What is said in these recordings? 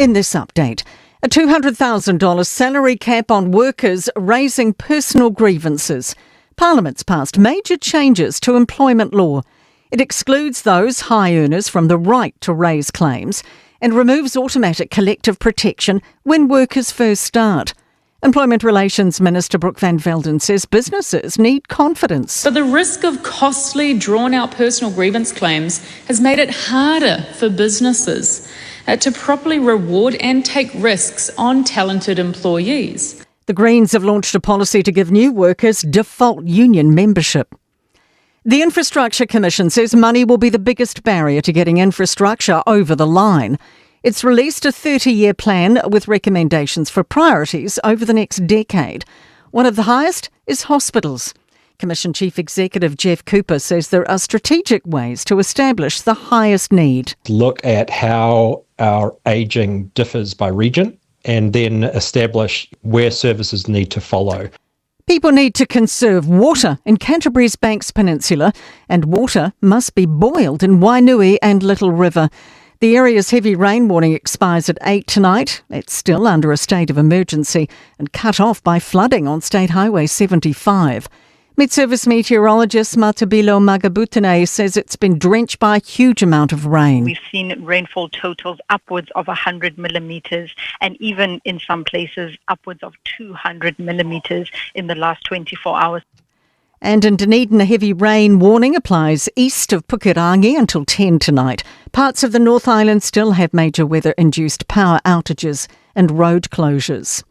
In this update, a $200,000 salary cap on workers raising personal grievances. Parliament's passed major changes to employment law. It excludes those high earners from the right to raise claims and removes automatic collective protection when workers first start. Employment Relations Minister Brooke Van Velden says businesses need confidence. But the risk of costly, drawn-out personal grievance claims has made it harder for businesses to properly reward and take risks on talented employees. The Greens have launched a policy to give new workers default union membership. The Infrastructure Commission says money will be the biggest barrier to getting infrastructure over the line. It's released a 30-year plan with recommendations for priorities over the next decade. One of the highest is hospitals. Commission Chief Executive Jeff Cooper says there are strategic ways to establish the highest need. Look at how our ageing differs by region and then establish where services need to follow. People need to conserve water in Canterbury's Banks Peninsula, and water must be boiled in Wainui and Little River. The area's heavy rain warning expires at 8 tonight. It's still under a state of emergency and cut off by flooding on State Highway 75. Mid-service meteorologist Matabilo Magabutene says it's been drenched by a huge amount of rain. We've seen rainfall totals upwards of 100 millimetres and even in some places upwards of 200 millimetres in the last 24 hours. And in Dunedin, a heavy rain warning applies east of Pukerangi until 10 tonight. Parts of the North Island still have major weather-induced power outages and road closures.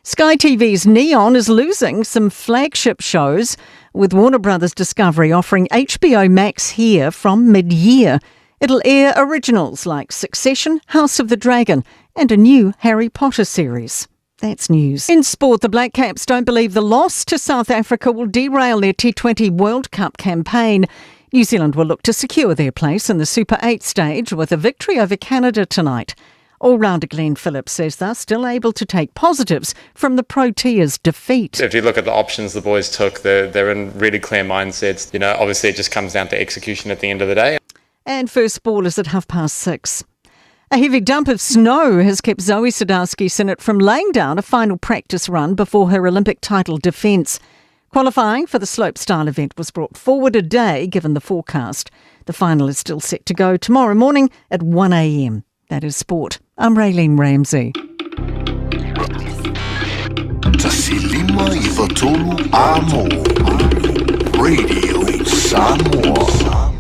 Sky TV's Neon is losing some flagship shows, with Warner Brothers Discovery offering HBO Max here from mid-year. It'll air originals like Succession, House of the Dragon and a new Harry Potter series. That's news. In sport, the Black Caps don't believe the loss to South Africa will derail their T20 World Cup campaign. New Zealand will look to secure their place in the Super 8 stage with a victory over Canada tonight. All-rounder Glenn Phillips says they're still able to take positives from the Proteas' defeat. If you look at the options the boys took, they're in really clear mindsets. Obviously it just comes down to execution at the end of the day. And first ball is at 6:30. A heavy dump of snow has kept Zoe Sadowski-Synnott from laying down a final practice run before her Olympic title defence. Qualifying for the slopestyle event was brought forward a day given the forecast. The final is still set to go tomorrow morning at 1 a.m. That is sport. I'm Raylene Ramsey. Tasilima I Watolu Amo Radio Samoa.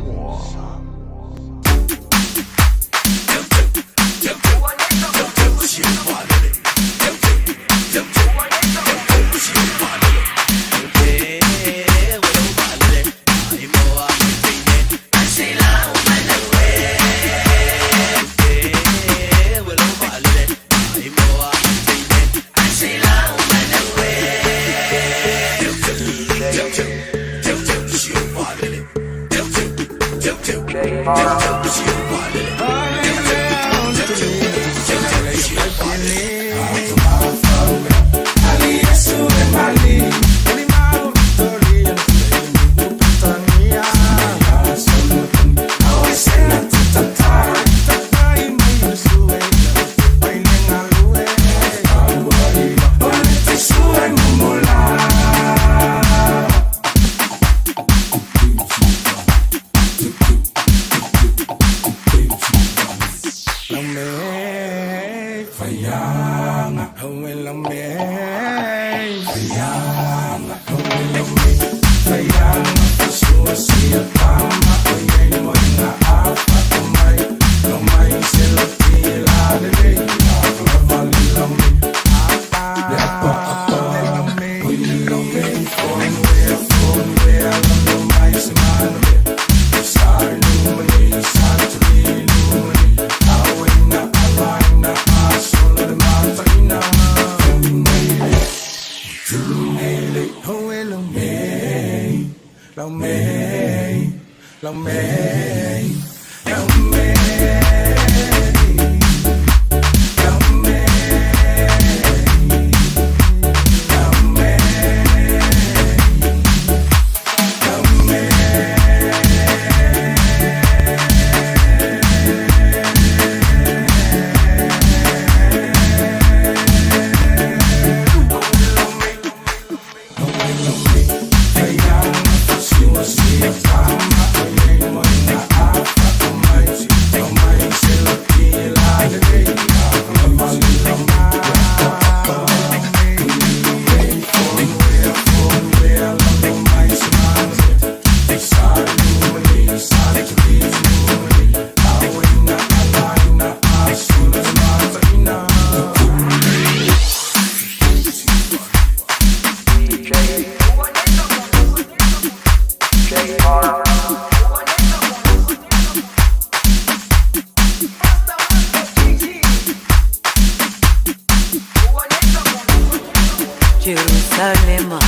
Jerusalema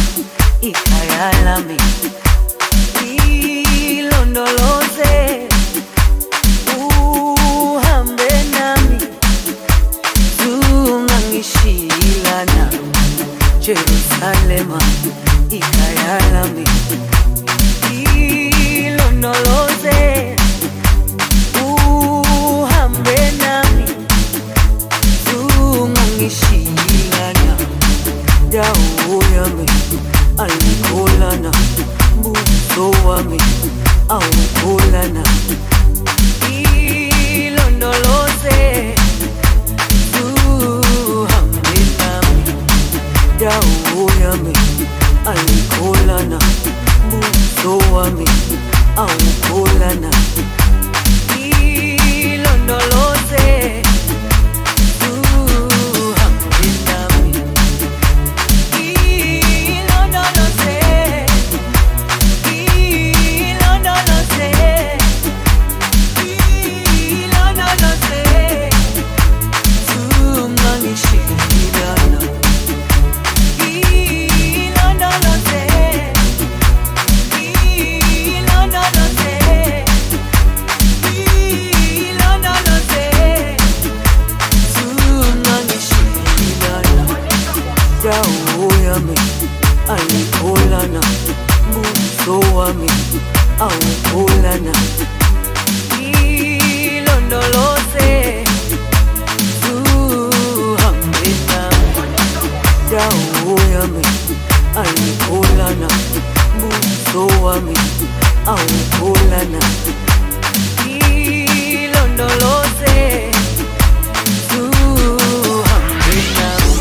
ikhaya lami ilondoloze uhambe nami zungangishilana Jerusalema ikhaya lami ilondoloze uhambe nami zungangishilana dawo yami alikholana buso wami awukholana ilondoloze uhambe nami dawo yami alikholana buso wami awukholana ilondoloze alikholana buso wami awukholana ilondoloze uhambe nami dawo yami alikholana buso wami awukholana ilondoloze uhambe nami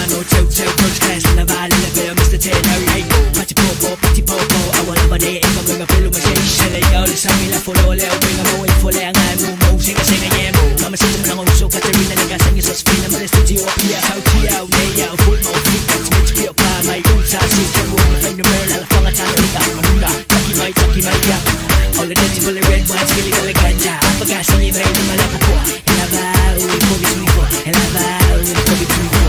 no tell first class na vale la veo Mr. Tenary hey pati popo I want to body if I'm gonna feel my shake sila ikaw le sa mila follow le bring mo in for le ang mo singa yeah mama sa mo nang uso Katerina nagasan yung sa spin na studio pia South Tia yeah full mo fit that's much pia pa my own sassy can walk the find the mirror la fanga tano ka manuna taki mai ya all the dirty bullet red wine really gonna ganja pagkasa ni may lumalapo ko elaba uli ko bitwiko elaba uli ko bitwiko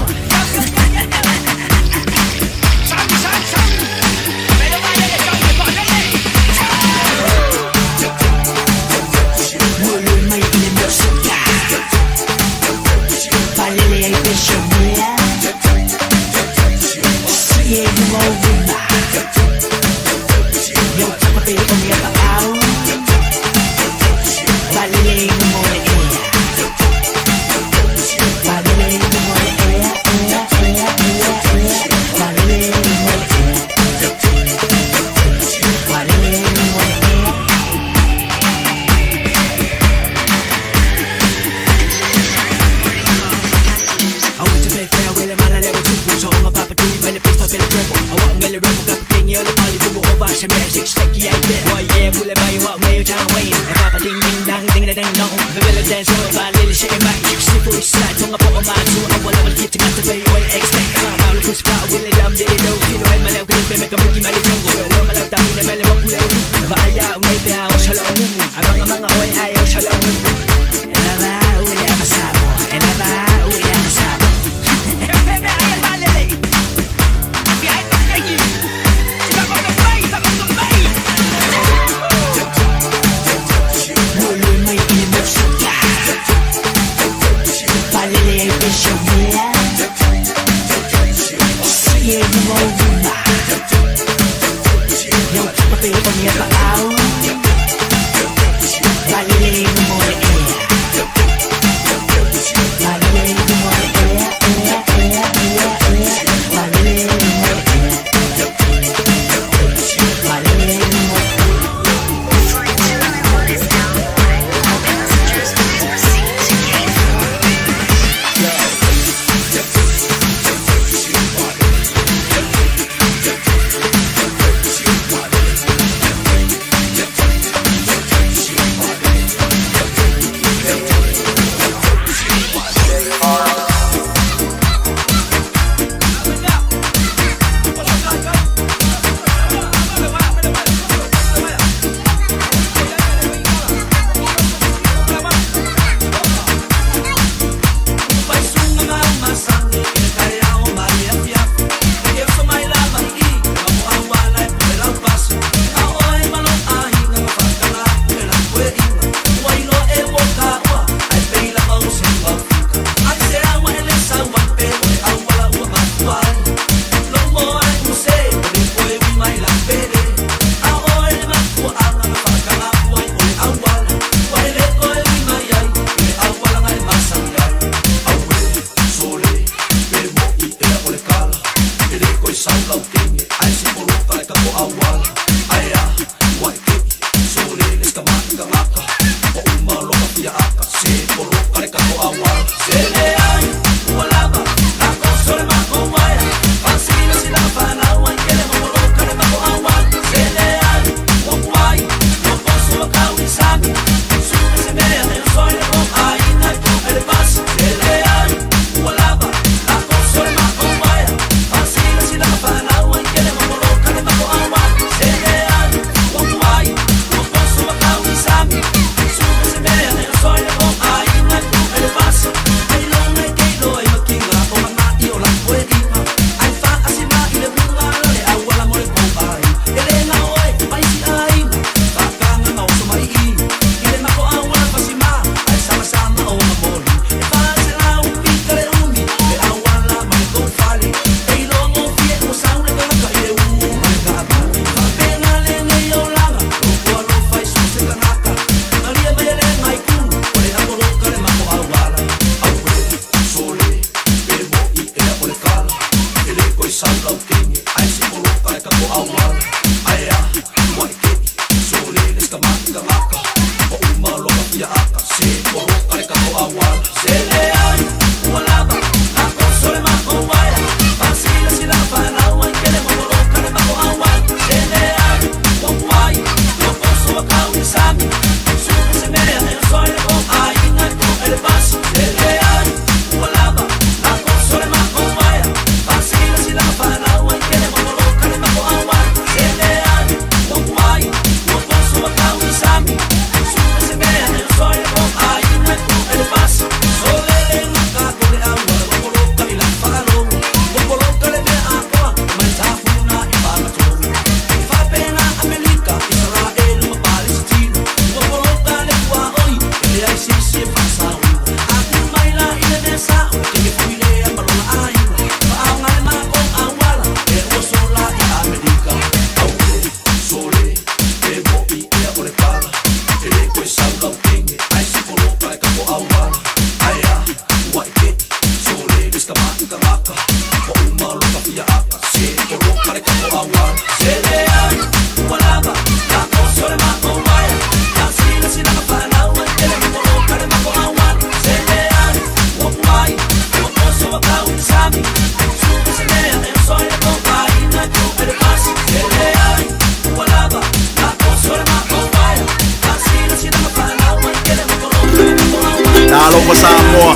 Aloha Samoa,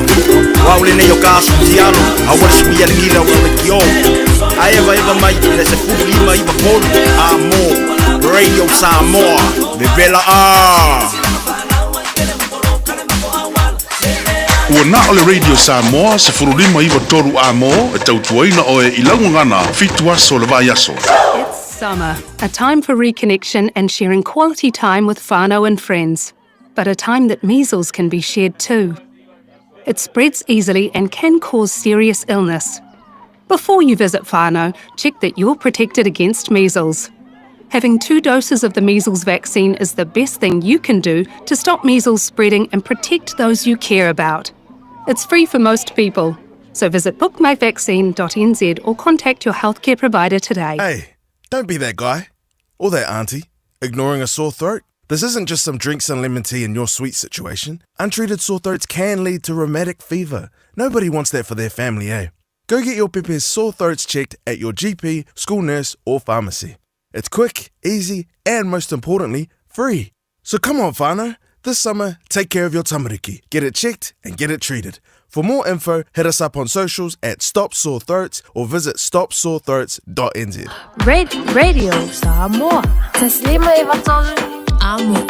waulene yo kasu tiano, awasi miyalingila wamekio. Eva mai, nese kulima iba polu, amo, Radio Samoa, Vivela Ua na ole Radio Samoa, se furulima iwa toru amo, e tautuaina oe ilaungana, fitu aso le vai aso. It's summer, a time for reconnection and sharing quality time with whānau and friends. But a time that measles can be shared too. It spreads easily and can cause serious illness. Before you visit whānau, check that you're protected against measles. Having 2 doses of the measles vaccine is the best thing you can do to stop measles spreading and protect those you care about. It's free for most people, so visit bookmyvaccine.nz or contact your healthcare provider today. Hey, don't be that guy or that auntie ignoring a sore throat. This isn't just some drinks and lemon tea in your sweet situation. Untreated sore throats can lead to rheumatic fever. Nobody wants that for their family, eh? Go get your Pepe's sore throats checked at your GP, school nurse, or pharmacy. It's quick, easy, and most importantly, free. So come on, whānau. This summer, take care of your tamariki. Get it checked and get it treated. For more info, hit us up on socials at Stop Sore Throats or visit stopsorethroats.nz. Radio Samoa. Taslima ivatolu. Amo.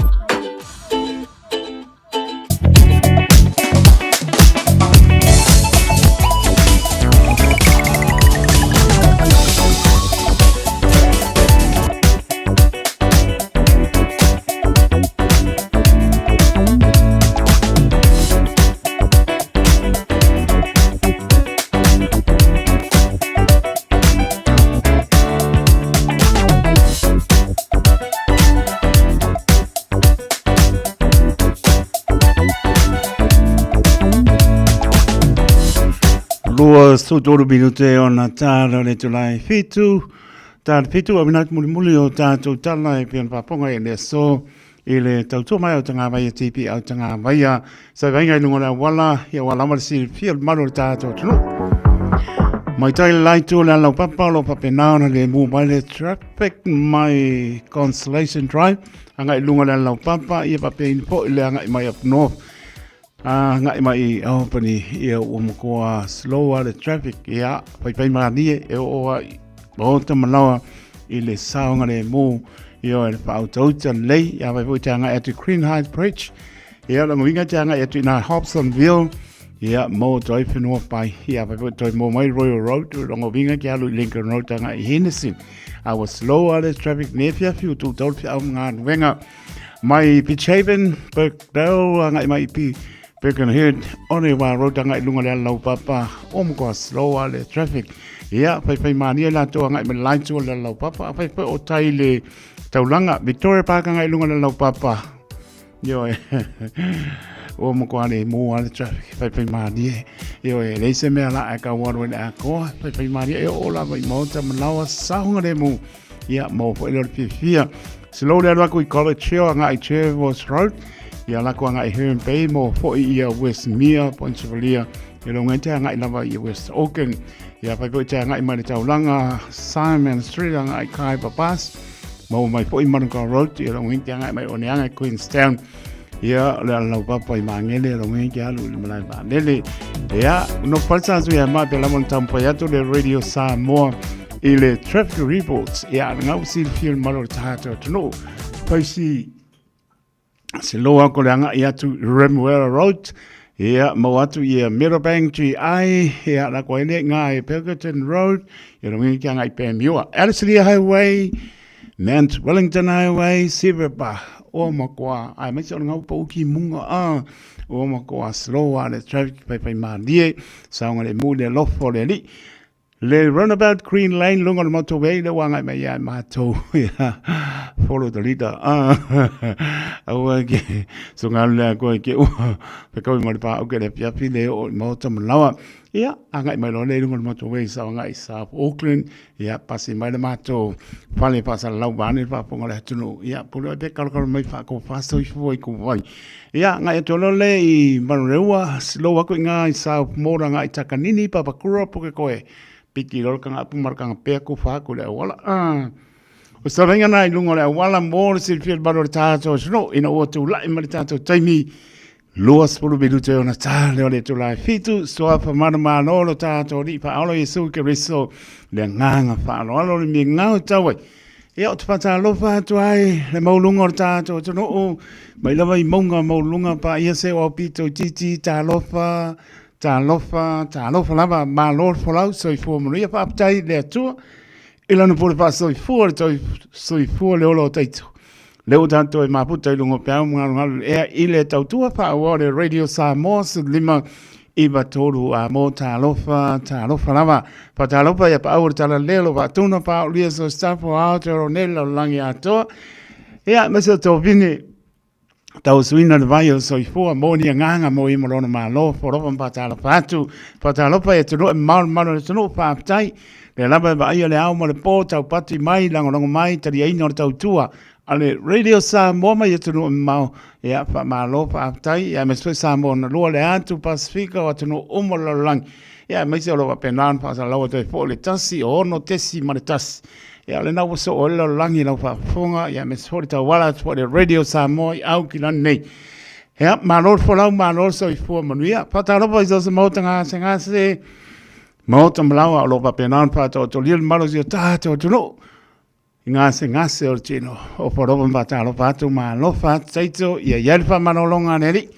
Lua sotoro minute ona tāra le tulai fitu. Tāra fitu a minat muli o tātou tala e pian paponga e le so i le tautua mai o tanga vai tipi au tanga vai a sa vai ngai lunga wala ia wala mal si fiel malo tātou tunu. Mai tai lai tu le lau papa lo papena na le mobile traffic mai Constellation Drive angai lunga le lau papa ia pape info le angai mai up north. Ngai mai opani ia umakoa slow the traffic ia pai mani e o ta malawa i le saunga le mo ia e pa auto lei ia pai tanga at Green Heights Bridge ia la winga tanga at na Hobsonville ia mo drive no pai ia pai toi mo mai Royal Road longo winga kia lu Lincoln Road tanga i Hennessy I was slow the traffic nefia fiu tu tol fi au ngan wenga mai Pitchaven Berkdale ngai mai pi Beacon Head, one wa road ngai lunga le lau papa, ko slow le traffic. Ia, pai mani la to ngai me line to le lau papa, pai o tai le taulanga Victoria Park ngai lunga le lau papa. Yo ko ane mo le traffic, pai mani. Yo le se me la ka wa ro le ko, pai mani e o la mai mo ta malawa sa hunga le mo. Ia mo fo le fia. Slow le ko college ngai che was road. Ia la ko ngai Herne Bay mo fo ia Westmere Pennsylvania ia lo ngai ngai lava ia West Auckland ia pai po ngai mai taulanga Simon Street ngai kai papas mo mai po i Manukau Road ia lo ngai ngai mai one ngai Queenstown ia le la papa i mangele lo ngai ia lu malai ba nele ia no falsa zu ia ma pe la mon tampo ia to le Radio Samoa i le traffic reports ia ngau sil fiel malo tato no pai si se loa ko le anga ia tu Remuera Road ia mo atu ia Meadowbank GI ia la ko ene ngai Pilkington Road ia ngi kia ngai Pemua Ellerslie Highway Mount Wellington Highway Silverba o makwa ai mai so ngau po ki munga o makwa slow le traffic pai manie saunga le mu le lofo le li le runabout Green Lane lunga le motorway le wanga mai ia mato follow the leader awa ke so ngala ko ke pe ko mo pa o ke le pia le o mo to malawa Ia, angai mai lo le lunga mato wei sa ngai sa Auckland, ia pasi mai le mato pale pasa lau bane pa ponga le tunu. Ia pulo te kalkal mai fa ko fasto I foi ko vai. Ia ngai to lo le I marewa lo wa ko ngai sa mora ngai takanini pa pa kura poke koe. Piki lo kanga pu mar kanga pe ko fa ko le wala. O sa ringa nai lunga le wala mo se fil baro tato no ina o tu lai mai tato taimi. Luas pulu bidu te ona tā leo le tulai fitu soa pa marama lolo tātou ri pa alo Yesu ke riso le nganga wha alo alo le mi ngau tawai. E o te pata alofa atu ai le maulunga o tātou tono o mai lawa I maunga maulunga pa ia se o pito titi tā lofa lava ma lor folau so I fua maria pa aptai le atua ilana pule pa so I fua le olo o taito. Leo tanto e maputa I lungo peau mga ea ile tautua pa awore Radio Samoa lima iba toru a mo talofa lava pa talofa ya pa awore tala lelo pa tuna pa ulia so stafo aotero nela langi atoa ea mesa to vini tau suina le vai o soifua mo ni nganga mo I malona malo foropa pa talofa e tunu e malo le tunu pa aptai le lava ba ia le au mo le po tau pati mai lango mai tari aina o tautua ale Radio Samoa mai tunu mau ya fa malo fa tai ya me so Samoa na lo le atu Pacifica o tunu umolo lang ya me se lo penan fa sa lo te fo le tasi o no tesi ma le tasi ya le na so o lo lang I lo fa fonga ya me so ta wala for the Radio Samoa au kilan nei ya malo fo la malo so I fo manuia fa ta lo pa so mo tanga senga se mo tamla lo pa penan fa to lil malo si ta to no ngase o tino o poroba batalo patu ma lo fa taito ia yelfa manolonga neri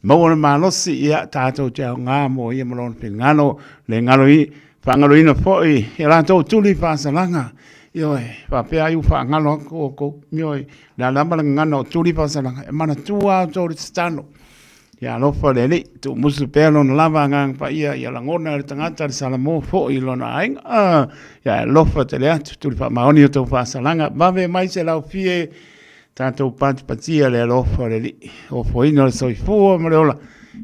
mo ma lo si ia tato te nga mo ia molon pingano le ngalo I fangalo ina foi ia to tuli fa salanga io fa pe ai fa ngalo ko mio la lamba ngano tuli fa salanga e mana tua to stano ia lo fa le tu musu pelo no lava ngang pa ia la ngona le tangata le salamo fo I lo na ai ia lo fa te le tu fa maoni to fa salanga bave mai se la fie tanto patia le lo fa le o fo ino so fo mo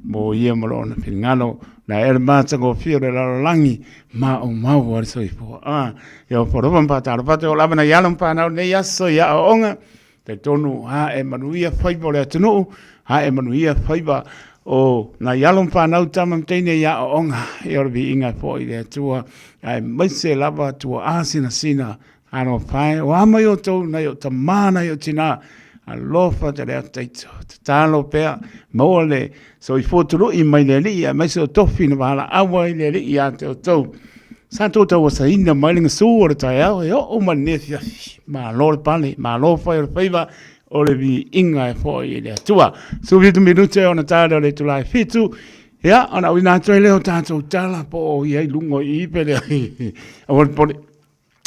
mo ia mo lo na pingano na el mata go fie le la langi ma o ma o so fo ia fo ro pa ta o lava na ia pa na ne ia so ia onga te tonu e manuia fai po le tonu e manuia faiba o na yalom whanau tamam teine ia o onga e orbi inga po I le tua ai maise lava tua asina sina ano whae o amai o tau na o tamana I o tina a lofa te lea teito te talo pea maole so I foturu I mai le li a maise o tofi na wahala awa I le li a te o tau sa tōtau o sa ina mailinga sūra tai au e o manefia ma lor pale ma lofa o whaiva o le vi inga e fo I le atua. So vitu minute o na tāre o le tulai fitu. Ia, ana wina toi leo tātou tala po o iei lungo I pere. Awal pone.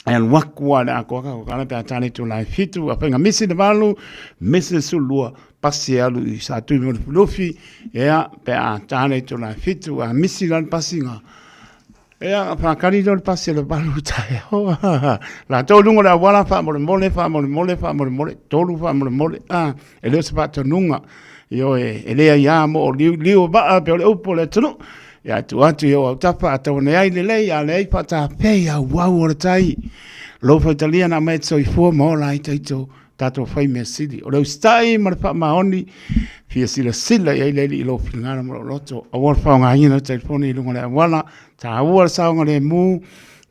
Ayan wakua na ako o kana pia tāne tulai fitu. A whenga misi na walu, misi sulua, pasi alu I sa tui mo lufi. Ia, pia tāne tulai fitu. A misi lan pasi nga. Ea, whakari dole pasi le balu tai. La tō lunga la wala wha mole, tōlu wha mole. E leo se pato nunga. Io e lea ia mo o liu baa pe o le upo le tunu. Ia tu atu io au tapa atau ne ai le lei, a le ai pata pei a wau o le tai. Lofa italia na mezzo I fua mola I taito tato fai mea sili. O leu stai ma le wha maoni. Fia sila I leili I lo whingara mo loto. A wala whaonga hina telefoni I lunga le wala. Ta ua le saonga le mu.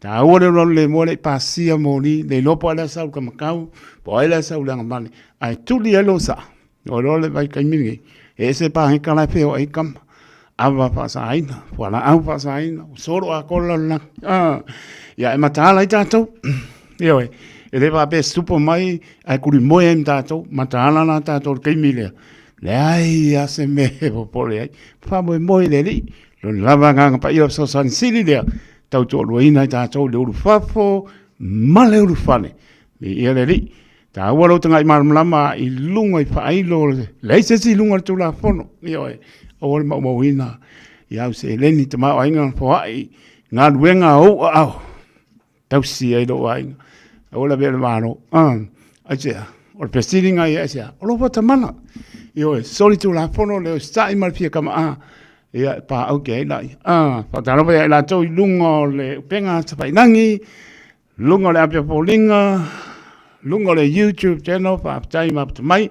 Ta ua le rolo le mo le pasia mo ni. Le lopo ala sau ka makau. Po ala sau langa mani. Ai tuli alo sa. O lo le vai kaimingi. E se pa hika lai peo ai kam. Awa whasa aina. Wala au whasa aina. Soro a kola lang. Ia e matala I tātou. Ia e. E le wape supo mai. Ai kuri moe im tātou. Matala na tātou kaimilea. Le ai a se me po pole ai. Whamoe moe le li. Lo lava nganga pa ia so san sili lea. Tau tō luaina I tātou le uru whafo. Ma le uru whane. Le ia le li. Ta ua rau tanga I maramlama I lunga I whaeilo. Leise si lunga tu la fono. Ia e. O le mauina. I au se leni te mao ainga po ai. Ngā luenga au au. Tau si ai lo ainga. O le vele mano. Aisea. O le presidenga I aisea. O lo wata mana. Io e soli tu la fono le stai mal fia kama ia pa au ke lai pa talo pa la to lungo le penga sa pai nangi lungo le apia polinga lungo le YouTube channel pa tai ma mai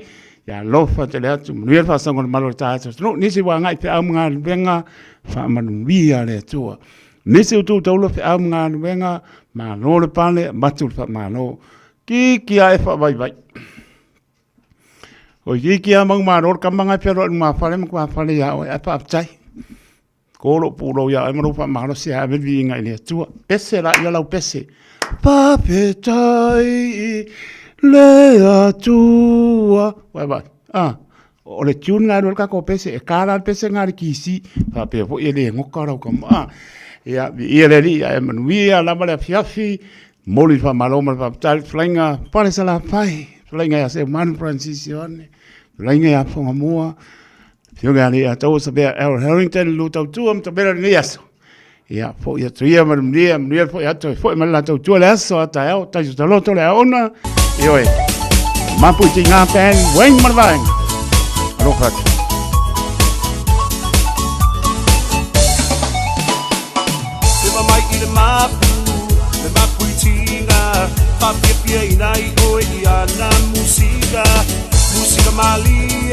ya lo fa te le atu nuia fa sango le malo ta no nisi wa ngai pe amnga benga fa manu via le tua nisi tu to lo fe amnga benga ma no le pale matu fa ma no ki ai fa vai o ki a mang ma ro kamanga pe ro ma fa le ma fa le ya o fa tai ko lo pu lo ya ma fa ma lo se a ve vi ngai le tua pese la ya la pese pa pe tai le atua vai o le tune nga ro ka ko pese e kala pese nga kisi pa pe vo ele ngo ka ro kam ya ele ri ya manuia la mala fiafi moli fa maloma fa tal flinga pare sala pai flinga ya se man francisione flinga ya fo moa fioga ni ato sa be el Harrington lu tau tuam to bela ni aso ya fo ya tria man ni fo ya to fo man la tau tu la so ta ya ta ju lo to la ona yo mapu tinga pen weng marvang alo fat Eva mai ile mapu tinga pa pia inai o ia na musika mali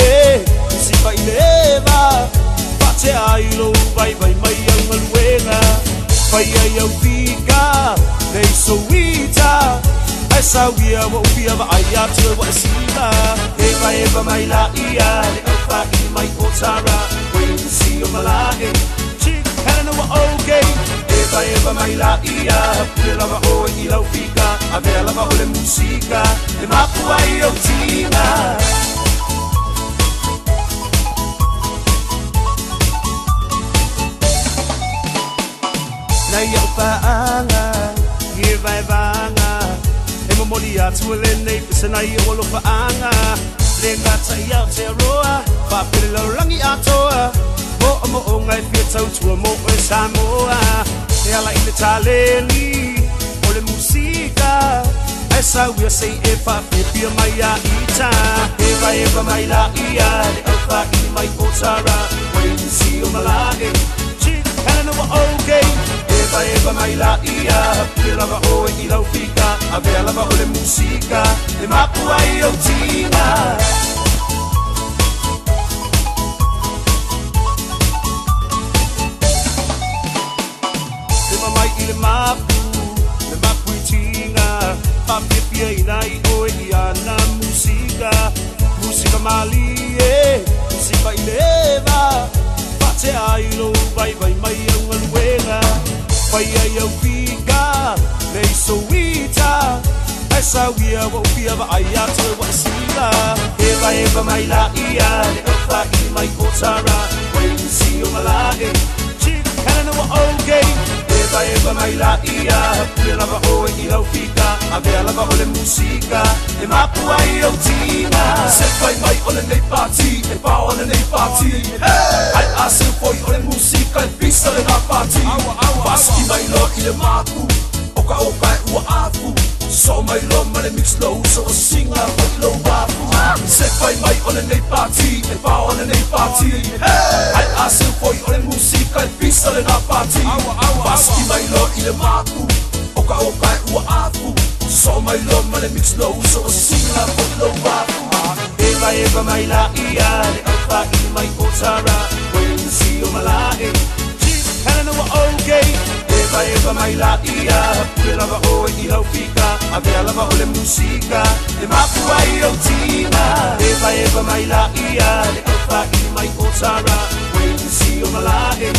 musica ileva face ai lo vai mai ang maluenga vai ai fica dei soita esa via wo via va ai atu wa sila eva mai la ia le alfa mai potara when you see your malai chick kana wa okay eva mai la ia la va o i la fica avela va o le musica e ma puai o tina Nai au paanga, ye vai vanga E momoli atu le nei pisa nai o lo paanga Le ngata i au te roa, whapele lau rangi atoa Mo o ngai pia tau tua mo e Samoa E ala i le taleli, o le musika E sauia sei e whape pia mai a ita Eva mai la ia, le au pa i mai o tara Wait and see o malae Kana wa okay Eva mai la ia Pila va o i lau fika Avela va o le musika E mapu ai o tina Eva mai i le mapu i tina Papia inai o i ana musika Musika mali Musika i leva Te ai lo vai mai ang aluenga vai ai au fica nei soita esa via wo via va ai atu wa sila eva mai la ia le alfa i mai potara when you see your malai chick kana wa okay eva mai la ia pela va o i la fica avela va o le musica e mapu ai o tina se vai mai o le nei party e pa o le nei party ai asu foi o le musica e pisa le na party paski mai lo i le mapu oka ua afu so mai lo male mix low so singa o lo wafu se vai mai o le nei party e pa o le nei party ai asu foi o le musica e pisa le na party paski mai lo i le mapu oka ua afu so mai lo male mix low so singa o lo wafu eva mai la ia le alfa i mai potara when you see your malai kana wa okay eva mai la ia pela va o i lau fika avela va o le musika e mapu ai o tina eva mai la ia le alfa i mai potara when you see your malai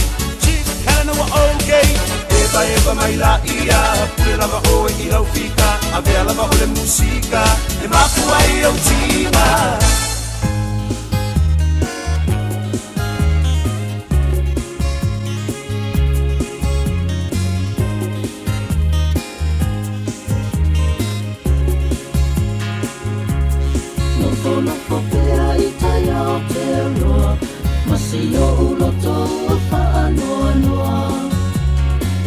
kana wa okay eva mai la ia pela va o i lau fika avela va o le musika e mapu ai o tina Loko pea i tai au te roa Masi o uloto a whaanoa noa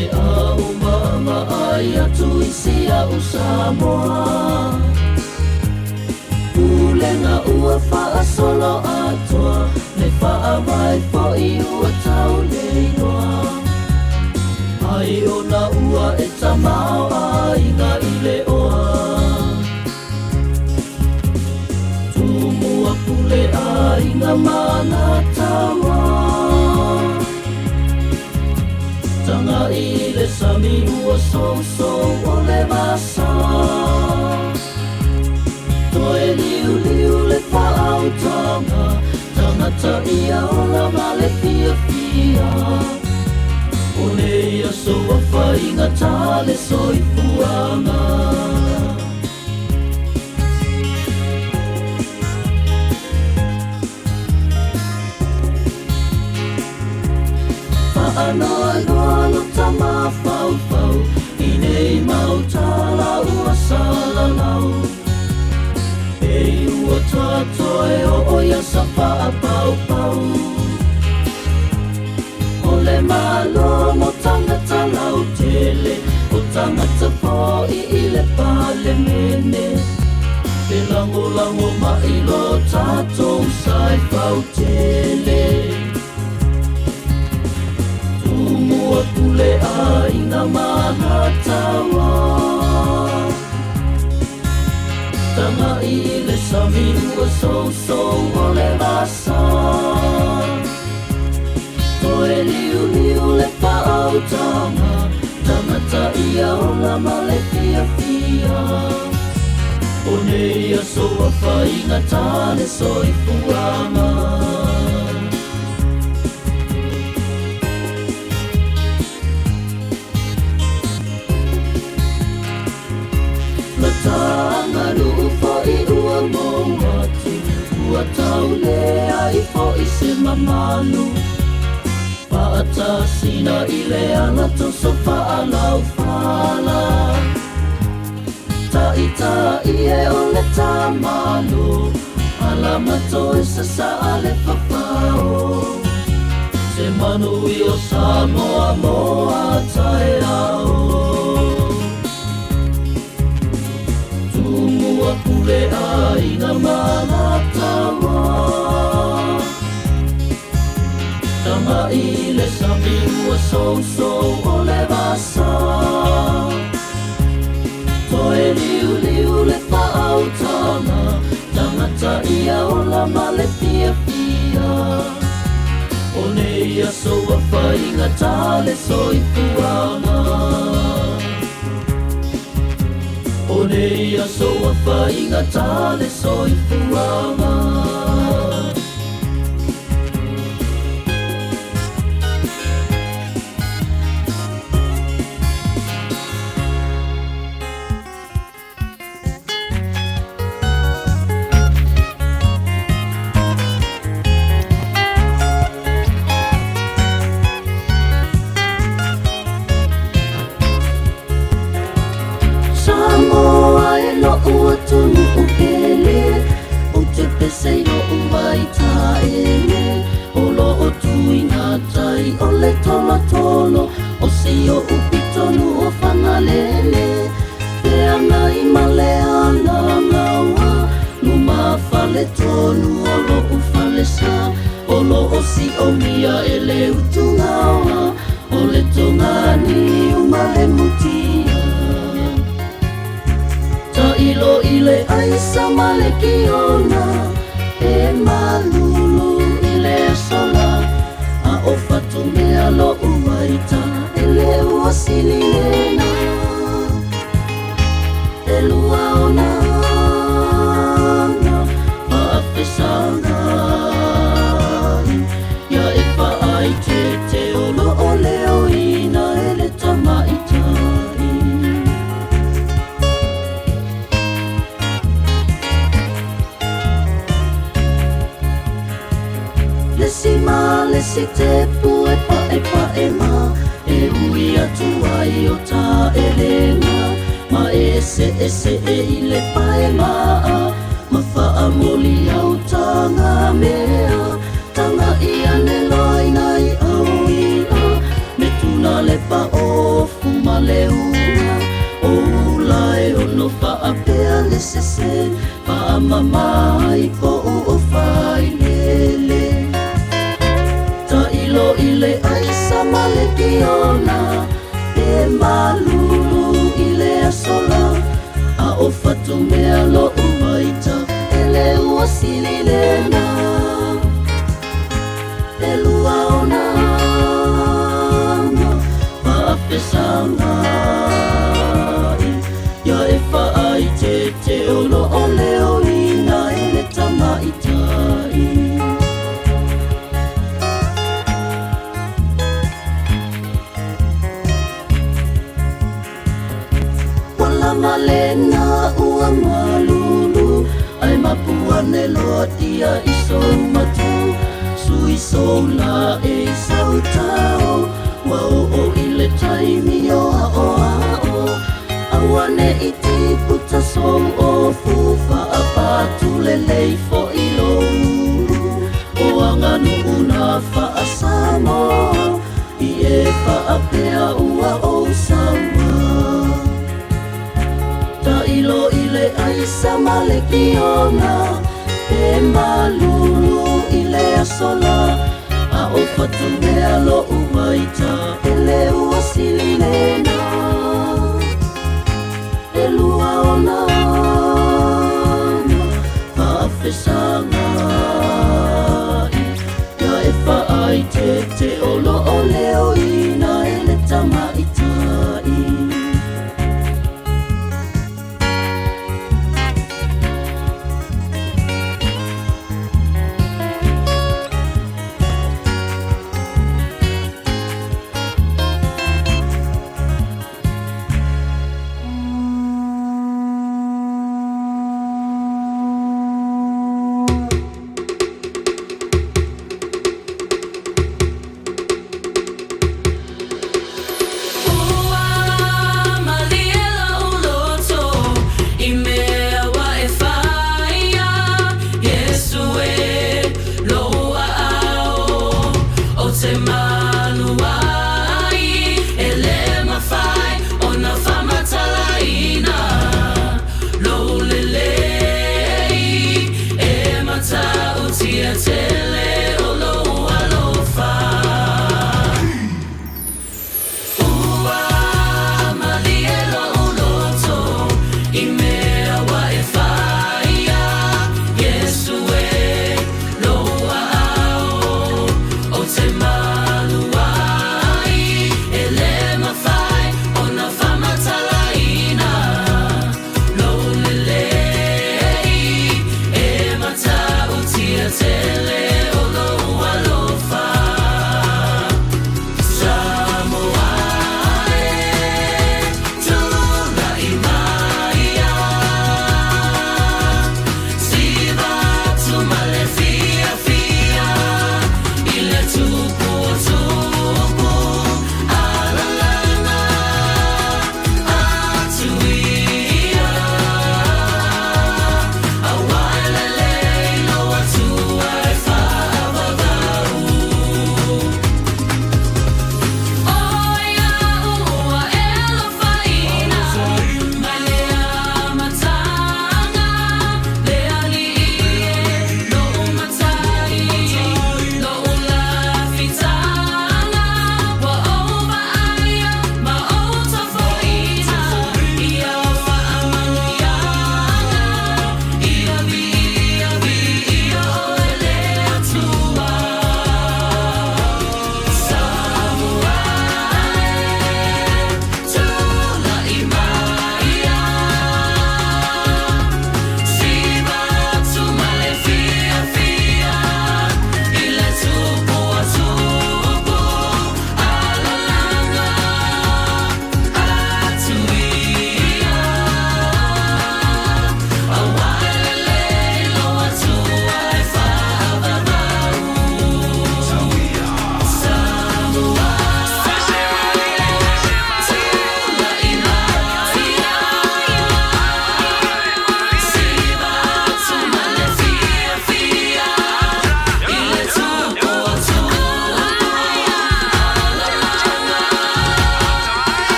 E a umanga ai atu i sia o Samoa lenga ua wha solo atua ne wha mai fo I ua tau leinoa ai o na ua e tamau a inga I le oa tumua pule a inga mana tawa tanga I le sami ua so o le masa toe liu liu le whaau tanga tangata ia o la male fia fia o le ia so a whainga tale soi fuanga Whaanoa noa no tama whau whau I nei mau tala ua sala lau ua tatoe o oia sa wha pau pau o le malo mo tangata lau tele o tangata po I le pale mene te lango lango mai lo tatou sai pau tele tumua pule a ina mana tawa tanga I le sami ua so o le rasa toe liu liu le whaau tanga tangata ia o la male fia fia o nei a so a whainga tale soi fuanga tanga nuu fo I ua mongatu ua tau lea I fo I se mamanu Paata sina I le ana toso whaalau whala Ta I e o le tamanu Alama toe sa sa le whawhao Se manu I o Samoa moa tae ao ua pule a ina mana tawa tanga I le sami ua so o le vasa toe liu liu le whaau tanga tangata ia o la male fia fia o nei a so a whainga tale soi fuanga o nei a so a whainga tale soi fuanga ua tunu o pele o te pese o umai taele o lo o tuina tai o le tola tolo o si o upitonu o whangalele pea ngai male ana ngaua luma fale tonu o lo ufale sa o lo o si o mia e le utungaua o le tongani umale mutia ilo ile aisa male kiona e malulu ile sola a ofatu mea lo uwaita ele uasilina e lua ona maafesana ya e ai te olo o leo ina ele tamaita si te pue pa e ma e ui atu ai o ta e lenga ma e se e le pa e ma ma fa amoli au tanga mea tanga ia ne loi nai au ina me tuna le pa o fuma le una o lai o no fa apea le se pa mamai fatu mea lo umaita ele ua sililena e lua ona paapesanga ia e whaai te olo o leo ina ele tamaitai malena ua malulu ai mapuane loa tia iso matu sui sola e sautao wao o ile taimi o a awane iti puta song o fufa apatu lelei fo ilo o anganu una fa asamo i e fa apea ua o sama ilo ile aisa malekiona e malulu ile asola a o fatumea lo umaita ele ua sililena e lua ona faafesanga ia e faai te olo o leo ina ele tamaitai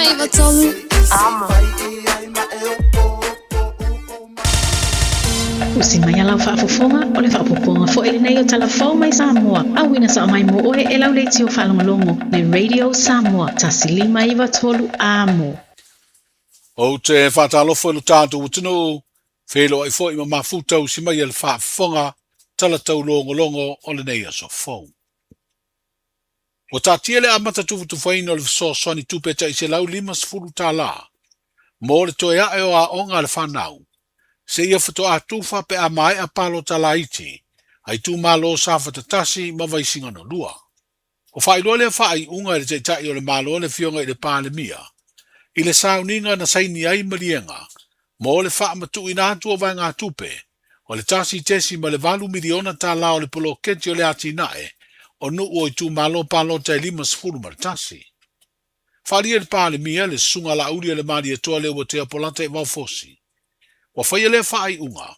lima iwa tolu. Amo. Usi mai ala whaafofonga o le whaapoponga fo ele nei o talafau mai Samoa. Awina sa mai mo oe e lau leiti o whalongolongo le Radio Samoa. Tasi lima iwa tolu amo. O te whātalofo e lo tātou utino, whelo ai fo i mafuta usi mai ele whaafofonga talatau longo o le nei aso fau. O tātia le amata tufutu whaina o le so soni tupeta i se lau lima sifuru tā la. Mo le toe ae o a onga le whanau. Se ia whato a tufa pe a mai a palo tala iti, ai tu malo sa whatatasi ma vai singa no lua. O whailoa le whai unga le teitai o le malo le fionga i le pāle mia. I le sauninga na saini ai malienga, mo le wha matu ina atu o vai ngā tupe, o le tasi tesi ma le valu miliona tā lao le polo keti o le ati nae, o nu o i tu malo palo tai lima sifuru ma le tasi. Wharia le pāle mia le sunga la uri le maria toa le o te apolata i waufosi. Wa whaia le whaai unga,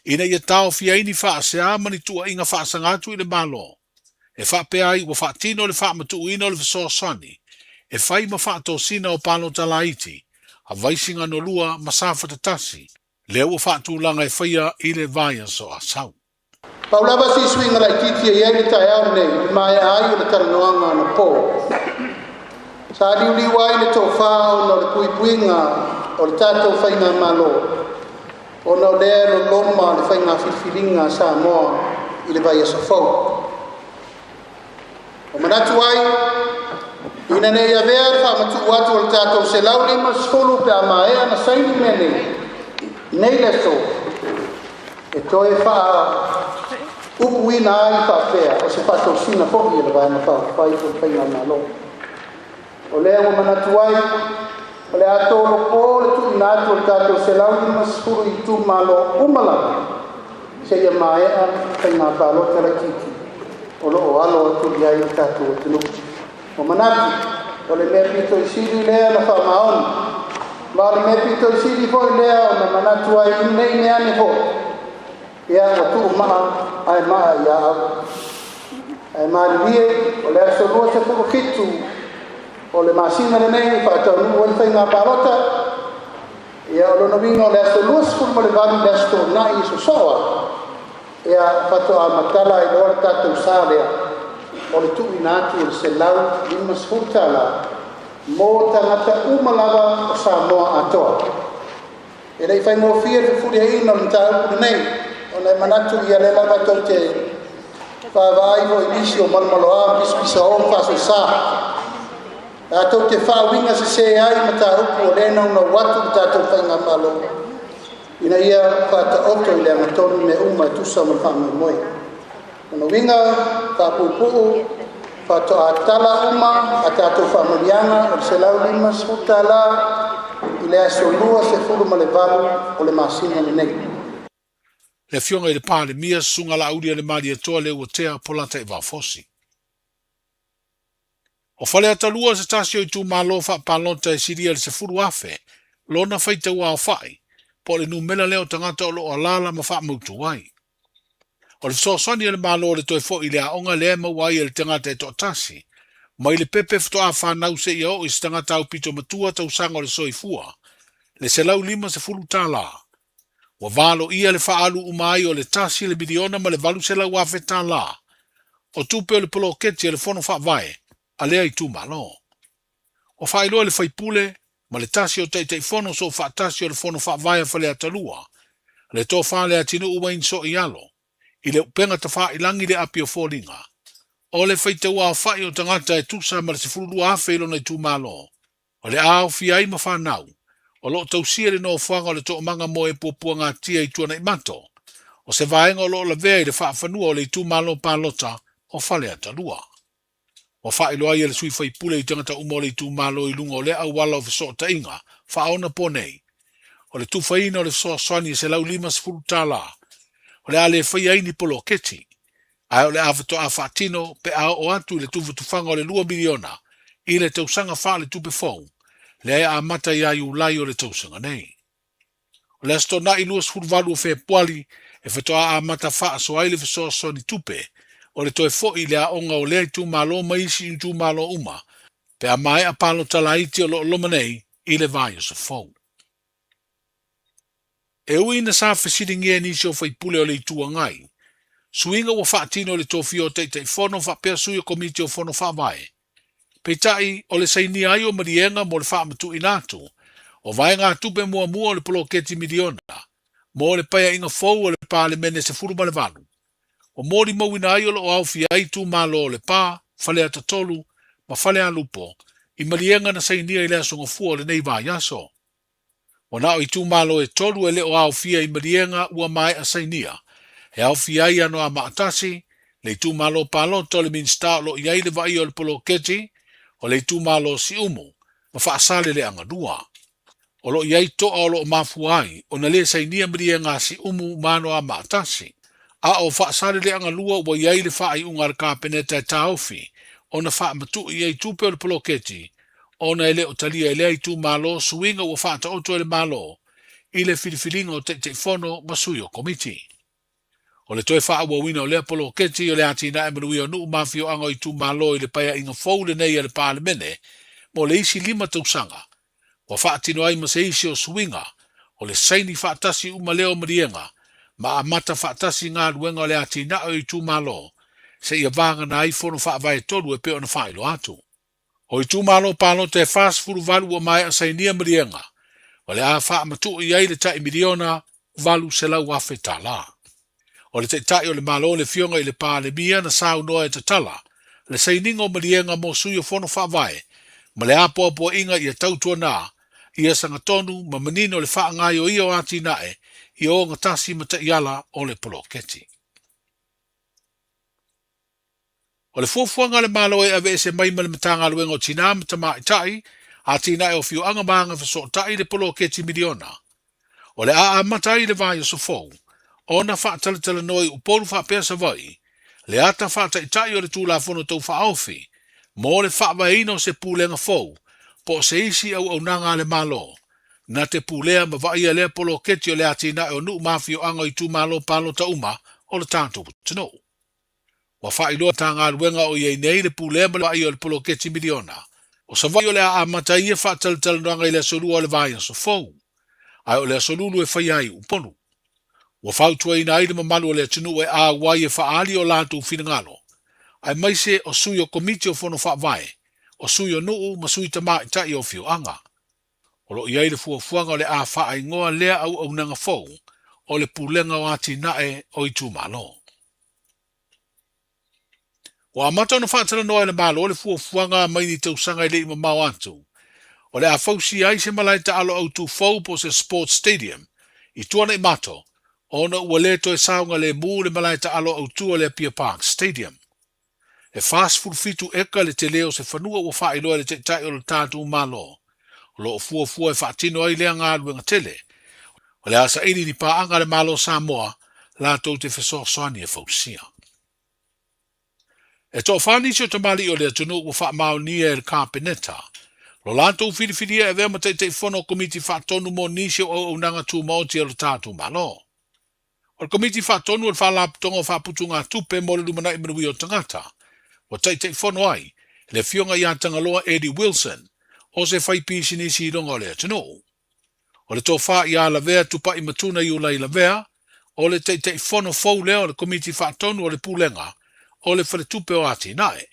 ina ia tau fia ini wha se amani tua inga wha sangatu i le malo. E wha peai wa wha tino le wha matu ina le viso sani, e whai ma wha to sina o palo talaiti, a vaisinga no lua masafa tatasi, leo wa wha tūlanga e whaia i le vaya so a sau. Paulaba si swinga lai titi e ieri tai au nei, mai ai o le taranoanga na pō. Sa liuli wai le tō whao no le puipuinga o le tātou whainga malo. O na lea lo loma le whainga whiwhiringa Samoa i le vai asa fau. O manatu ai, ina nei a vea le whamatu watu o le tātou se lau lima sfolu pe a maea na saini mene. Nei le so, e toi wha upu ina ai wha whea o se whatou sina foki i le vai na whai po le whainga malo. O lea o manatu ai, o le atolo po le tu ina atu le tātou se lau lima sfuru i tu malo umala. Se ia maea whainga palo tala kiki. O lo o alo atu li ai le tātou atinu. O manatu, o le mea pito i siri lea na wha maoni. Ma le mea pito i siri fo i lea o na manatu ai ine ine ane fo. Ia o tu maa, ai maa ia au. Ai maa li vie, o le aso lua se puro kitu. O le masina le nei whaatau nu o le whainga pārota. Ia o lono winga o le aso luas kuru mo le vanu le aso nai i so soa. Ia whato a matala i loa le tātou sālea. O le tui nātu o le se lau lima sfurtala. Mō tangata umalawa o Samoa atoa. E rei whaingo fia le furia ino le tāu kuru nei. O le manatu ia le lama tau te whaavaivo i nisi o malmaloa pispisa o mwhaso sā. A tau te whawinga se ai ma tā upu o lena una watu ki tātou whainga malo. Ina ia whata oto i lea matonu me uma e tusa ma whama moe. Una winga, whapupu, whato a tala uma, a tātou whamalianga, o se lau lima sfuta la, i lea so lua se furu ma le valu o le masina le nei. Le fionga i le pāle mia sunga la uria le maria toa le ua tea polata i wafosi. O whale atalua se tasio i tū malo wha palonta e siria le se furu afe, lona whaita ua o whai, po le numela leo tangata o lo alala ma wha mautu wai. O le sosoni e le malo le toi fo i le aonga le ema wai e le tangata e to tasi, ma i le pepe fto a whanau se i o i se tangata au pito matua tau sanga o le soifua, le se lau lima se furu tala. Wa valo ia le whaalu umai o le tasi le miliona ma le valu se lau afe tala. O tupe o le poloketi e le fono wha vai, a lea i tū malo. O whailoa le whaipule, ma le tasi o teitei fono so whaatasi o le fono whaavaya whale atalua, le tō whale atinu ua inso i alo, i le upenga ta wha ilangi le api o fōringa. O le whaite ua o whai o tangata e tusa ma le sifuru afe ilo nei tū malo. O le ao fiai ma whanau, o lo tausia le no whanga o le tō manga mo e pōpua ngā tia i tuana i mato, o se vaenga o lo la vea i le whaafanua o le tū malo pālota o whale atalua. O whaeloa i le sui whaipule i tangata umole i tū malo i lunga o le au wala o fiso ta inga, whaona po nei. O le tū whaina o le fiso swani se lau lima sifuru tala. O le ale whai aini polo keti. Ai o le awhato a whaatino pe a o atu i le tū whanga o le 2 miliona i le tausanga wha le tūpe fau. Le a mata i ai ulai o le tausanga nei. O le asto na i lua sifuru valu o whea puali e whato a mata wha so ai le fiso swani tupe. O le toe fo i lea onga o lea i tū malo maisi i tū malo uma, pe a mai a palo talaiti o lo lomanei i le vai o se fau. E ui na sa fesiringia nisi o fai pule o le itua ngai, suinga ua whaatino le tofi o te whono whapea sui o komiti o whono whawae. Peitai o le saini ai o marienga mo le whaamatu inatu, o vai ngā tupe mua o le poloketi miliona, mo le paya inga fau o le pā le mene se furu le valu. O mori mauina ai o lo au fi ai tu malo o le pā, whale ata tolu, ma whale a lupo, i marienga na saini ai le asonga fua o le nei vai aso. O na o i tu malo e tolu e le o au fia i marienga ua mai a sainia, he au fia i ano a maatasi, le tu malo palo tole min sta lo i ai le vai o le poloketi, o le tu malo si umu, ma whaasale le anga dua. O lo i ai toa o lo mafu ai, o na le sainia marienga si umu mano a maatasi, a o whaasale le anga lua ua i ai le wha i ungar ka peneta e taofi, o na wha matu i ai tupe o le poloketi, ona ele o talia ele ai tu malo suinga ua whaata oto ele malo i le filifilinga o te whono masui o komiti. O le toe wha ua wina o le apolo keti o le ati na e manui o nuu mafio anga i tu malo i le paya inga fau le nei a le pāle mene mo le isi 5 tausanga. Ua whaatino ai ma se isi o suinga o le saini whaatasi uma leo marienga ma a mata whaatasi ngā ruenga o le ati na o i tu malo se ia vanga na i whono whaavae tolu e peo na whailo atu. O i tu malo palo te fast furu valu o mai a sainia marienga. O le a wha matu i ai le tai miliona valu se lau afe tala. O le te tai o le malo le fionga i le pā le mia na sau noa e te tala. Le saininga o marienga mo sui o fono whaavae. Ma le a poa inga i a tautua nā. I a sanga tonu ma manino le wha ngai o i o ati nae. I o ngatasi ma te iala o le poloketi. O le fuafuanga le malo e ave se mai le matanga luenga o tina matama i tai, a tina e o fiu anga maanga faso tai le poloketi miliona. O le a matai le vai o so fau, o na whaatalatala noi uporu whapea sa vai, le ata whaata i tai o le tūla fono tau whaofi, mo le whaavaina o se pūlenga fau, po se isi au nanga le malo, na te pūlea ma vai a le poloketi o le atina e o nuu mafio anga i tū malo palo ta uma o le tātou tino. Wa whailoa tā ngā ruenga o iei nei le pūlea ma vai o le poloketi miliona. O sa vai o le a matai e whaatalutala noanga i le asolua o le vai a so fau. Ai o le asolulu e whai ai uponu. Wa whautua ina ai le mamalu o le atinu e a wai e whaali o lātou whinangalo. Ai maise o sui o komiti o whono whaavai. O sui o nuu ma sui tamā i tai o whio anga. O lo iei le fuafuanga o le a whaai ngoa lea au nanga fau. O le pūlenga o ati nae o i tū malo. O amata ona whaatala noa le malo o le fuafuanga mai ni tausanga i le ima mau atu. O le a fausi ai se malai ta alo au tu fau po se sports stadium. I tuana i mato. Ona ua leto e saunga le mū le malai ta alo au tu o le Pia Park Stadium. E fast food fitu eka le te leo se whanua ua whailoa le te tai o le tātou malo. O lo o fuafua e whaatino ai lea ngā ruenga tele. O le asa ini ni paanga le malo Samoa la tau te whesoasoani e fausia. E tō whanisi o tamali o le atunu ua whaamau ni e le kāpeneta. Lo lātou whiriwhiria e vea ma te whono komiti whaatonu mo nisi o au nanga tū maoti o le tātou malo. O le komiti whaatonu o le whalaputonga o whaputu ngā tupe mo le lumana i manui o tangata. O te whono ai, le fionga i a tangaloa Eddie Wilson, o se whaipisi nisi i ronga o le atunu. O le tō wha i a la vea tupa i matuna i ula i la vea, o le te whono fau leo o le komiti whaatonu o le pūlenga, o le whare tupe o ati nae.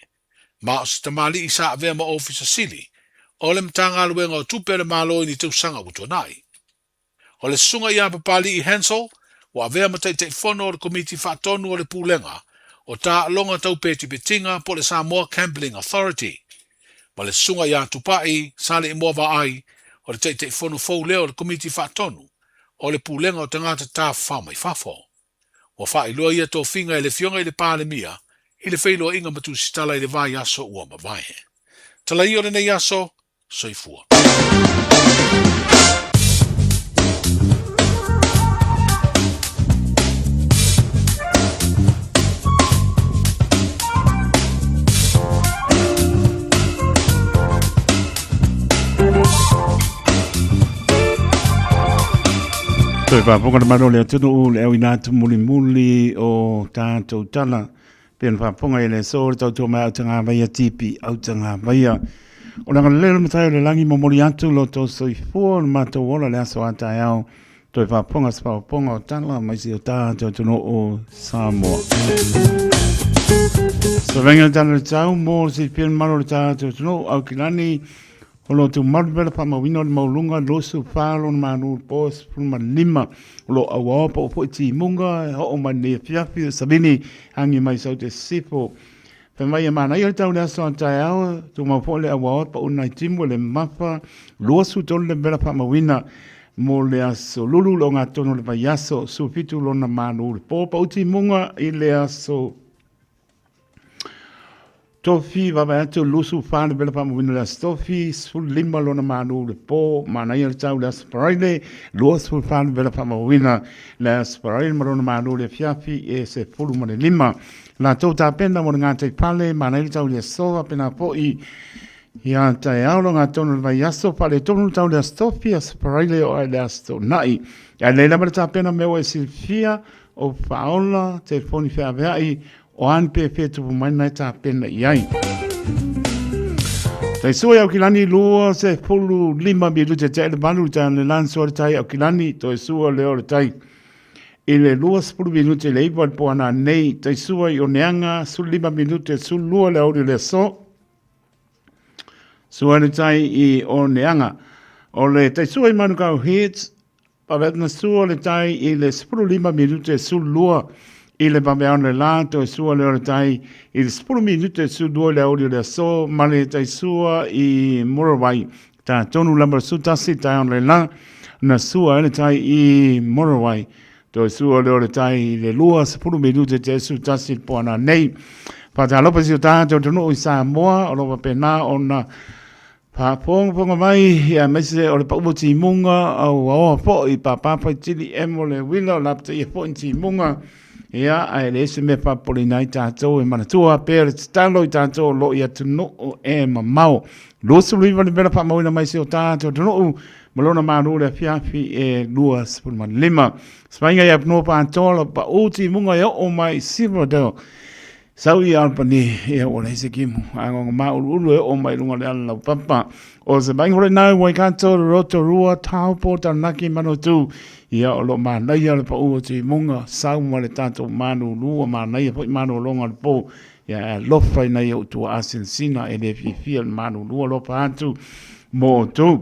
Ma o se tamali i sa avea ma ofisa sili, o le mtanga luenga o tupe le malo i ni tausanga uto nai. O le sunga i a papali i Hansel, o avea ma te whono o le komiti whaatonu o le pūlenga, o tā longa tau peti petinga po le Samoa Gambling Authority. Ma le sunga i a tupai, sale i moa ai, o le te whono fau leo o le komiti whaatonu, o le pūlenga o tangata tā whao mai whafo. O whailua ia tō whinga i le fionga i le pālemia, i le whailoa inga matu sitala i le vai aso ua mawaihe. Tala i o le nei aso, soifua. Toi whaponga na maro le atunu le au inatu muli o tātou tala. Pēn whaponga i le sōre tautua mai au tanga mai a tipi au tanga mai a. O nanga lele matai le langi momori atu lo to soifua o mato wola le aso atai au toi whaponga spaponga o tala mai si o tātou tuno o Samoa. So venga tala le tau mo si pien maro le tātou tuno au kilani o lo tu marubela pa mawino le maulunga losu whalo na manu pos pulma lima o lo awaopa o poiti munga o mani fiafi sabini hangi mai sau te sipo. Pemai mana ia tau le aso atai au tu mawpo le awaopa o nai timu le mapa losu tolu le bela pa mawina mo le aso lulu lo ngā tono le vai aso su fitu lo na manu le popa uti munga i le aso tofi vava atu lusu whāne bela pa mawina le aso tofi su lima lo na manu le po mana ia tau le aso paraile lua su whāne bela pa mawina le aso paraile ma lo na manu le fiafi e se fulu ma le lima la tau tā pena mo ngā te pale mana ia tau le aso pena po i ia tai aolo ngā tonu vai aso pale tonu tau le astofi as paraile o le asto nai. Ia leila mara tāpena mewa e silfia o whaola te foni whea veai o anpe tupu mai nai tāpena iai. Tai sua au kilani lua se pulu lima mi lute te ele manu ta le lanso le tai au kilani to sua leo le tai. I le lua sepulu minute le iwa po ana nei tai sua i o neanga su lima minute su lua le auri le so. Suare tai i o neanga. O le tai sua i manu kau hits, pa vetna sua le tai i le 15 minute su lua i le pamean le lato e sua le o le tai i le 10 minute su lua le audio le so, ma le tai sua i Morawai. Ta tonu lamba su tasi tai on le la, na sua le tai i Morawai. To sua le o le tai i le lua 10 minute te su tasi po ana nei. Pa ta lopa si o tātou tonu i Samoa, o lopa pena o na pa ponga mai ia mese o le pauti munga au au po i papa tili emole wila la te po ti munga ia ai le se me pa polina tato e mana tua per stalo i tato lo ia tuno o e mamau lo su li vale bela pa mau na mai se o tato tuno malona manu le fiafi e luas por man lima spainga ia no pa tolo pa uti munga ia o mai silverdale sau i alpani e o le se kimu ango ma ulu e o mai lunga le ala papa o se bang hore nau wai kanto roto rua tau po tanaki mano tu ia o lo ma nei ale pa u ti munga sau ma le tanto manu lua ma nei po manu longa le po ia lo fai nei o tu asin sina e le fi manu lua lo pa atu mo tu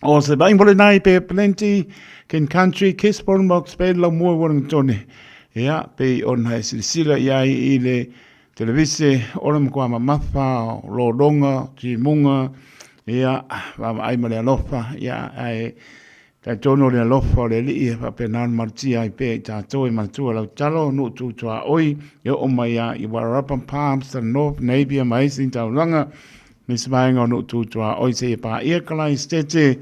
o se bang hore nai pe plenty ken country kiss por mox pe lo mo Wellington. Ia, pei ona e silisila iai i le televise, ora mkua mamafa, lo longa, ti munga, ia, wama aima le alofa, ia, ai, tai tono le alofa, le li ia, papenan martia i pe, i tātou i matua lau talo, nu tu tua oi, ia oma ia, i Wararapan Palms, the North Navy, mai sin tau langa, mismainga nu tu tua oi, se i pa ia kalai stete,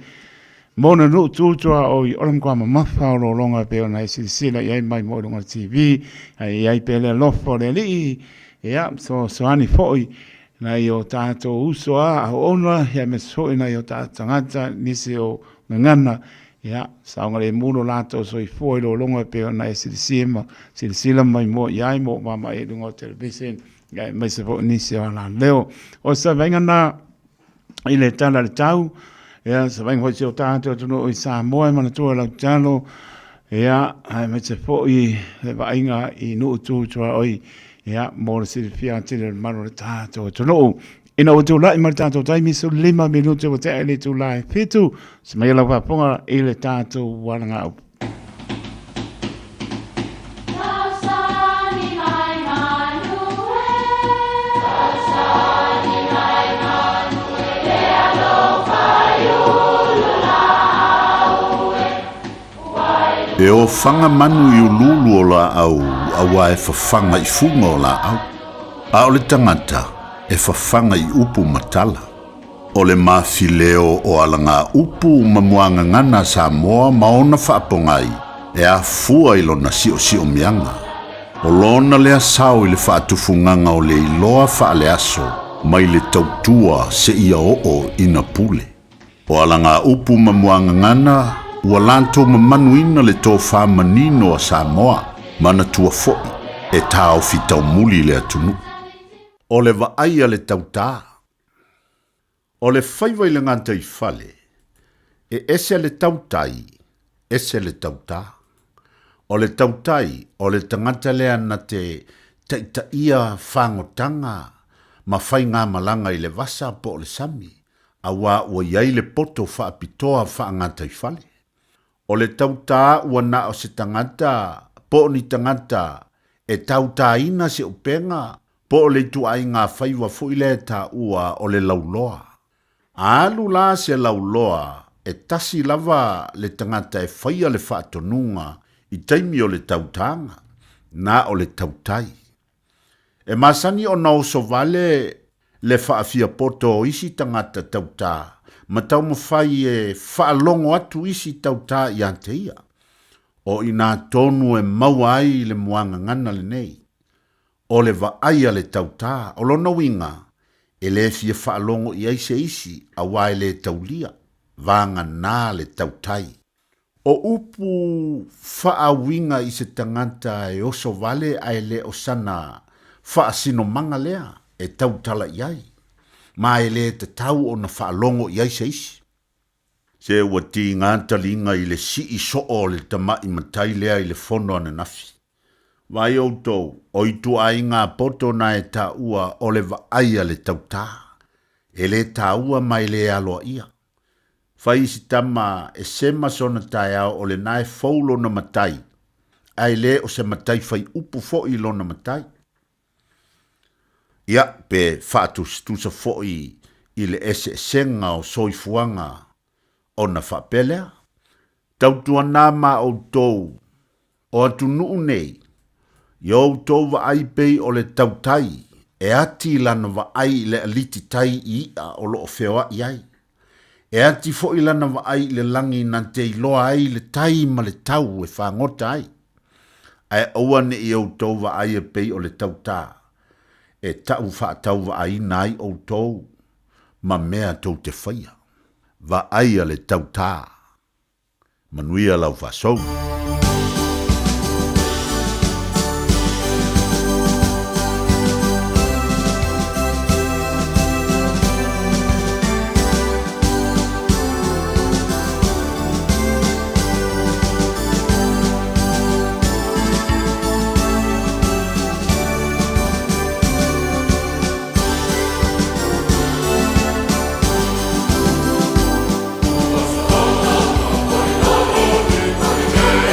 Mona no tutua o i olam kwa mamafa o lo longa pe ona sila ia mai mo longa TV ai ai pe le lofo le li ia so ani foi na io tato uso a ona ia me so na io tato ngata nisi o ngana ia sa ngale mulo lato so i foi lo longa pe ona sila mai mo ia mo mama e lungo television ia mai se fo nisi o la leo o sa venga na ile tala le tau ia sa vain hoi se o tātou tunu o i Samoa mana tua lau talo ia ai me te fo i le vainga i nuu tūtua oi ia mo le siri fia tira maro le tātou tunu ina o tu lai mara tātou taimi so 5 minute o te ele tu lai fitu sa mai lau paponga i le tātou waranga au. E o fanga manu i ululu o la au, awa e fafanga i funga o la au. A o le tangata, e fafanga i upu matala. O le mafileo o alanga upu mamuanga ngana Samoa maona whaapongai, e a fua i lona sio mianga. O lona lea sao i le whaatufunganga o le iloa whaale aso, mai le tautua se ia o ina pule. O alanga upu mamuanga ngana, ua lanto mamanuina le tō whamanino a Samoa, mana tua fo'i, e tāo fitau muli le atunu. O le vaaia le tautā. O le whaiwai le nganta I whale, e ese le tautai, ese le tautā. O le tautai, o le tangata lea na te taitaia whangotanga, ma whai ngā malanga I le vasa po o le sami, a wā ua iai le poto whaapitoa whaangata I whale. O le tautā ua na o se tangata, po ni tangata, e tautā ina se upenga, po o le tuai ngā whaiwa fuile ta ua o le lauloa. Alu la se lauloa, e tasi lava le tangata e whaia le whaatonunga, I taimi o le tautanga, na o le tautai. E masani o nao so vale le whaafia poto o isi tangata tauta, ma tau mawhai e whaalongo atu isi tauta I anteia. O ina tonu e mauai le muanga ngana le nei. O le vaaia le tauta, o lona winga, e le fia whaalongo I aise isi a wai le taulia, vanga nā le tautai. O upu whaawinga I se tangata e oso vale ai le o sana whaasino manga lea e tautala iai. Ma e le te tau o na whaalongo iai se isi. Se ua ti nganta linga I le si I so o le tama I matai lea I le fono ana nafi. Vai o tau, o I tu ai ngā poto na e ta ua o le vaaia le tauta. E le ta ua mai le aloa ia. Fai si tama e sema sona tai au o le nae faulo na matai. Ai le o se matai fai upu fo I lona matai. Ia pe whaatus tusa fo I le ese senga o soifuanga o na whapelea. Tautua nama o tou o atu nuu nei. Yo tou wa ai pei o le tautai e ati lana wa ai le aliti tai I a o loo whewa iai. E ati fo ilana wa ai le langi na te iloa ai le tai ma le tau e whangota ai. Ai awane I au tau wa ai e pei o le tauta. E tau whaatau wa ai nai au tau. Ma mea tau te whaia. Wa ai a le tauta. Manuia lau whasou. Yeah.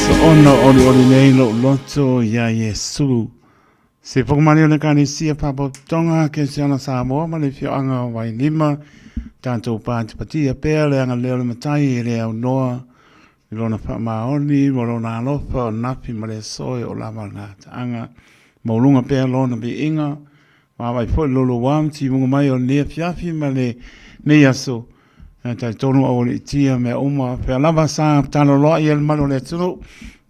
so ono ori nei lo loto ya Yesu. Se whakamani o le kanisia papotonga ke se ana Samoa ma le whioanga wai lima tanto pāti patia pēr le anga leo le matai e le au noa i lona whamaoni mo lona alofa o napi ma le soe o lava ngā taanga maulunga pēr lona bi inga ma wai fo lolo wam ti munga mai o nea fiafi ma le nei aso tai tonu au le tia me uma pe lava sa talo loa i el malo le tunu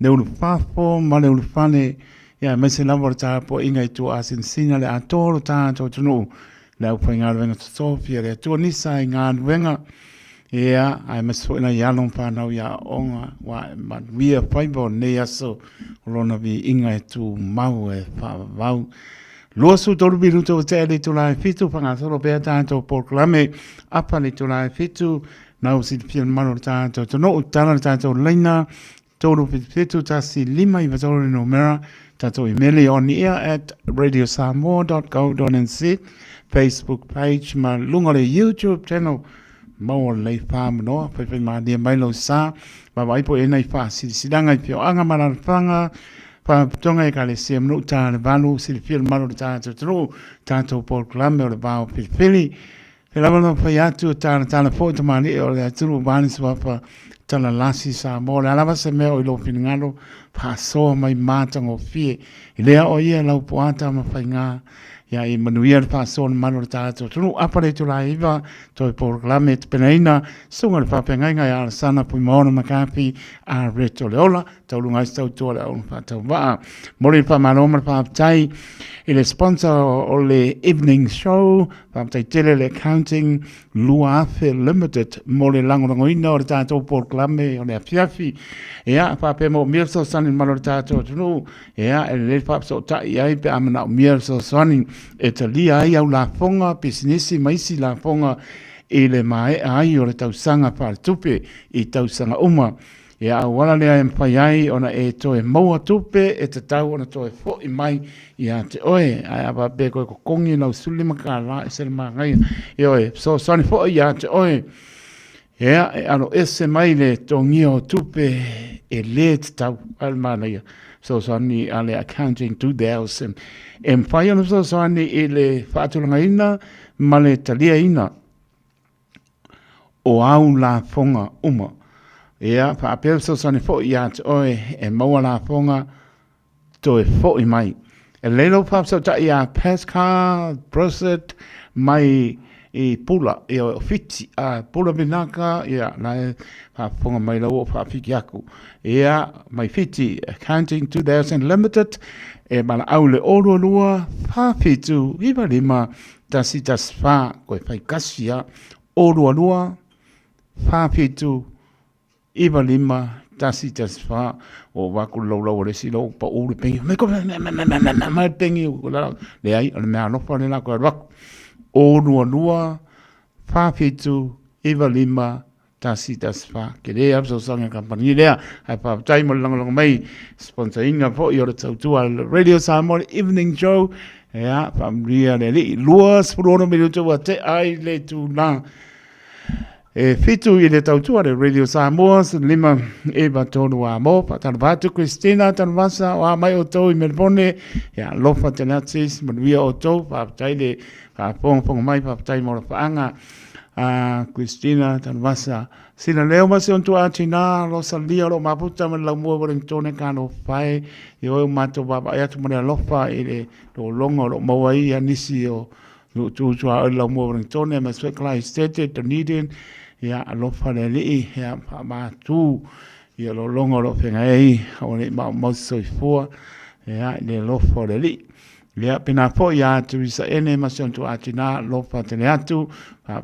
ne ulu fafo ma le ulu fane ya me se lava ta po inga i tu asin sina le atoro ta tunu le au pai ngā ruenga Sofia le tu nisa i ngā ruenga ia ai me so ina yalong whanau ia onga wa via whaibo ne aso rona vi inga e tu mau e whawau Lua su tolu biru tau te ele tu lai fitu whangasoro pēr tātou porklame apa le tu lai fitu nau si pia maro tātou tono utara tātou leina tolu fitu tasi lima i vatoro no mera tātou email on air at radiosamoa.co.nz Facebook page ma lunga le YouTube channel mau le wha manoa whai ma dia mailo sa ma waipo e nei wha sidanga i pio anga mararwhanga pa tonga e ka le se mnu ta le valu si le fil malo ta tru tanto por clame o le vao pilpili e la no fa ya tu ta fo to mani o le tru bani swa pa tala lasi sa mo la lava se me o lo finngalo pa so mai mata ngo fie le o ia la puata ma fa nga ya i manuia pa so malo ta tru apare tu la iva to por clame te penaina sunga le pa penga ya sana pu mo na kapi a reto leola taulunga stau to la un pa va mori pa maloma pa tai il sponsor o le evening show pa tai tele le accounting Luafe Limited mori lango ina o tato por clame o le fiafi ya pa pe mo mirso san malo tato tru ya le pa so ta ya pe amana mirso san Italia ai au la fonga business mai si la fonga ele mai ai o le tausanga pa tupe i tausanga uma ia wala lea e mpai ai ona e toe maua tupe e te tau ona toe fo i mai ia te oe ai apa pe koe ko kongi lau suli maka la e sere maa ngai e oe so sani fo ia te oe ia e alo ese mai le tongio tupe e le te tau almana ia so sani ale accounting 2000 e mpai ona so sani e le whaatulanga ina ma le talia ina o au la fonga uma ia pa apel so sani fo ia te oe e maua la fonga to e fo i mai e lelo pa so ta ia pesca broset mai e pula e o fiti a pula binaka ia na pa fonga mai lo pa fiki aku ia mai fiti accounting 2000 limited e mana aule oro lua pa fitu iba lima tasi tasfa ko fai kasia oro lua pa fitu Iba lima tasi tasfa o waku lau le silo pa uru pengi me ko me pengi la le ai le me no fa le la ko waku o lua fa fitu iba lima tasi tasfa ke le abso sanga company le ai pa tai mo lang mai sponsoringa fo yo le tau al Radio Samoa evening show ya familia le luas pro no minuto wa te ai le tu na e fitu i le tautua le Radio Samoa lima e batonu a mo pa tanvatu Christina tanvasa o mai o tau i Melbourne ya lofa tenatis manuia o tau pa tai le ka pong mai pa tai mo pa anga a Christina tanvasa sina leo ma se on tu atina lo salia lo maputa me la mo Wellington ka no fai e o mato baba ya tu mo lofa i le lo longo lo mo ai anisi o tu la mo Wellington ma se klai state Dunedin ia alofa le li ia ma tu ia lo longo lo fenga ei o le ma so fo ia le lofa le li ia pena fo ia tu sa ene ma son tu atina lofa te le atu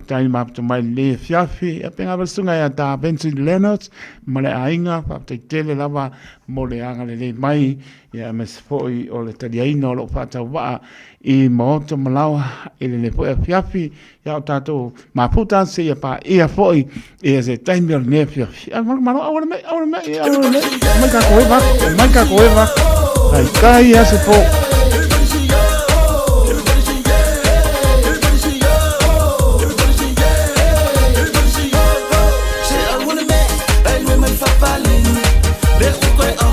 tai ma tu mai le fiafi ia pena vasunga ia ta Vincent Leonard ma le ainga pa te tele lava mo le anga le mai ia mes foi o le taliaino lo fata wa i moto malawa ele le foi fiafi ia tato ma puta se ia pa ia foi ia se time ne fiafi ma ora me manca coeva ai kai ia se po Say I wanna make, I will my fa falling.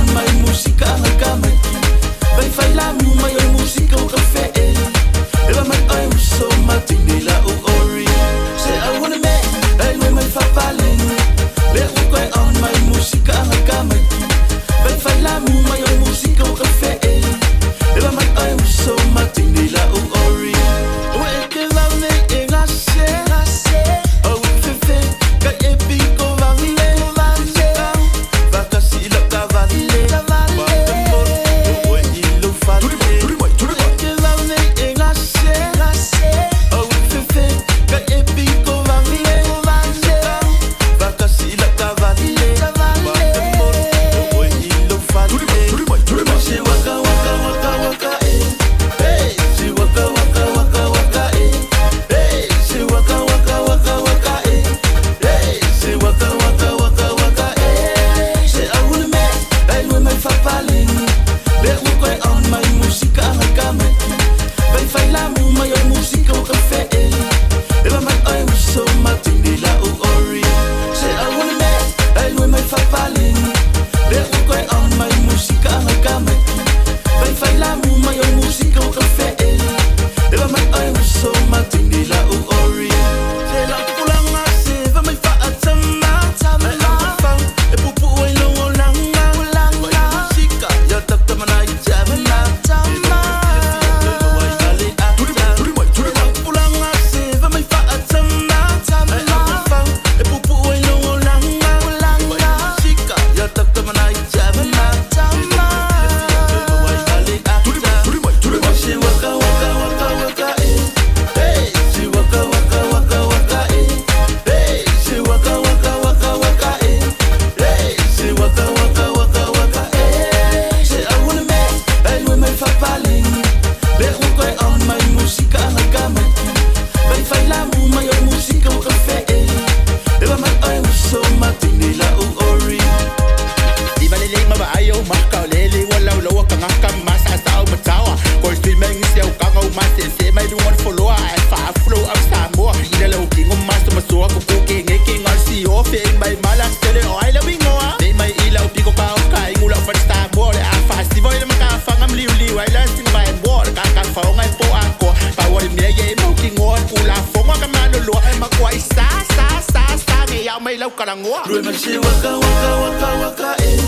karangoa. Rue mai se waka waka waka waka eh.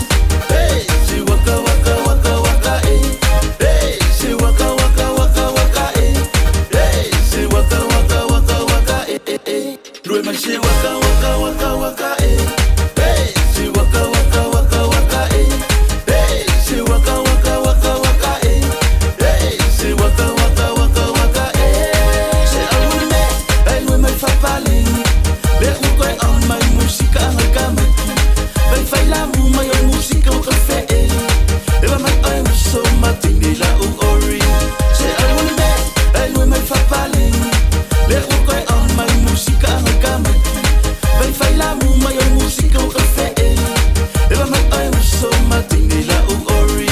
Hey, se waka waka waka waka eh. Hey, se waka waka waka waka eh. Hey, se waka waka waka waka eh eh eh. Rue mai se waka waka waka waka eh. Hey, se waka waka waka waka eh. Hey, se waka waka waka waka eh. Hey, se waka waka waka waka eh. Se alune, ai rue mai fapale. Le ukoi on mai musika hanga mai. Vai fai la mu mai oi musika o cafe eh. Eva mai oi so matini la u ori. Se alune, ai rue mai fapale. Le ukoi on mai musika hanga mai. Vai fai la mu mai oi musika o cafe eh. Eva mai oi so matini la u ori.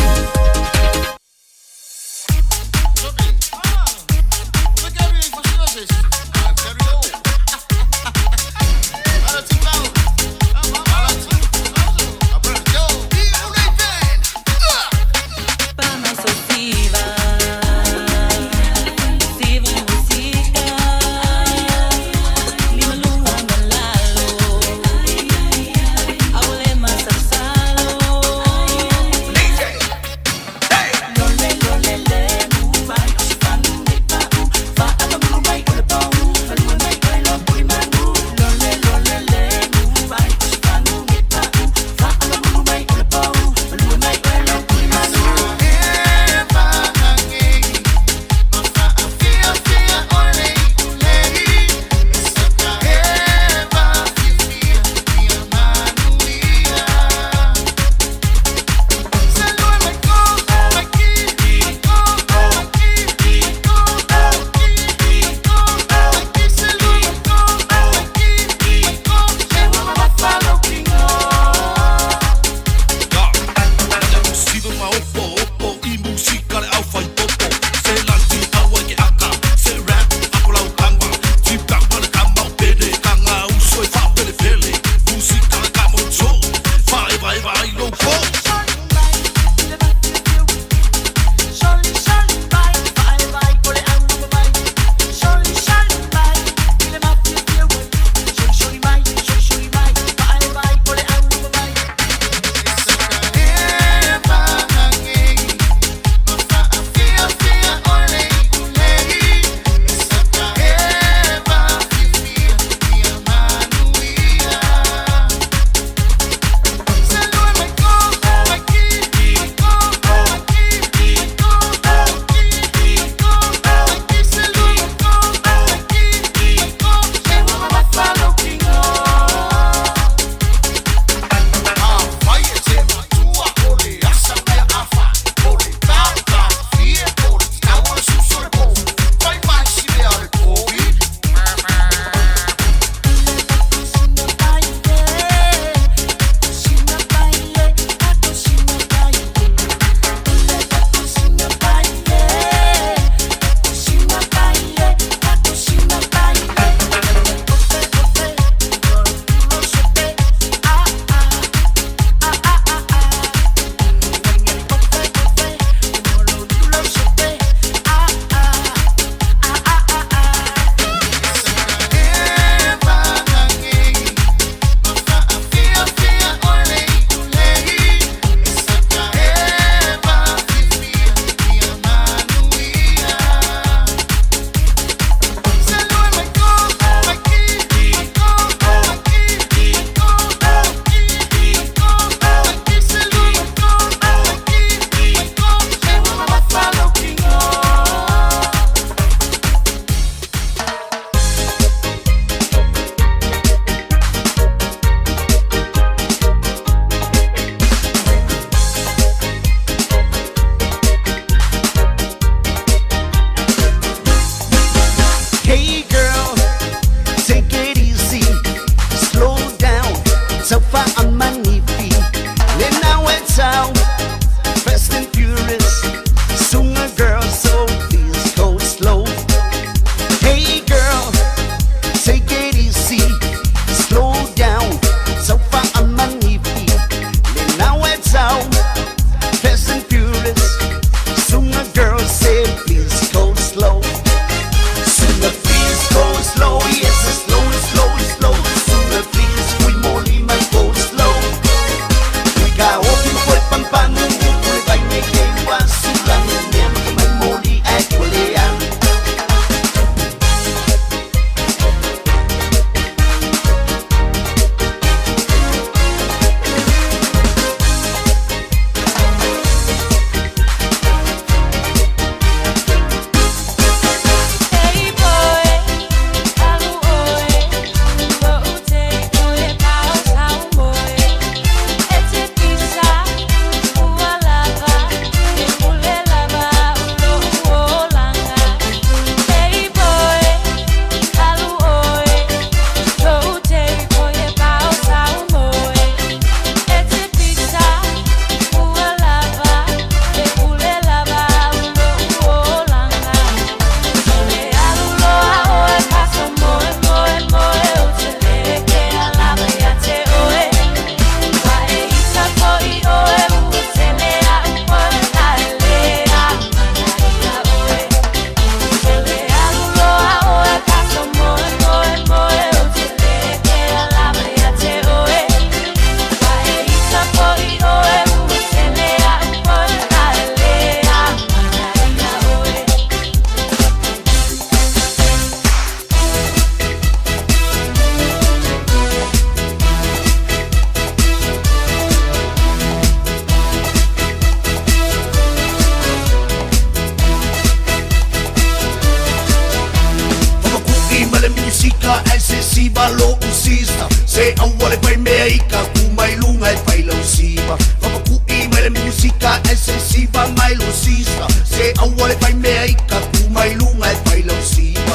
siva lo usista se awale pai mea ika ku mai lunga e pai lo siva Papa ku I mai le musica e se siva mai lo sista se awale pai mea ika ku mai lunga e pai lo siva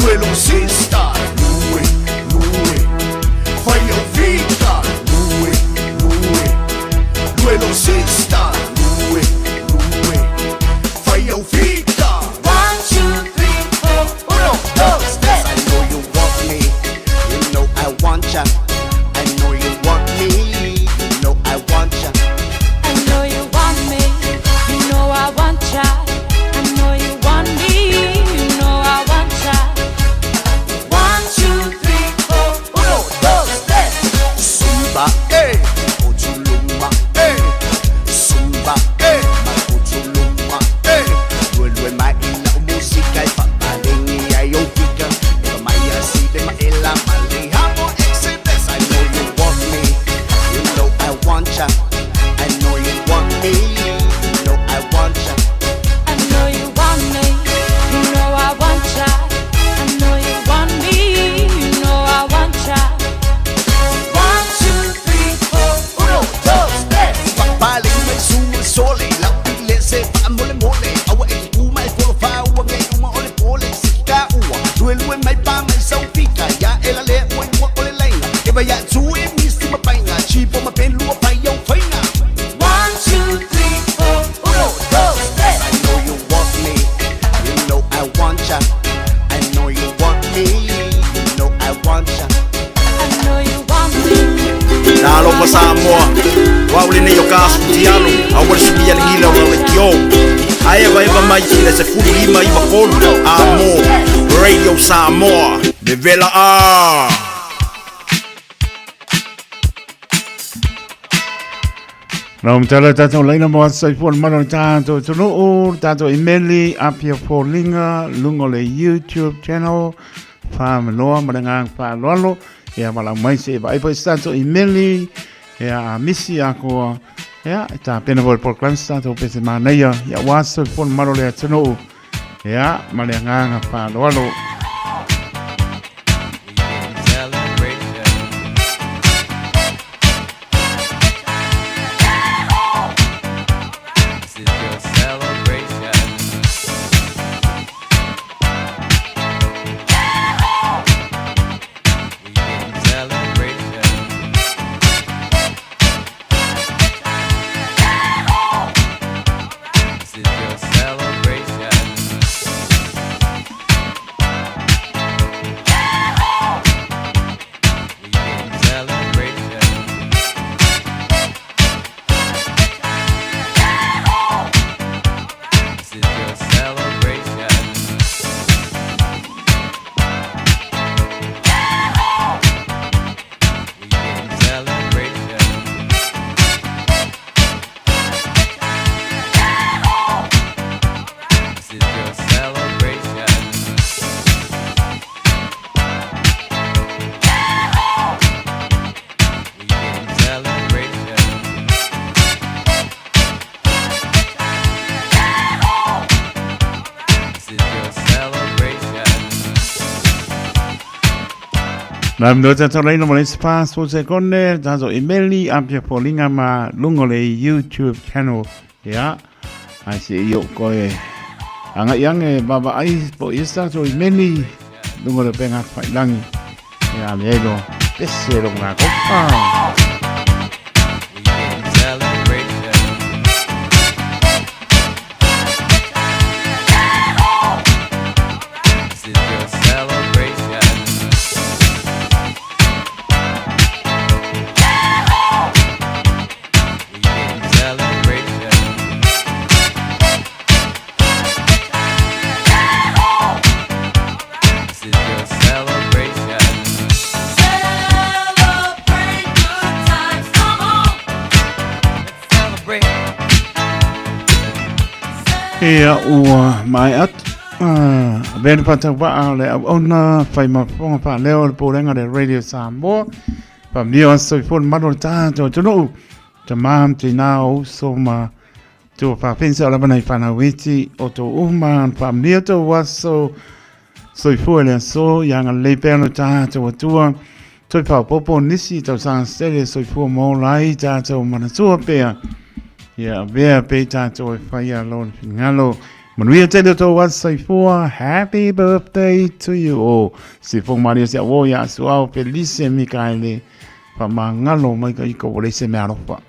Lue lo sista Lue fai o vita Lue lo sista Lue fai o vita 1, 2, 3, 4 1, 2, 3 I know you want me You know I want ya I know you want me You know I want ya I know you want me You know I want ya I know you want me You know I want ya 1, 2, 3, 4 1, 2, 3 Zumba, Ochuluma, Zumba, Ochuluma, Lue mai la musica e fa malengi ai o kika mai asi de ma ela mali hamo exodus I know you want me You know I want ya I know you want me You know I want ya I know you want me You know I want ya I know you want me You know I want ya 1, 2, 3, 4 1, 2, 3 Paling mai su sole la pile se fa mole mole awa e ku mai for fa wa ngai uma ole pole sika ua lue mai pa mai sau pika ya ela le oi wa ole leina e ba ya tu e misti ma painga chi po ma pen lua pai eu faina 1, 2, 3, 4 1, 2, 3 I know you want me You know I want ya I know you want me You know I want ya I know you want me Nalo pa Samoa Wa uli ne yo kasu tialo Awal subia ngila wa wekio Aia wa eva mai ile se fulu ima iwa kolu Amo Radio Samoa De Vela A Nam tala tato leina mo sai fon mano tato tunu tato imeli apia polinga lungo le YouTube channel fam loa madangang fa lolo ya mala mai se vai po tato imeli ya misi ako ya ta pena vol por clan tato pese mana ya waso fon mano le tunu ya madangang fa lolo Nam do tato leina mo le spaso seconde tato imeli apia polinga ma lungo le YouTube channel ya asi yo ko anga yang baba ai po isa so imeli lungo le penga langi ya mego pesero nga ko Ia ua mai at ben pata wa le ona fai ma fonga pa leo le porenga de Radio Samoa pa mio so fon mano tanto tuno tamam tinao so ma to pa pensa la bana fana witi o to uma pa mio to waso soifua le so yanga le peno tātou atua toi whaupopo nisi tau sanga stere soifua mo lai tātou manatua pea ia vea pe tātou e whaia lor ngalo manuia te tō wat soifua happy birthday to you o si fong maria sia wo ya suao felice Mikaele pa mangalo mai ka iko wole se mea ropa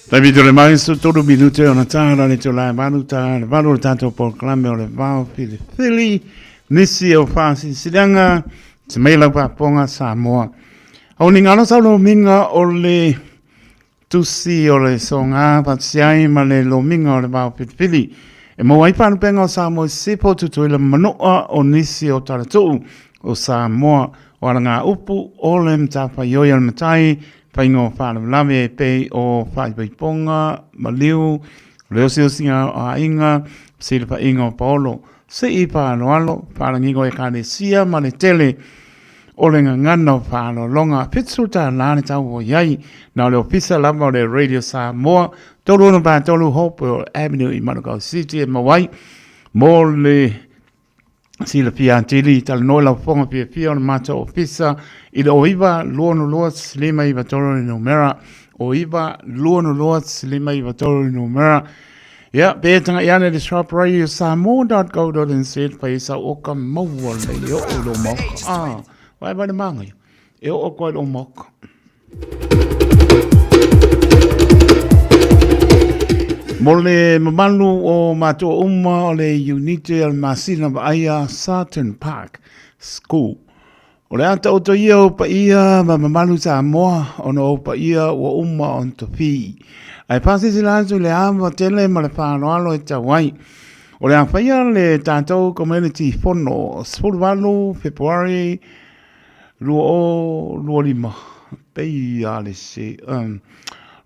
Tavi tole mai su tolu minute ona tara le tola valuta le valore tanto proclame o le vau fili nisi o fasi silanga se mai la ponga Samoa. Au ni ngana sa lo minga o le tusi o le songa patsiai ma le lo minga o le vau fili. E mo wai panu penga o Samoa sipo tutu le manoa o nisi o taratu o Samoa o ngā upu o le mtapa yoya le matai paingo whāna lame e pei o whaiponga, maliu, leo singa a inga, sila pa inga o paolo. Se I pāno alo, whāna ngingo e kāne sia, ma le tele, o le ngana o whāna longa, pitsuta lāne tau o iai, nā leo pisa lama o le Radio Samoa, tolu ono pā tolu hope o Avenue I Manukau City e mawai, mo le sila pia antili tal no la fonga pia on mata o pisa ida o iba luono loas lima iba toro ni numera o iba luono loas lima iba toro ni numera ya betanga yana the shop radio samo.co.nz paisa o ka maua le yo o lo mok vai vai mangi eu o ko lo mok Mole mamalu o mato uma o le unite al masina aia Sutton Park School. O le anta o to ia o pa ia ma mamalu Samoa o no pa ia o uma on to fi. Ai pasi silansu le ava tele ma le whanoalo e tawai. O le awhaia le tātou community fono Spurvalu, February, luo lima. Pei ale se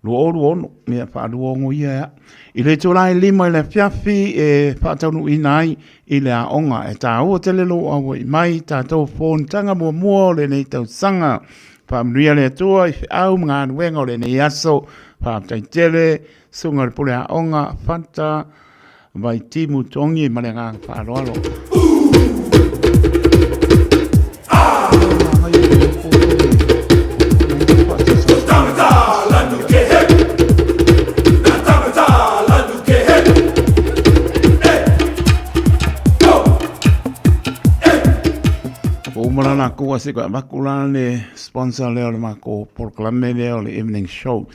luo mea whaluo ngoia I le tūlai lima I le fiafi e whātaunu inai I le aonga e tā ua te lelo awa I mai tātou whōntanga mua le nei tau sanga whaamnuia le atua I whiau mga anuenga o le nei aso whaamtai tele sunga le pule aonga whanta vai timu tongi ma le ngā whaaloalo Umarana kua se kwa makula le sponsor leo le mako proclame leo le evening show.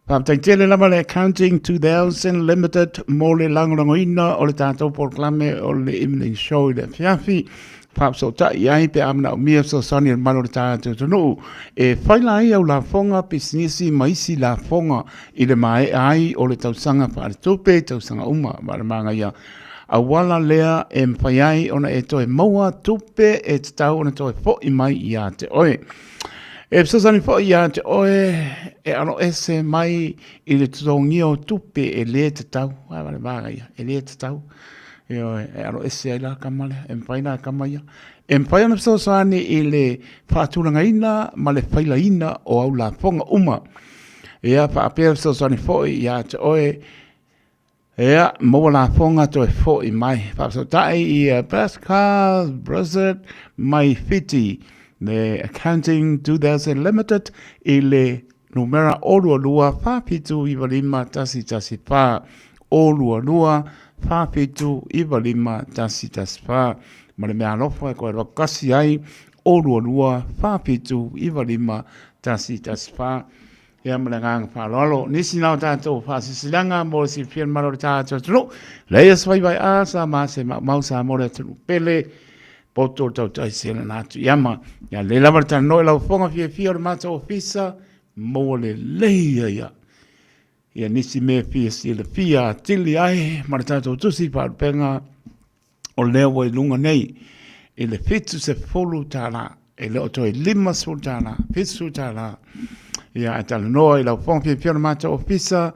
Pāptaitele lama le Accounting 2000 Limited mo le langolangoina o le tātou proclame o le evening show le fiafi. Pāpso ta iai pe amna o mia so sani el mano le tātou tunu. E whaila ai au la fonga pisnisi maisi la fonga I le mae ai o le tausanga pa le tupe tausanga uma ma le manga ia. Awala lea e mwhaiai ona e toe maua tupe e te tau ona toe fo I mai I a te oe. E psasani fo I a te oe e ano ese mai I le tutongi o tupe e le te tau. Ai wale maga ia, e le te tau. E ano ese ai la kamale, e mwhaina kamaya. E mwhaina psasani I le whātulanga ina ma le whaila ina o au la fonga uma. E a whaapea psasani fo I a te oe Ea, mo la fonga to e fo I mai. Whapso tae I Pascal, Bruzet, mai fiti. Le Accounting 2000 Limited I le numera olua lua whapitu I walima tasi wha. Olua lua whapitu I walima tasi wha. Ma le mea lofa e koe rokasi ai. Olua lua whapitu I walima tasi wha. Ia mele ngāng whālolo. Nisi nao tātou whāsisilanga mo si whian maro tātou tunu. Leia swaiwai a sa ma se mau sa more tunu pele. Poto tau tai sena nātu iama. Ia le lamar tā noi lau whonga fia o mātou ofisa. Mo le leia ia. Ia nisi me fia si le fia tili ai. Mara tātou tusi whārupenga. O leo e lunga nei. E le fitu se folu tāna. E leo toi lima sul tāna. Fitu tāna. Ia e tala noa I lau whongpia pia na mātou ofisa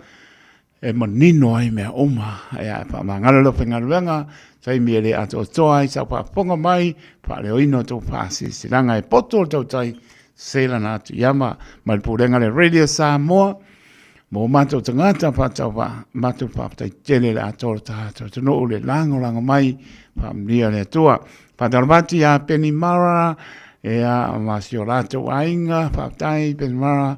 e manino ai mea oma ia e whaamangara lo whengaruanga tai mea le ato toa I sa whaaponga mai wha leo ino tau whaasi silanga e poto o tau tai sela na atu iama mai purenga le Radio Samoa mo mātou tangata whatau mātou whaapatai tele le ato tātou tano o le lango mai whaamnia le atua whataramati a Penny Mara Ea masio rato ainga, whaptai penmara,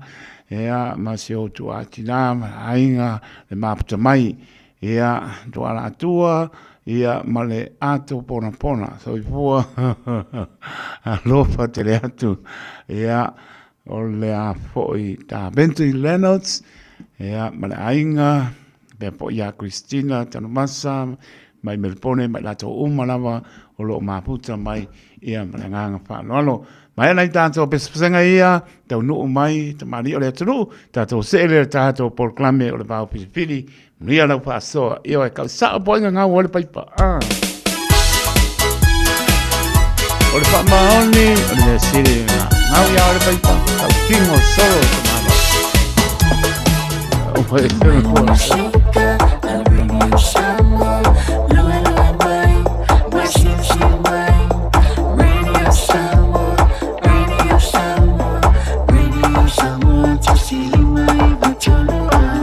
ea masio tu atina, ainga, le maputa mai, ea tuala atua, ea male ato pona pona, so I fua, alofa te le atu, ea o le a foi ta Bentley Reynolds, Ea, mana ainga, pe po ia Christina, tanu masa, mai Melpone, mai lato umalawa, o lo maputa mai, ia mana nganga whanolo. Mai anai tātou pesenga ia, tau nuu mai, ta mari o le atunu, tātou seele tātou porklame o le pāo pisipili, ria lau pāsoa, ia e kau saa poinga ngau o le paipa. O le whamaoni, o le siri ngau ia o le paipa, tau kingo solo o te mana. O mai siri kua.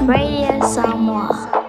Radio Samoa.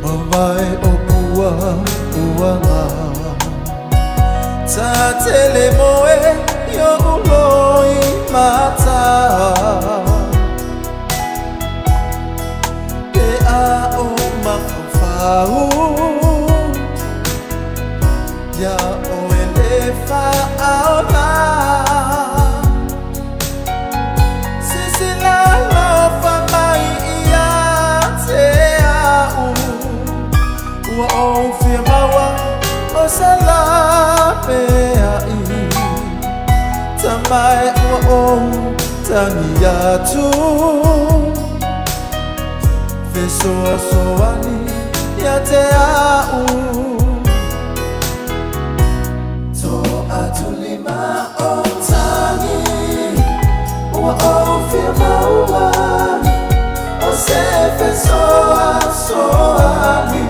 Mawai o pua uanga Ta tele moe yo uloi mata Pe a o mawhawhau Ya o elefa au la Sisi la lofa mai ia te au Ua o fia maua o sala pe ai Tamai ua o tangi atu Fesoa soani ia te au To atu lima o tangi Ua o fia maua o se fesoa soani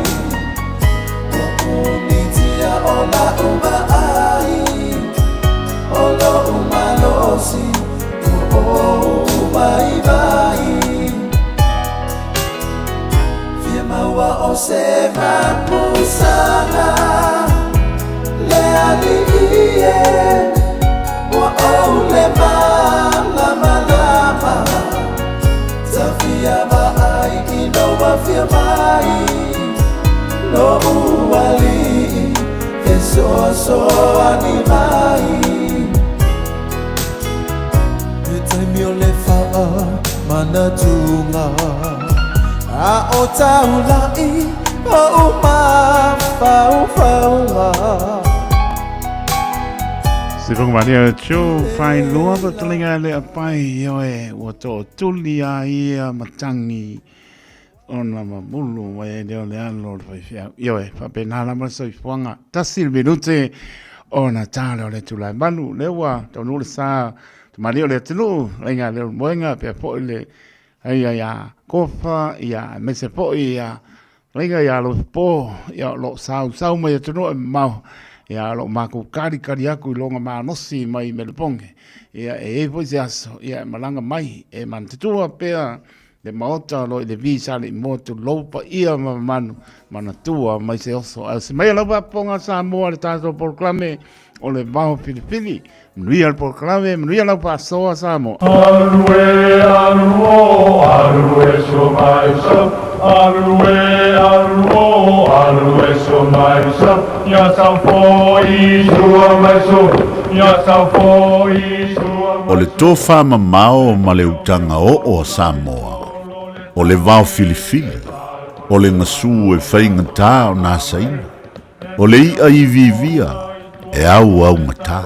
Ola uma ai, ola uma losi, vai vai. Fia maua o se mapusana, le alie, le malama lama. Tafia vai inoa fia mai, lo uali. So animai Petai mio le faa mana tunga A o tau lai o uma fau faunga Sirong Maria Cho Fai Loa Batalinga Le Apai Yoe Wato Tulia Ia Matangi Ona mamulu mai leo le alo fai fia yoe fa penala ma sai fuanga tasil minute ona tala le tulai manu lewa tonu le sa mario le tulu lenga le moenga pe po le ai ya kofa ya mese po ya lenga ya lo po ya lo sau mai tunu mau ya lo maku kari aku longa ma nosi mai melponge ya po jaso ya malanga mai e man tutua pe le maota lo le visa le moto lopa ia manu mana tua mai se oso se mai la ponga Samoa le tato proclame o le bao Filipini mnuia al proclame mnuia la pasoa Samoa arue so mai so arue so mai so ya sa foi sua mai so ya sa foi sua O le tofa mamao ma le utanga o Samoa O le vao filifili, o le ngasu e whainga tā o nā saina, o le ia I vivia e au ngata,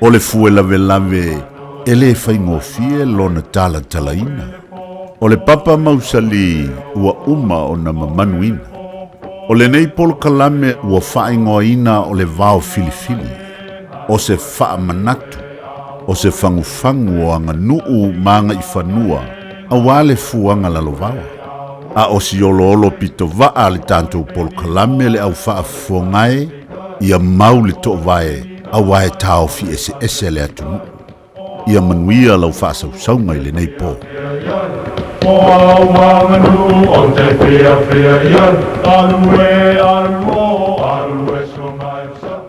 o le fue lave e le whaingo fie lona tala talaina, o le papa mausali ua uma o na mamanuina, o le nei polo kalame ua whaingo ina o le vao filifili, o se wha manatu, o se fangufangu o anga nuu manga I whanua, a wale fuanga lalovawa. A o si olo pito vaa le tanto polo kalame le au faa fuangae, ia mau le to vae, a wae tau fi ese le atunu. Ia manuia lau faa sausaunga I le nei po. Moa manu o te fia ian, alue so mai so.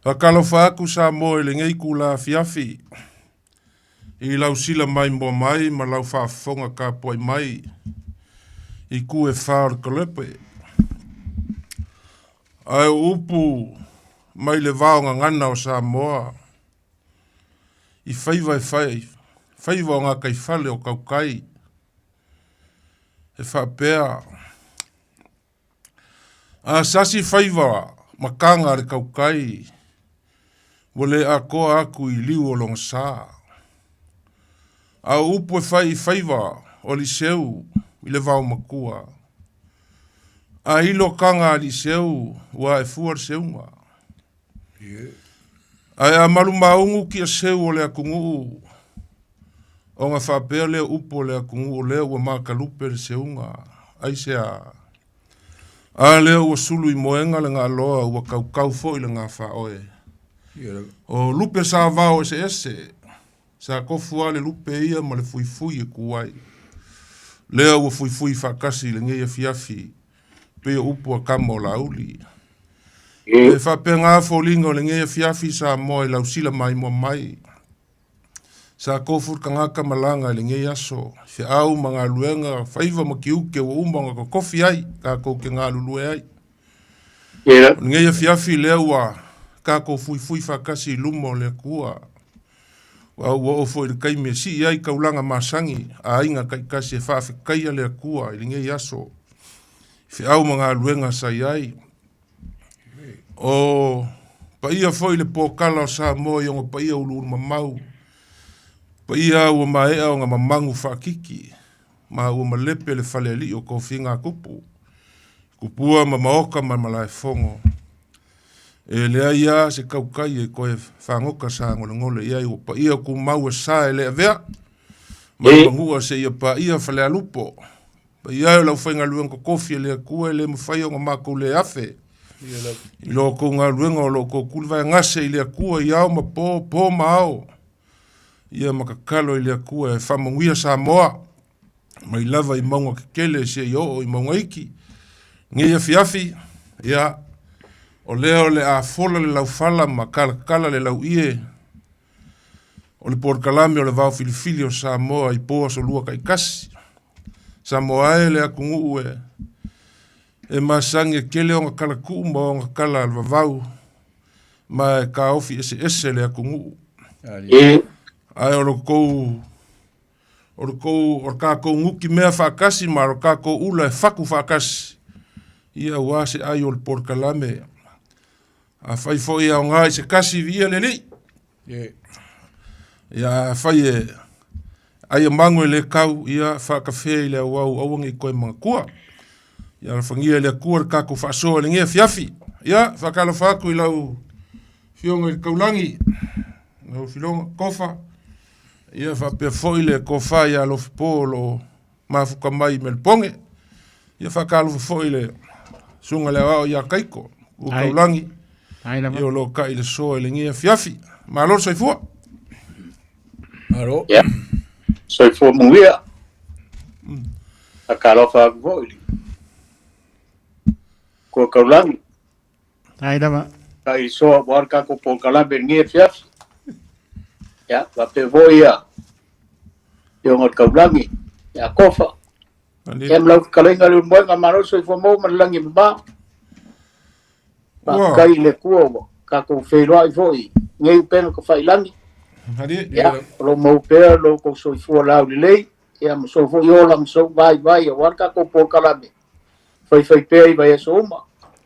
Akalofa aku sa mo le ngei kula fiafi. I lau sila mai mo mai, ma lau whaafonga ka poi mai. I ku e whaar kalepe. Ai upu mai le vaonga ngana o Samoa. I whaiva e whai. Whaiva o ngā kai whale o kaukai. E whaapea. A sasi whaiva makanga re kaukai. Wale a koa aku I liu o longa saa. A upu e whai whaiva o li seu I le vau makua. A hilo kanga li seu ua e fuar seunga. Ai a malu maungu ki a seu o le akungu. O ngā whapea le upu o le akungu o leo ua makalupe le seunga. Ai se a leo ua sulu I moenga le ngā loa ua kaukau fo I le ngā whaoe. O lupe sa vau ese. Sa kofu ale lupe ia ma le fuifui e kuai. Lea ua fuifui whakasi le ngeia fiafi. Pe upu a kama o lauli. E whapea ngā fōlinga o le ngeia fiafi sa moe lau sila mai mo mai. Sa kofu ka ngaka malanga le ngeia aso. Fe au ma ngā luenga whaiva ma ki uke wa umanga ka kofi ai. Ka kouke ngā lulue ai. Ngeia fiafi lea ua ka kou fuifui whakasi lumo le kua. Wa o foi le kai me si ai kaulanga masangi a inga kai kasi e whawhikai a le kua i ngeia aso. Fe au ma ngā luenga sai ai. O pa ia foi le pōkala o Samoa i onga pa ia ulu mamau. Pa ia ua maea o ngā mamangu whakiki. Ma ua malepe le whale li o kofi ngā kupu. Kupua ma maoka ma malai fongo. E lea ia se kaukai e koe whangoka sa ngole ia ua pa ia ku mau e sa e lea vea. Ma mangua se ia pa ia whale alupo. Pa ia e lau whainga luenga kofi e lea kua e lea mawhai o ngā mākou le afe. I loko ngā luenga o loko kulwai ngase i lea kua i au ma pō ma au. Ia makakalo i lea kua e whamanguia Samoa. Ma i lava i maunga kekele se i o maunga iki. Ngeia fiafi, ia o leo le a fola le lau fala ma kala le lau ie. O le porkalame o le vau filifili o Samoa i poa so lua kai kasi. Samoa e le a kungu e masangi e kele o ngā kala kuuma o ngā kala alwa vau. Ma e ka ofi ese le a kungu. Ai o ka kou nguki mea whakasi ma o ka kou ula e whaku whakasi. Ia wase ai o le porkalame. A whai fo ia o ngai se kasi via le li. Ia whai e ai mango le kau ia whakawhea i le wau awangi i koe mga kua. Ia whangia le kua kako whasoa le ngia fiafi. Ia whakala whaku i lau fionga i kaulangi. Lau filonga kofa. Ia whapea foi le kofa ia lo fipolo mafuka mai me le ponge. Ia whakala foi le sunga le wao ia kaiko. U kaulangi. Ia lo ka i le soa i le ngia fiafi. Ma lo soifua. Alo. Ya. Soifua mungia. Akalo whaku foi. Ko kaulangi. Ai dama. Ka i soa warka ko polkalame ngia fiafi. Ya, wape voia. Yo ngot kaulangi. Ya kofa. Em lau kalenga lu mo nga maro soifua mo malangi ba. Pa kai le kuo ka ko feiro ai foi. Ngai pena ko failangi. Ya, lo mo pe lo ko soifua lau lei. Ya mo soifua yo lam so vai warka ko polkalame. Fai pe vai so uma.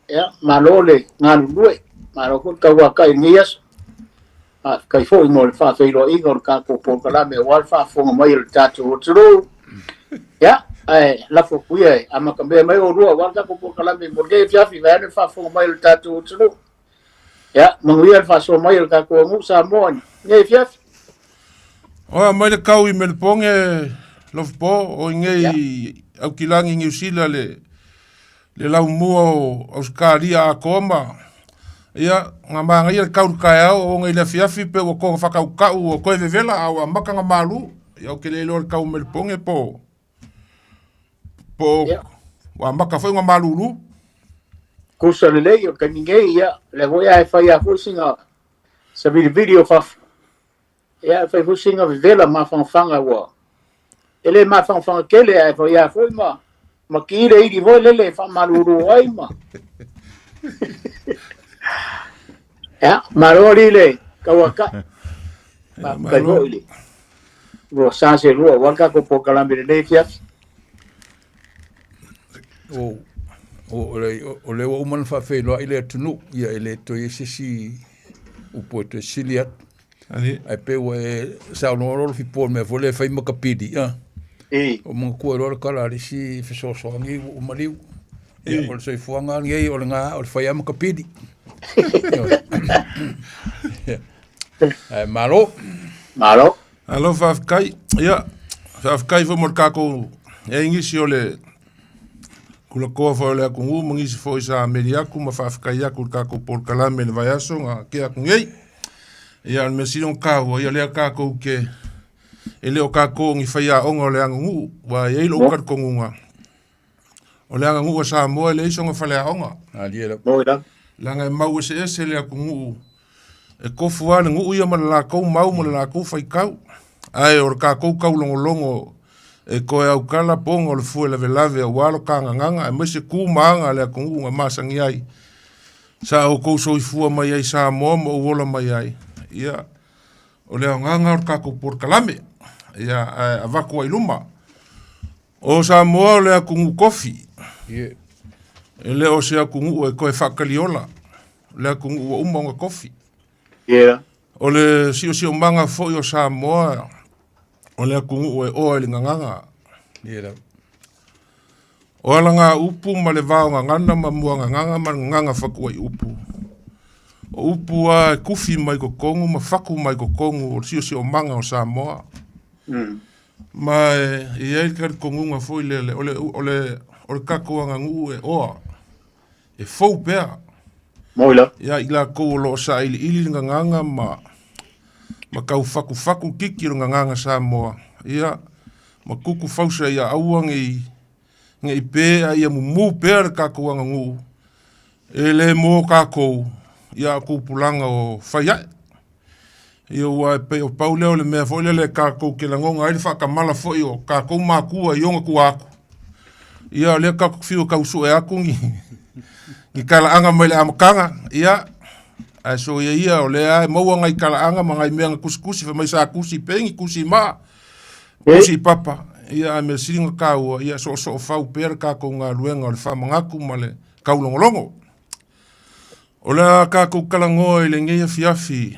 Ya, malole ngalue. Maro ko ka wa kai ngias. Kai fo ngol fa feiro igor ka ko polkalame wal fa fo mai el tatu otro. Ya, la fo kuie ama kambe mai o rua wal ka ko polkalame morge fiafi va fa fo mai el tatu otro. Ya, manguia fa so mai el ka ko mu Samoa. Nge fiafi. O mai le kau i melponge lofpo o ngei au kilangi New Zealand le lau mua o Australia a koma. Ia, ngā maanga ia kau kai au o ngai le fiafi pe o ko whakau kau o koe vevela au a maka ngā malu. Ia o ke le lor kau melponge po wa maka whai ngā malu lu. Kusa le lei o ka ningei ia le voia e whai a fusinga sa video faf. Ia e whai fusinga vevela ma whangwhanga ua. Ele ma whangwhanga kele e whai a fui ma. Ma ki ire iri voi lele wha maruru ai ma. Ya, marori le kawaka. Kai voi le. Ro sase rua waka ko pokalambe le fias. O le o man fa fe lo ile tunu ia ile to yesi upo to siliat. Ai pe o sa no ro fi por me vole fa mo kapidi, o mga kua ro kala risi fiso ngi o maliu e o se fuanga ngi o nga o fa mo kapidi malo alo fafkai ya fafkai fo morkako e ingisi ole kula ko fo le ko ngisi fo isa mediaku ma fafkai ya ku ka ko por kalame le vayaso nga ke ku ngi ya me silon ka o ya le ka ko ke e leo kako ngi whaia onga o le anga ngu, wa e ilo ukar kongunga. O le anga ngu a Samoa le isonga whalea onga. Langa e mau se lea ku ngu, e kofu ane ngu ia ma la kou mau ma la kou whaikau. Ai o kako kau longo e koe au kala ponga o le fue lave a walo kanga nganga, e mese ku maanga lea ku ngu nga masangi ai. Sa o kou soi fua mai ai Samoa ma uola mai ai. Ia, o lea nganga o kako por kalame. Ia, a vaku ai luma. O Samoa o lea ku ngu kofi. E lea o sea ku ngu e koe whakaliola. Lea ku ngu o umaunga kofi. O le sio manga foi o Samoa. O lea ku ngu e oa ili nganganga. O ala ngā upu ma le vao ngangana ma mua nganganga ma nganga whaku ai upu. O upu a kufi mai ko kongu ma whaku mai ko kongu o sio manga o Samoa. Ma e ei kari kongunga foi lele o le kakoanga ngu e oa. E fau pea. Moila. Ia ila kou lo sa ili nganganga ma kau whaku kiki o nganganga Samoa. Ia ma kuku fausa ia auang ngai pēa ia mumu pēa le kakoanga ngu. E le mō kakou ia kupulanga o whaiae. Ia ua pe o pauleo le mea foi le kakou ke la ngonga aile whakamala foi o kakou mākua i onga kua aku. Ia le kakou whio kausu e aku ngi kalaanga mai le amakanga. Ia ai so ia o le ai maua ngai kalaanga ma ngai mea kusi mai sa kusi pengi kusi ma kusi papa. Ia me siringa kaua ia so fau per kakou ngā luenga o le whamangaku ma le kaulongolongo. O le kakou kalangoa i le ngeia fiafi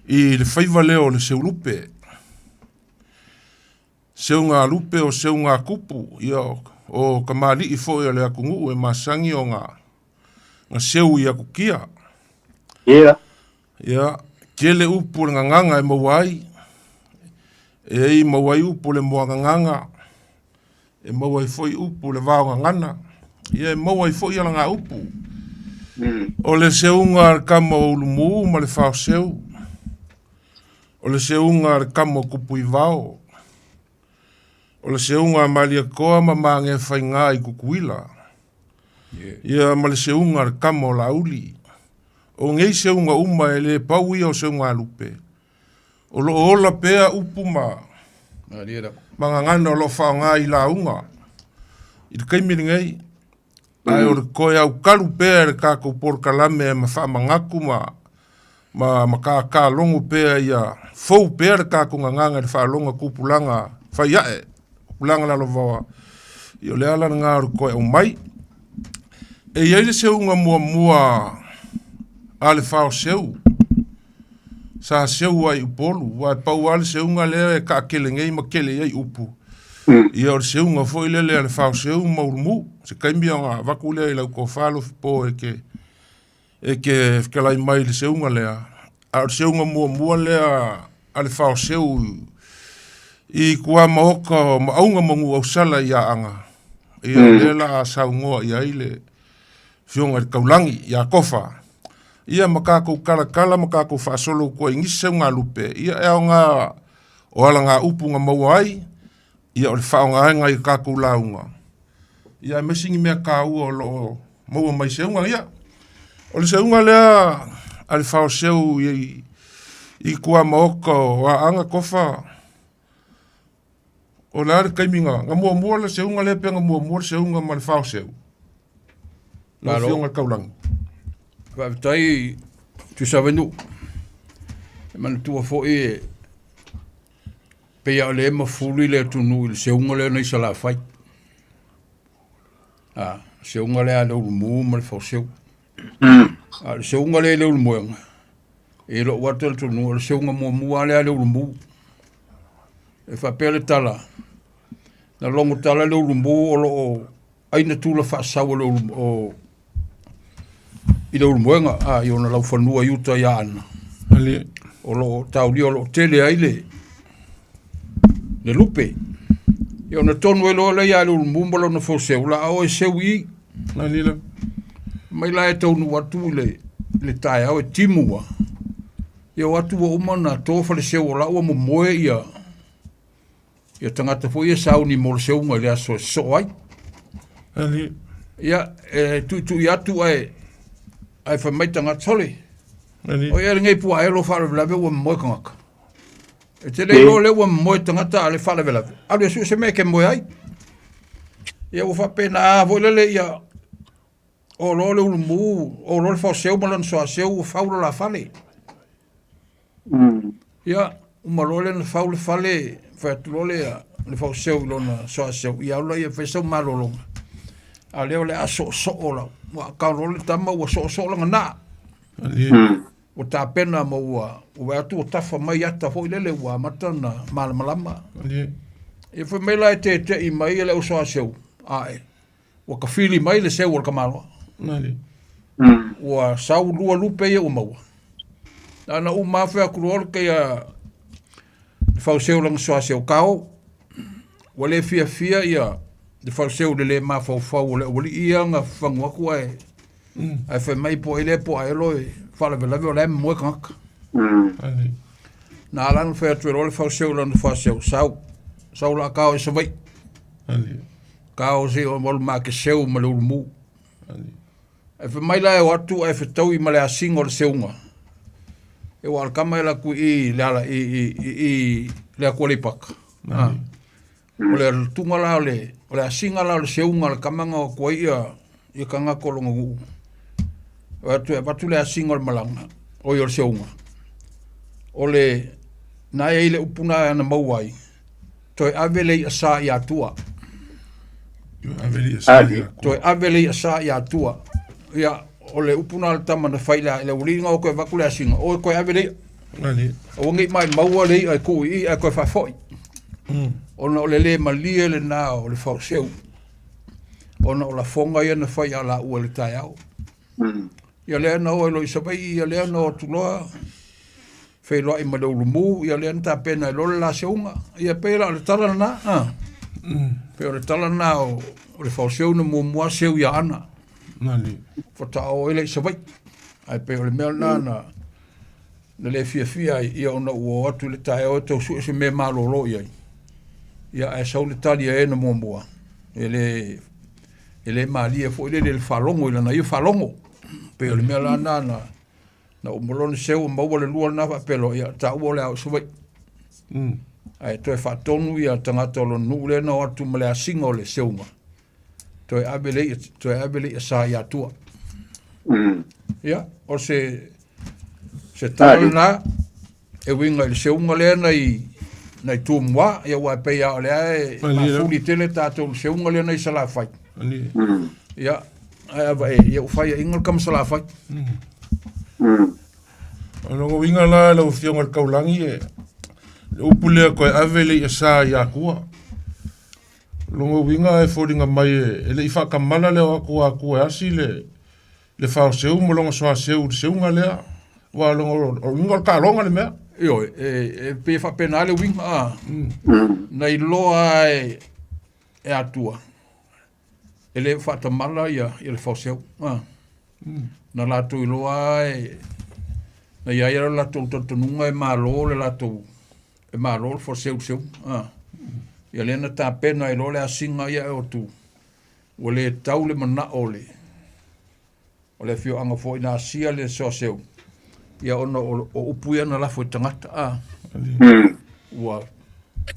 i le whaiva leo le seurupe. Seu ngā lupe o seu ngā kupu ia o kamali i fo ia le akungu e masangi o ngā seu i akukia. Ia, kele upu le nganganga e mawai. E ei mawai upu le mua nganganga. E mawai foi upu le vao ngangana. Ia e mawai foi ala ngā upu. O le seunga kama o ulumu ma le whao seu. O le seunga kama kupu i vao. O le seunga malia koa ma mange whai ngā i kukuila. Ia ma le seunga kama o la uli. O ngei seunga uma e le pau ia o seunga lupe. O lo ola pea upu ma. Manga ngana o lo whao ngā i la unga. I te kaimiri ngei. Ai o le koe au karu pea le kako por kalame ma wha mangaku ma ka longo pea ia. Fou pea le kako nganganga le wha longa kupulanga. Whai ae. Kupulanga lalo vawa. I o le ala ngā o koe au mai. E iei le seunga mua a le whao seu. Sa seu ai upolu. Wai pau ale seunga lea e ka kele ngei ma kele iei upu. Ia o le seunga foi le le whao seu maurumu. Se kaimia ngā waku lea i lau ko whalo fipo e ke whikalai mai le seunga lea. A le seunga mua lea a le whao seu i kua maoka ma aunga mangu au sala i a anga. Ia le la saungoa i aile fionga le kaulangi i a kofa. Ia makako kala makako whaasolo kua ingise ngā lupe. Ia e o ngā o ala ngā upu ngā mauai. Ia o le whao ngā henga i kako launga. Ia mesingi mea ka ua o lo maua mai seunga ia. O le seunga lea a le whao seu i kua maoka o a anga kofa. O le are kaiminga. Nga mua le seunga lea pe nga mua le seunga ma le whao seu. La fionga kaulangi. Whaavitai tu savenu. E mana tua fo e pea o le ema fuli le tunu i le seunga lea nei sa la whai. Seunga lea le ulumu ma le whao seu. Le seunga lea le ulumuenga. E lo wata le tunu le seunga mua lea le ulumu. E whapea le tala. Na longo tala le ulumu o lo aina tula whaasau le ulumu i le ulumoenga, i ona lau whanua iuta i ana. O lo tauri o lo tele aile. Le lupe. I ona tonu e loa lei a le ulumumba lo na fo seu. La o e seu i. Mai la e taunu watu le tae au e timua. Ia watu wa umana tō whale seu o la ua mo moe ia tangata fo ia sauni mo le seu ngai lea so ai. Ia tu i atu ai whamai tangata sole. O ia ngai pua e lo whare velave ua mo moe kangaka. E te leilo le ua mo moe tangata ale whare velave. Alu e su se me ke moe ai. Ia ua whapena vo lele ia o lo le ulu mu, o lo le whao seu malan soa seu ua whauro la whale. Ia, umalole na whau le whale, whaatulole le whau seu ilona soa seu. Ia ula ia whaisau malolonga. A leo le a so ola. Wa kaurole tama ua so langa na. Ua tā pena ma ua atu o tafa mai ata hoi lele ua mata na malamalama. Ia whai meila e te i mai le o soa seu. Ae. Ua ka whili mai le seu o ka maloa. Ua sau lua lupe ia umaua. Ana mawhea kuruol kaya whau seu lang soa seu kao. Wale fia ia de whau seu le ma whau le wali ia nga whanguaku ai. Ai whai mai po ele po ai loi whala velawe o le moe kangaka. Na alang whea tuero le whau seu lang whau seu sau la kao e sawai. Kao se o molu ma ke seu ma le ulumu. Ai whai mai la e watu ai whetau i ma le asingo le seunga. E wa kama la ku I la I le ko le pak. O le tunga la le asinga la le seunga le kamanga ko ia I kanga kolonga u. Watu le asinga le malanga o yo seunga. O le na ile upuna na mauai. Toi avele asa ya tua. Toi avele asa ya tua. Ya o le upuna le tama na whaila le ulinga o koe wakule asinga o koe avele o ngi mai maua le ai kui ai koe whawhoi ona o le malie le nā o le whau seu ona o la fonga ia na whai ala ua le tai au ia lea na o e loi sabai ia lea na o tuloa whai loa I ma le ulumu ia lea na ta pena e lole la seunga ia pera o le tala na pe o le tala na o le whau seu na mua seu ia ana Fata o ele sa vai. Ai pe o le mea na le fia ia ona ua atu le tae o tau su se me malolo ia. Ia e sau le tali e na mua. Ele malia fo ele le falongo ila na ia falongo. Pe o le mea na umolone seu maua le lua na pelo ia ta ua le au sa vai. Ai toi fatonu ia tangata o lo nule na atu male asinga o le seunga. Toi abele sa ya tua. Ya, o se talana e winga le seunga le nei tumwa ia wa pe ya le ai ma fuli tele tato seunga le nei sala fai. Ya, ia ufai ingal kam sala fai. Ano winga la lo fionga kaulangi e upule ko avele sa ya kua. Longo winga e fodinga mai e le ifa kamala le aku asi le fa seu mo longo soa seu nga le wa longo o winga ka longa le mea io pe fa penale winga nei loa e atua ele fa tamala ia ele fa seu na la tu loa na ia la tu nunga e malo le la tu e malo for seu ia lena ta pena I lole asinga ia o tu. O le taule mana ole. O le fio anga fo ina asia le so seu. Ia ono o upuia na la fo tangata Ua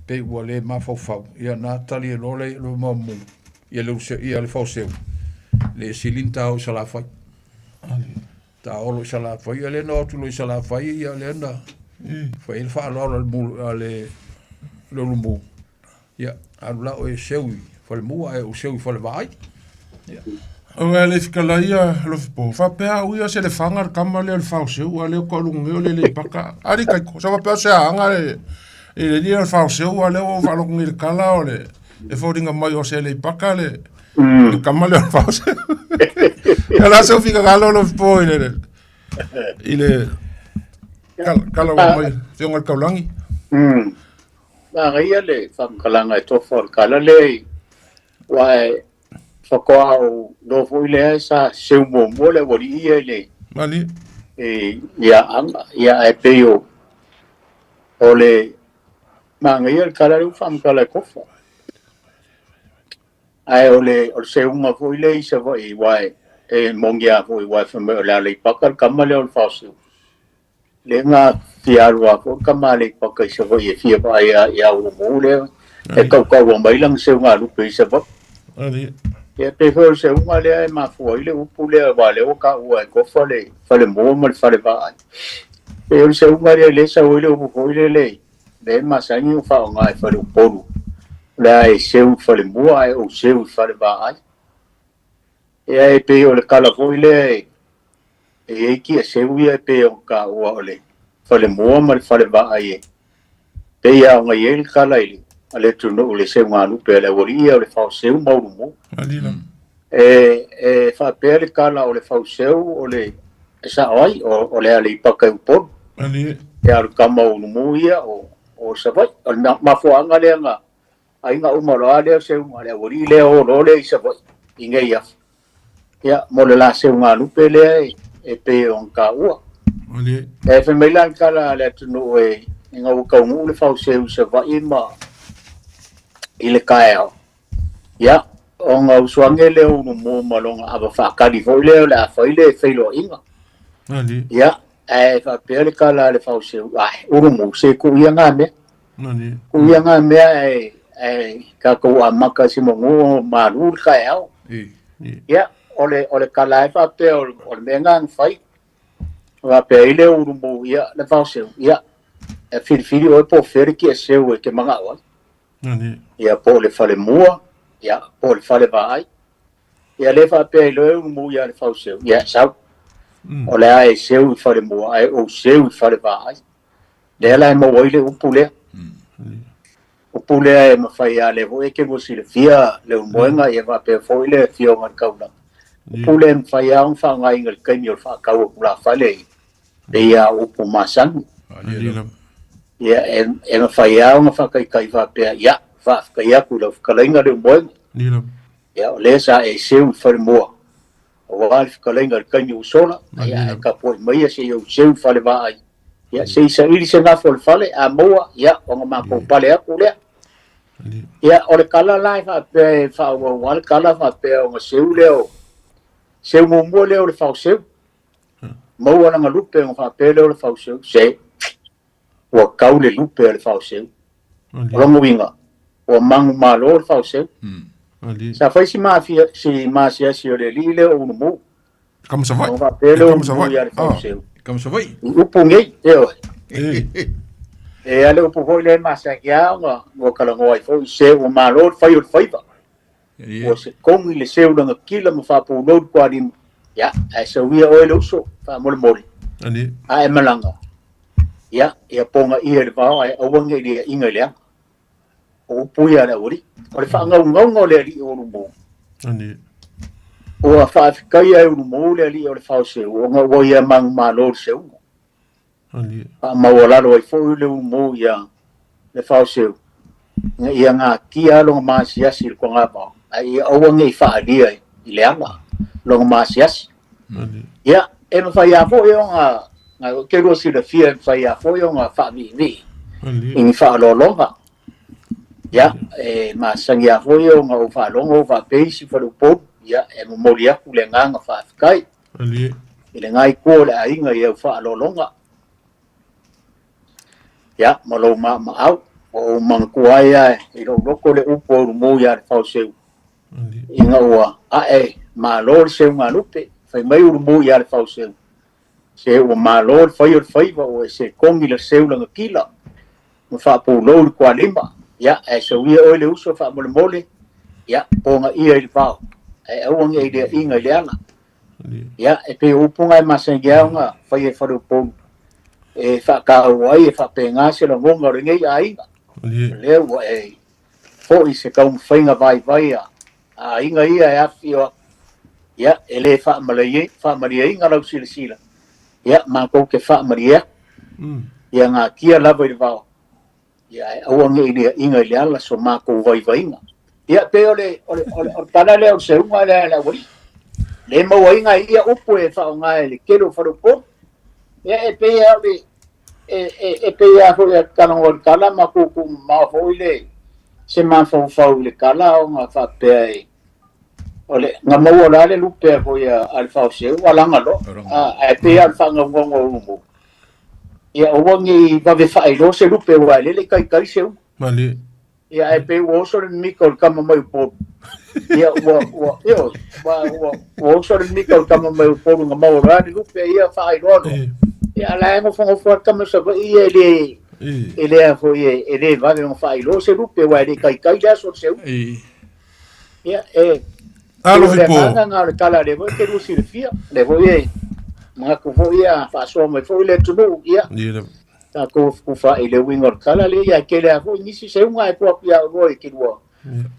pe ua le mafau. Ia na tali e lole lo mamu. Ia le fau seu. Le silinta o sala fai. Ta olo sala fai. Ia le no tu lo sala fai. Ia le na. Fai il fa lolo le lumu. Ia, alula o e seui, whale mua e o seui whale vai. O e le whikala ia lofipo. Whapea uia se le whangar kama le whao seu, a leo kolungeo le paka. Ari kai ko, sa wapea se anga e le lia whao seu, a leo o whalongi le kala o le e whaudinga mai o se le paka le kama le whao seu. Ia la seu whika kalo lofipo I le kala o mai, whionga kaulangi. Ia le whakakalanga e tofa kala le wae whakoa o nofo I le sa seu mo le wari ia le. Mani. ia anga ia e peo ole mangai al kala u fam kala kofa ai ole se unga foi le isa vai wai e mongia foi wai fam la le pakal kamale ol fasu le nga fiarwa ko kamale pakai se vai e fia vai ia u mule e kau mai lang se unga lu pe se va e pe ho se unga le ma foi le upu le vale o ka u ko fale mo mal fale va e se unga le sa o le upu foi le ma sa ni fa nga fale u polu la e seu fale mua e o seu fale va ai e pe o le kala foi le e ki e seu ia pe o ka o le fale mua mal fale va ai pe ia nga ye kala ile ale tu no le seu nga lu pe le woria le fa seu mo mo e fa pe le kala o le fa seu o le sa ai o le ale pa ka po e al kama o mo ia o sa vai ma fo anga le nga ai nga umaro le se un ale wori le o lo le isa vai inga ya mo le la se un alu pele e pe on ka ua e fe me lan kala le tu no e nga u ka mu le fa se u se vai ma ile kae ya o nga uswange le o mo malonga aba fa ka di foi le la foi le fe lo inga ya e fa pe le kala le fa se ai uru mo se ku ia nga me ku ia nga me ka ko amaka si mo maru ka ao ya ole kala fa pe ole mengang fai va pe ile urumbu ya le fa se ya e fili o po fer ki se o ke manga o ya po le fale mua ya po le fale vai ya le fa pe ile urumbu ya le fa se ya sa ole ai se o fale mua ai o se o fale vai de la mo ile upule o pule e mawhai a le hoe ke mosi le fia le umoenga e wa pe foi le fia o ngan kauna. O pule e mawhai a un wha inga le kaimi o wha kaua kula whale pe ia upu masangu. Ia e mawhai a unga whakai wha pe ia wha kai aku le whakalainga le umoenga. Ia o le sa e seu whare moa. O wale whakalainga le kaimi o sola ia e ka poi mai se eu seu whale wa ai. Ia se isa iri se ngafo le whale a moa ia o nga mako pale aku lea. Ia o le kala lai fa pe fa o wal kala fa pe o seu leo seu mo leo le fa seu mo wana nga lupe o fa pe leo le fa seu se o kau le lupe le fa seu o mo winga o mangu malo le fa seu sa fa si mafia si masia si o le lile o mo como se vai o fa pe leo mo ya le fa seu como se vai o pungi eu e ale o po le masa ya ngo kala ngo ai fo se o malo fai o faiva o se kom ile se o nga kila mo fa po no kwa di ya ai so wi o le uso fa mo mo ani ai malanga ya e ponga i le va ai o wange di inga le o puya le ori o le fa ngo le ri o mo ani o fa kai ai o mo le ri o le fa se o nga wo ya mang malo se o ma wala lo fo le mo ya le fa se nga ia nga kia lo ma sia sil ko nga ba ai o ngi fa dia i le anga lo ma sia ya e ma fa ya fo yo nga ke ro si le fia fa ya fo yo nga fa mi in fa lo lo ba ya e ma sang ya fo yo nga o fa lo ngo fa pe si fa lo po ya e mo lia ku le nga fa kai ile ngai ko le ai nga ia fa lo lo nga ya malo ma au o mangkuaya i lo loko le upo mo ya fa se inga wa a e ma lo se nga lupe fai mai u mo ya fa se o ma lo fai o se kongi le se la kila mo fa po lo kwa lima ya e se wi o le uso fa mo mole ya ponga i e fa e o nge de inga le ana ya e pe upo ngai masengia nga fai fa do po e fa ka wai fa penga se lo ngonga ringi ai le wa e fo i se ka un fainga vai a inga ia ya fio ya ele fa malai nga lo sila ya ma ko ke fa maria ya nga kia la vai va ya o ngi ni inga le ala so ma ko vai nga ya pe ole tana le o se un ala la wai le mo inga ia upo e fa nga le kelo fa do po e pe ia e pe ia fo ia kanangol kala makuku ma fo ile se man fo le kala o nga fa pe ole nga mo la le lupe fo ia alfa se wala nga lo e pe alfa nga ngo ia o ngi va ve fa ilo se lupe wa le kai se mali ia e pe wo so le mikol kama mai po ia wo so le mikol kama mai po nga mo la le lupe ia fa ilo ia la mo fo kama se ia ele fo ia ele va ve fa ilo se lupe wa le kai da so se ia alo vipo nga le kala le vo ke lu sirfia le vo ia ma ko fo ia fa so mai fo le tu ia ta ko fa ile wingor kala le ya ke le fo ni si se unga ko pia ro ke ro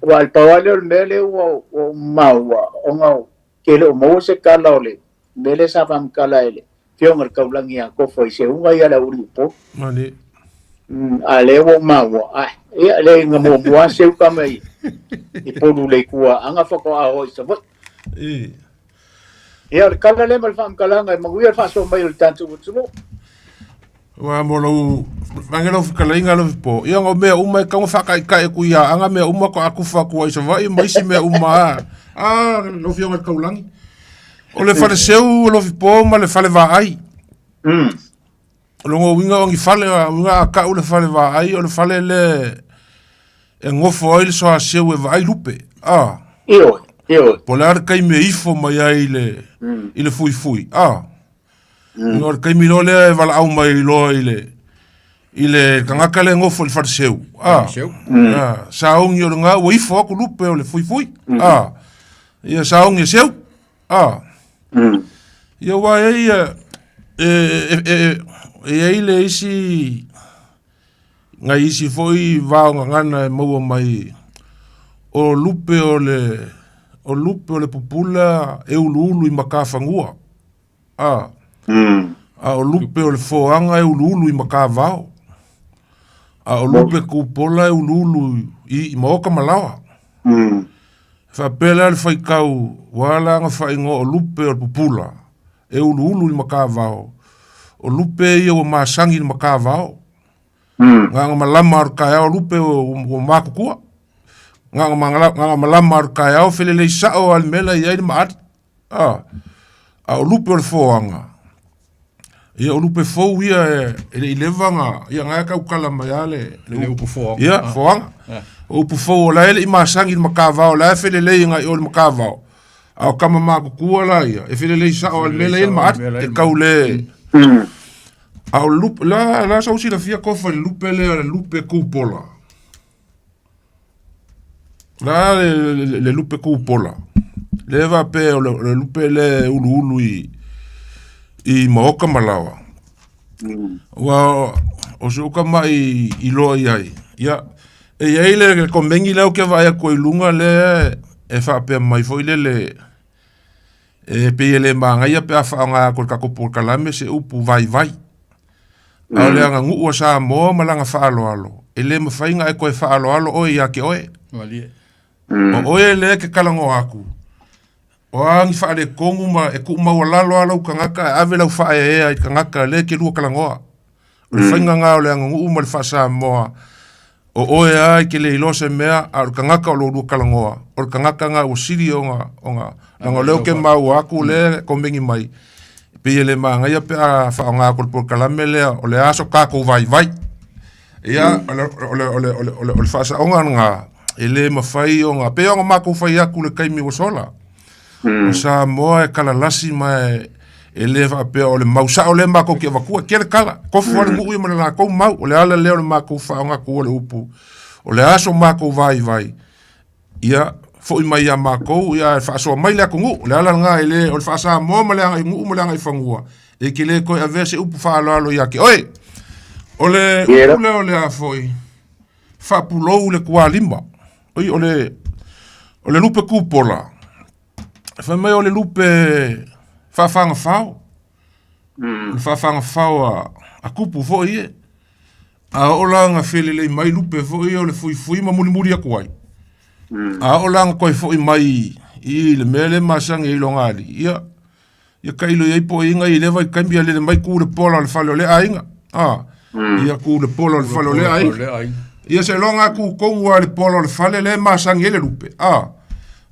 wa pa wa le mele o maua o nga ke le mo se kala ole mele sa pam kala ele fiong ka ulangi ya ko fo se unga ya la uri po mali ale wo maua ia le nga mo bua se ka mai i po le kua anga fo ko a ho se vo ia kala le mal fam kala nga mo ia fa so mai el tanto tu wa mo lo mangelo kala inga lo po ia ngo me uma ka fa kai ku ia anga me uma ko aku fa ku isa vai mai si me uma lo fiong ka ulangi o le fale seu lo po ma le fale va ai lo ngo winga ngi fale winga ka o le fale va ai o le fale le e ngofo ai so a seu e vai lupe io polar kai me ifo mai ai le fui ngor kai mi lo le vala au mai lo ile kangaka le ngofo le fale seu saung yo nga wo ifo ku lupe o le fui ia saung e seu ia wa e le isi nga isi foi va ngana mo mai o lupe o le popula e ulu i makafangua o lupe o le foanga e ulu i makavao o lupe kupola e ulu i maoka malawa fa pela le fai kau wala nga fai ngo o lupe o le popula e ulu i makavao o lupe i o masangi i makavao nga malama ar kaya o lupe o makukua nga malama ar kaya o fele le sao al mela i ai maat o lupe o le foanga ia o lupe fo ia e levanga ia nga ka ukala mai ale le upu foanga ia foanga o upu fo la ele i masangi i makavao la fele le nga i o le makavao au kama makukua la ia e fele le sao al mela i maat e kaule au lupe la sa usi la fia kofa le lupe kupola la le lupe kupola le va pe le lupe le ulu i maoka malawa wa o so kama i lo ai ya e ai le konvengi le ke vai ko ilunga le e fa pe mai foi le e pe le manga ia pe fa nga ko ka ko por kalame se upu vai ale anga ngu sa mo malanga fa alo ele me fainga e ko fa alo o ia ke oe o le ke kalango aku o ang fa le kongu ma e ku ma wala lo kangaka ave la fa e kangaka le ke lu kalango le fainga nga ole anga ngu ma fa sa mo o ai ke le lo se mea ar kangaka lo lu kalango o kangaka nga o siri nga le ke ma aku le konbengi mai pe le manga ia pe fa nga ko por kalame le o le aso ka ko vai ia o le fa sa nga ele ma fai o nga pe o ma ko fai aku le kai mi sola sa mo e kala lasi mai ele va pe o le mausa o le ma ko ke va ku ke kala ko fo le ngu me la ko mau o le ala le o ma ko fa nga ko le upu o le aso ma ko vai ia fo i mai ama ko ia fa so mai la ko le ala nga ele o fa sa mo ma le ngu mo la fangua e ke le ko avese upu fa lo ia ke oi o le a foi fa pulo le kwa limba oi o le lupe kupola fa mai o le lupe fa fanga fao fa fanga fao a kupu fo ie a o langa fele le mai lupe fo ie o le fui ma muli a kwai a o langa koi fo i mai i le mele masang i longali ia Ia kailo iai po inga I lewa I kaimia le mai ku le pola le fale o le ainga. Ia ku le pola le fale o le ainga. Ia se longa ku kongu le pola le fale le masangi ele rupe.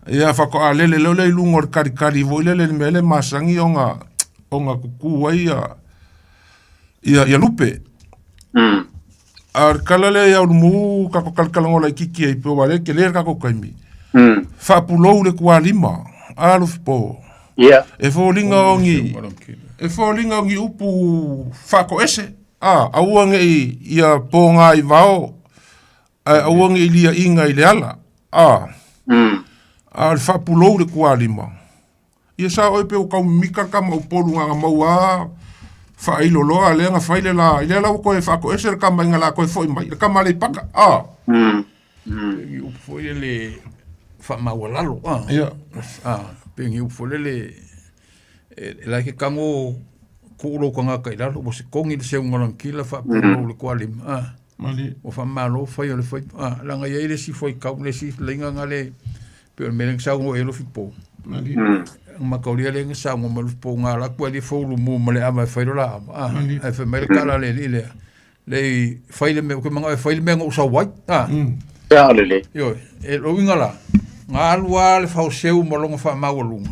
Ia whako a lele leo le ilungo le karikari vo le mele masangi onga kuku wai ia lupe. Ar kalale ia umu kako kalkalango la kiki ai pe wale ke le kako kaimi. Whapulou le kua lima. Alu fipo. E fōlinga ongi upu whako ese. Auange ia pōnga I vao. Auange I lia inga I le ala. Le whapulou le kua lima. Ia sa oi pe o kau mika kama upolu nganga maua. Whailo loa le nga whaile la. Ile la koe whako ese le kama inga la koe fōi mai. Le kama le paka. I upu le whamaua lalo. Pengi ufolele la ke kango kulo ko nga kai lalo bo se kongi le se ngalan kila fa pulo le kwalim mali o fa malo fa yo le fa la nga ye le si foi ka le si le nga ngale pe me le sa ngo elo fipo mali ma ka le le sa ngo mo po nga la ko le fo lu mo le ama fa la e fa me kala le fa le me ko manga fa le me ngo sa wai ya le yo e lo ngala ngā alua le whauseu molonga wha mawalunga.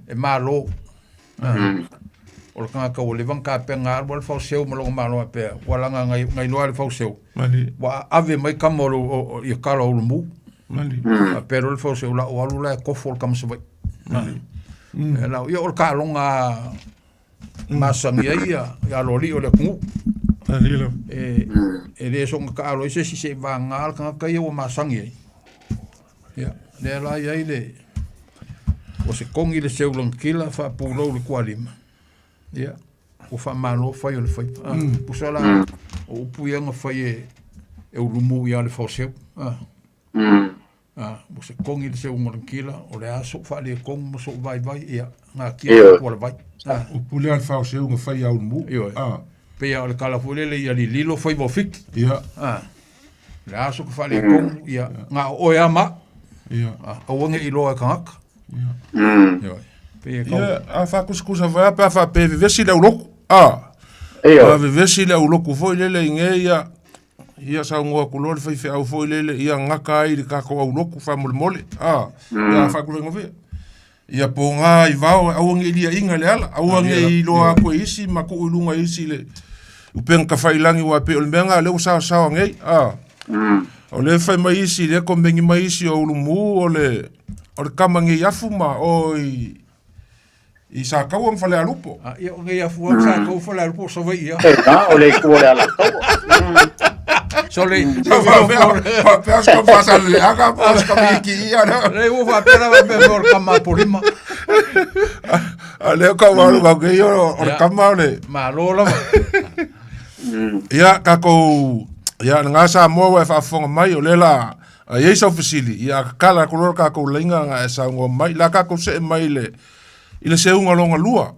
E malo. O le kanga kau le wangka pe ngā alua le whauseu molonga malo pe. Walanga ngai loa le whauseu. Wa ave mai kamoro I kala o lumu. Pero le whauseu la o alu la e kofo le kamasawai. E lau ia o le kālonga masangi ia lori o le kungu. E le songa ka alo ise si se va ngā al kanga kai o masangi ai. Ia. Le la ia le o se kongi le seulang kila fa pulo le kualima ia o fa malo fa yo le fa pusala o puianga fa e ulumu ia le fa seu o se kongi le seulang kila o le aso fa le kong so vai ia nga kia ko le vai o pule al fa seu nga fa ia ulumu pe ia le kala fulele ia li lilo fa vo fik ia le aso fa le kong ia nga o ia ma awange I loa kangaka. Ia, a whakuskusa vai pa wha pe vivesi le uloku. Vivesi le uloku foi lele inge ia sa ngoa kulore fai au foi lele ia ngaka ai le kako au uloku wha mole mole. Ia whakulengo vea. Ia po ngā I vao awange I lia inga le ala. Awange I loa koe isi ma ko ulunga isi le upenga ka whailangi wa pe olmenga leo sao ngei. O le fai mai isi, le ko mengi mai isi o ulumu, o le kamangi yafu ma o I sa kau am fale alupo. Ia o nge yafu am sa kau fale alupo so vai ia. O le kua le ala kau. So le... Peas ko pasa le aga, peas ko miki ia. Le ufa pera va me por kama porima. Le ka waru ka ke o kama le. Malo la. Ia kako... Ia ngā Samoa e whaafonga mai o lela iei sau fasili. Ia kala kulora kako leinga ngā e saunga mai. La kako se mai le I le seunga longa lua.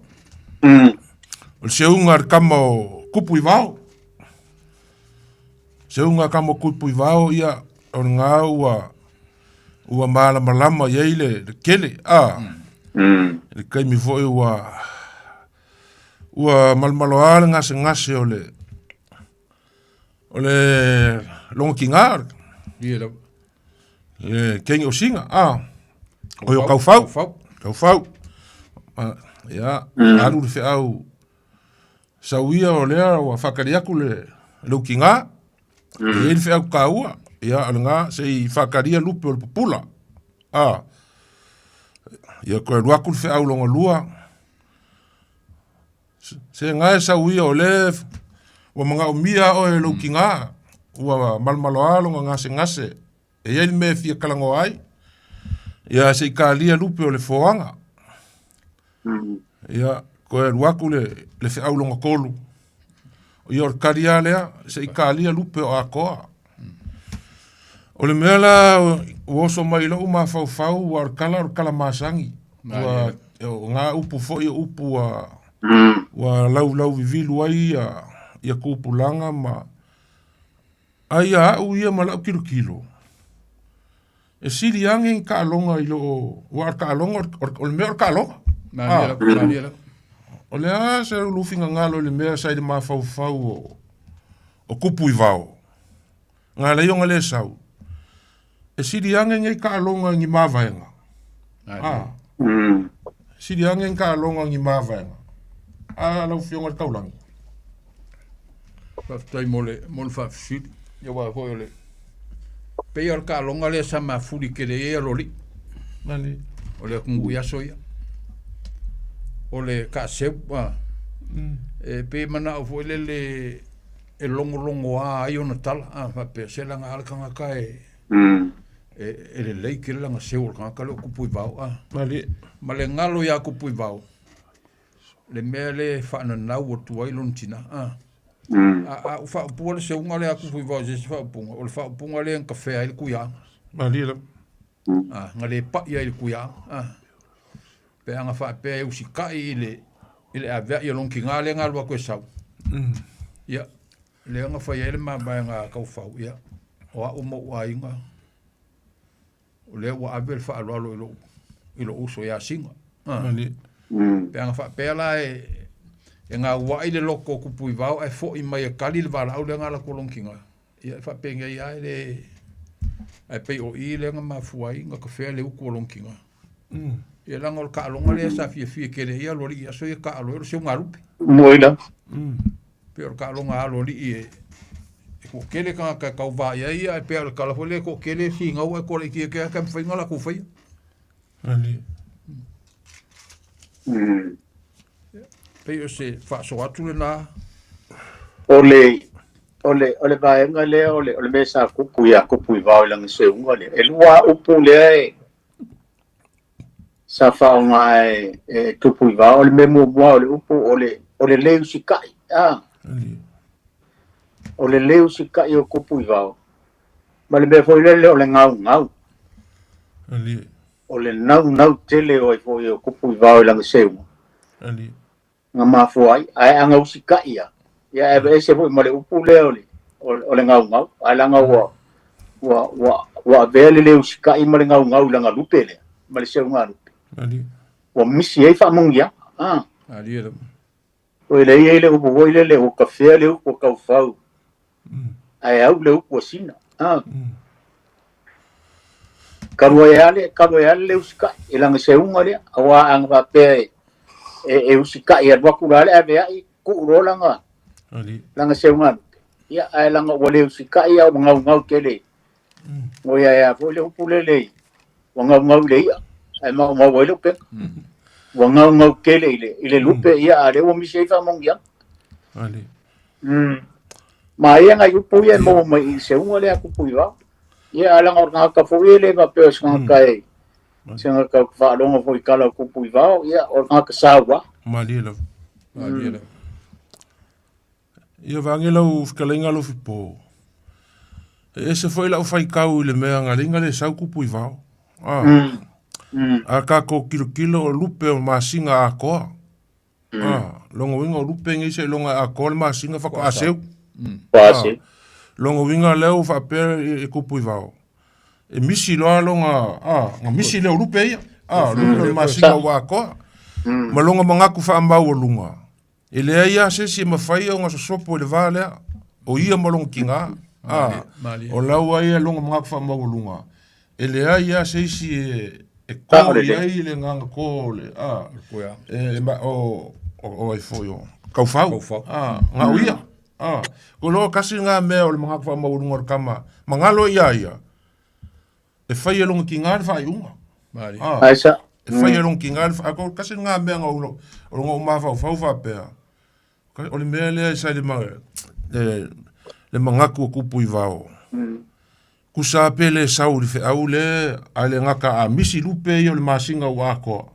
O le seunga kama o kupu I vao. Seunga kama o kupu I vao ia o ngā ua maala malama iei le kele. Le kaimi foi ua malmaloa ngase o le longa ki ngār. Ia kengi o singa. O yo kau fau. Ia, alu le whiau sauia o lea o whakariaku le ki ngā. Ia le whiau kāua. Ia, ala ngā, se I whakaria lupe o le pupula. Ia koe ruaku le whiau longa lua. Se ngā e sauia o le ua mga umia o e lau ki ngā, ua malmalo alonga ngase. E iei me fia kalango ai, ia se I kālia lupe o le foanga. Ia, koe ruaku le whiau longa kolu. Ia o karia lea, se I kālia lupe o akoa. O le mea la, uoso mai lau ma fau, ua kala masangi. Ua ngā upu foi upu ua lau vivilu ai ia kupulanga ma ai au ia malau kilo. E siri ange ka alonga I lo wa ka alonga o le mea ka alonga. O le se lufinga ngalo le mea sai de mafau o kupu i vao. Ngā le yonga le sau. E siri ange ngai ka alonga ngi mawaenga. Siri ange ngai ka alonga ngi mawaenga. Lau fionga le taulangi. Whaftai mole whafisiri. Ia wā hoi le. Pei al ka alonga le sa mafuri ke le ea lori. Mani. O le kungu yaso ia. O le ka seu. E pe mana o foi le e longo a ai ona tala. Pe se langa alakanga ka e le lei ke langa seu langa ka le kupui vau. Mali. Ma le ngalo ia kupui vau. Le mea le whaana nau o tuai lontina. A whaapua le se unga le a kupui vau se whaapunga. O le whaapunga le ang kawhea ili kuia. Mali la. Nga le paia ili kuia. Pe anga whaapea e usi kai ile a vea i alonki ngā le ngā lua koe sau. Ia. Le anga whaia ele mabai ngā kau whau. Ia. O a umo ua inga. O le ua awe le whaalwalo ilo uso ia singa. Mali. Pe anga whaapea la e ngā ua ile loko kupui vau e fo i mai e kali le wala au le ngā la kolonki ngā. Ia whaapea ngai ai le ai pei o i le ngā mafuai ngā kawhea le uku kolonki ngā. Ia langa o ka alonga le sa fia kere ia lori ia so ia ka alo e se unga rupi. Moila. Pe o ka alonga alori e ko kele ka kau va ia e pe o ka lafole ko kele si ngau e ko le ki ka mwhainga la ku whai. Ali. Pe o se wha so atu le nā. Ole vaenga le ole mesa kupu ia kupu i vau langa se unga le. E lua upu le sa whaonga e tupu i vau. Ole me mua ole upu ole leu si kai. Ole leu si kai o kupu i vau. Ma le me foi le ole ngau. Ali. Ole nau tele o foi o kupu i vau langa se unga. Ali. Nga mafuai ai anga usi kai ia. Ia e se foi male upu le ole ngau. Ai langa wa vele le usi kai male ngau langa lupe le. Male se unga lupe. Ali. Wa misi ai fa mongia. Ali era. O le upu voi le o kafea le upu kau fau. Ai au le upu sina. Karua e le usi kai. E langa se unga le. Awa anga pa pe e usi kai e waku rale e vea i kuuro langa. Langa se unga. Ia ai langa wale usi kai au ngau kele. Mo ia foi le upu le. Wa ngau le ia. Ai mau wale upe. Wa ngau kele ile lupe ia ale o mi se fa mongia. Ali. Ma ia ngai upu ia mo mai se unga le aku pui wa. Ia ala ngā ka foi le va pe ngā kai. Se ngā ka fa longa foi kala ku pui wa ia o ngā ka sawa. Mali la. Ia vangela u fkalenga lo fipo. E se foi la u fai kau le mea ngalinga le sau ku pui wa. A ka ko kilo o lupe o masinga a koa. Longo winga o lupe ngi se longa a koa le masinga whako aseu. Longo winga leo whapea e kupu i vao. E misi loa longa, nga misi leo lupe ia. Lupe o masinga o a koa. Ma longa mangaku whaambau o lunga. E lea ia se si mawhai o nga sosopo le vālea. O ia malonga ki ngā. O lau ai longa mangaku whaambau o lunga. E lea ia se si e kō iai le nganga kō le. O ai foi o. Kau whau. Ngā uia. Ko loa kasi ngā mea o le mangaku whaambau o lunga o kama. Mangalo ia. E whai e longa ki ngā le whai unga. Aisa. E whai e longa ki ngā le whai. Ko kasi ngā mea ngā ulo. O longa o mawhau whapea. O le mea lea isa le mangaku o kupu i vao. Kusa pele sau li au le ale ngaka a misi lupe i o le masinga o ako.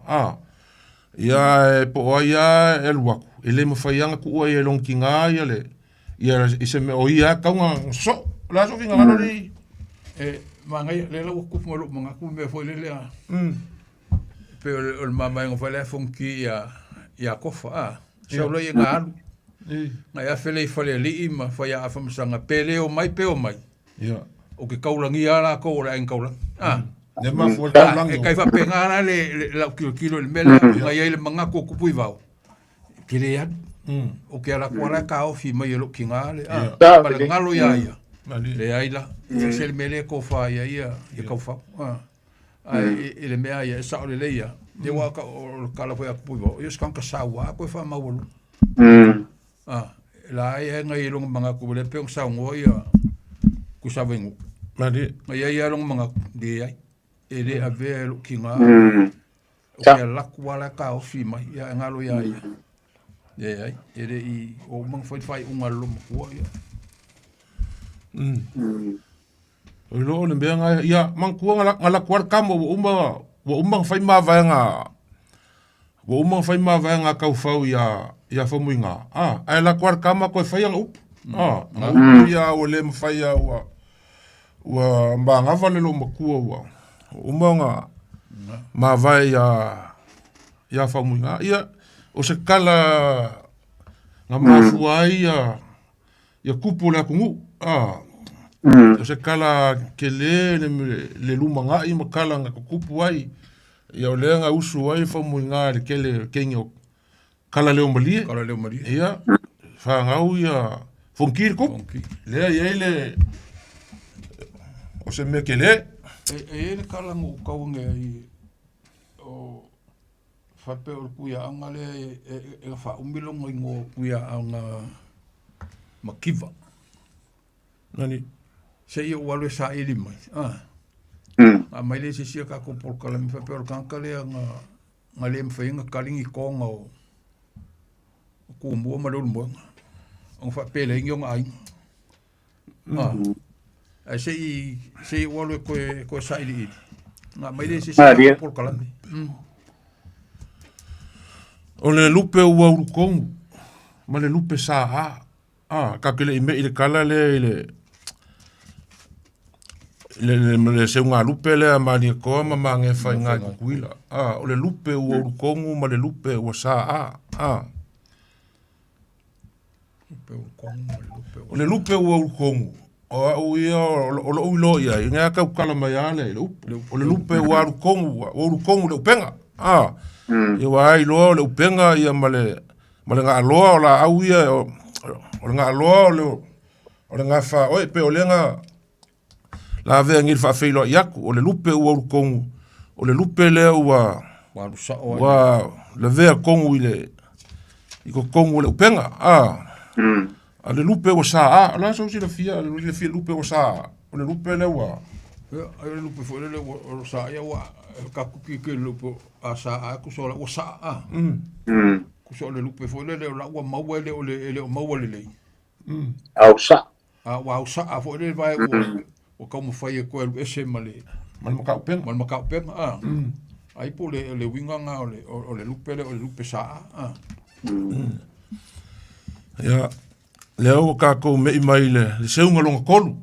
Ia e po ia e luaku. E le mawhaianga ku ua i e longa ki ngā ia le. Ia se me o ia kaunga so. La so finga ngano li. Mangai le lau kupu ngalo mangaku me foi le lea. Pe o le mamai ngofai le fonki ia kofa. Sau lo i ngā alu. Ngai awhele i whale li i ma whai a whamasanga pele o mai pe o mai. O ke kaulangi ala ko o le aing kaulangi. Ne mafu o kaulangi. E kai whapenga ana le lau kilo le mele. Ngai ai le mangaku o kupu i vau. Kile an. O ke ala kuala ka ofi mai lo kinga le. Pale ngalo ya ia. Le aila. Sel mele ko fa ia ia ka fa. Ai ele mea ia sa le leia. Te wa ka o kala foi aku. Yo skan ka sa wa ko fa mawulu. La ai ngai long manga ku le pe sa ngo ia. Ku sa vengu. Mali. Ia ia long manga de ai. Ele ave lo kinga. O Sa. ke la kuala ka ofi mai ia ngalo ia ia. Ia ele I o mang foi fai unga lo mo ia. O lo ne benga ia mang ku ngala kwar kam wo umang fai ma va nga. Wo umang fai ma va nga ka fau ia fa muinga. Ai la kwar kam ko fai nga up. Ia o le fai wa mbanga va le lo makua wa. Umanga ma va ia fa muinga. Ia o se kala nga mafu ai ia kupu la kungu. O se kala ke le lumanga I makala nga kupu ai. Ia o le nga usu ai fa muinga le kele kenyo kala leo malie. Kala leo malie. Ia fa ngau ia fonkir kupu. Le ia le o se me kele. Le kala ngu kaunga I o fape o kuia anga le e fa umbilongo ingo kuia anga makiva. Nani? Se ia wale sa ili mai. A mai le se sia ka ko por kala mi fape o kanka le nga le mfainga kalingi konga o ku mo ma lo mo. On fa pele ngong ai. Se wale ko sa ili. Nga mai le se sia ka por kala mi. O le lupe ua urukongu. Ma le lupe sa ka kele I me I le kala le se unga lupe le ma ni ko ma nge fa nga kuila. O le lupe ua urukongu ma le lupe ua sa O le lupe ua urukongu. O ia o lo ulo ia nga ka kala mai ale o le lupe ua urukongu le upenga. Ia wai loa le upenga ia male nga aloa o la au ia o nga aloa o le nga fa oi pe o le nga la vea ngir fa feilo iaku o le lupe ua urukongu o le lupe le ua le vea kongu I ko kongu le upenga a le lupe ua sa la so si le fia lupe ua sa o le lupe le ua ai le lupe fo le o sa ia wa ka kuki ke lupe a sa ku so la o sa ku so le lupe fo le la wa mau le o le mau le au sa wa sa fo le vai o ka mo fai ko e se male mal maka pen ai po le winga nga o le lupe sa ia leo ka ko me mai le se unga longa kolu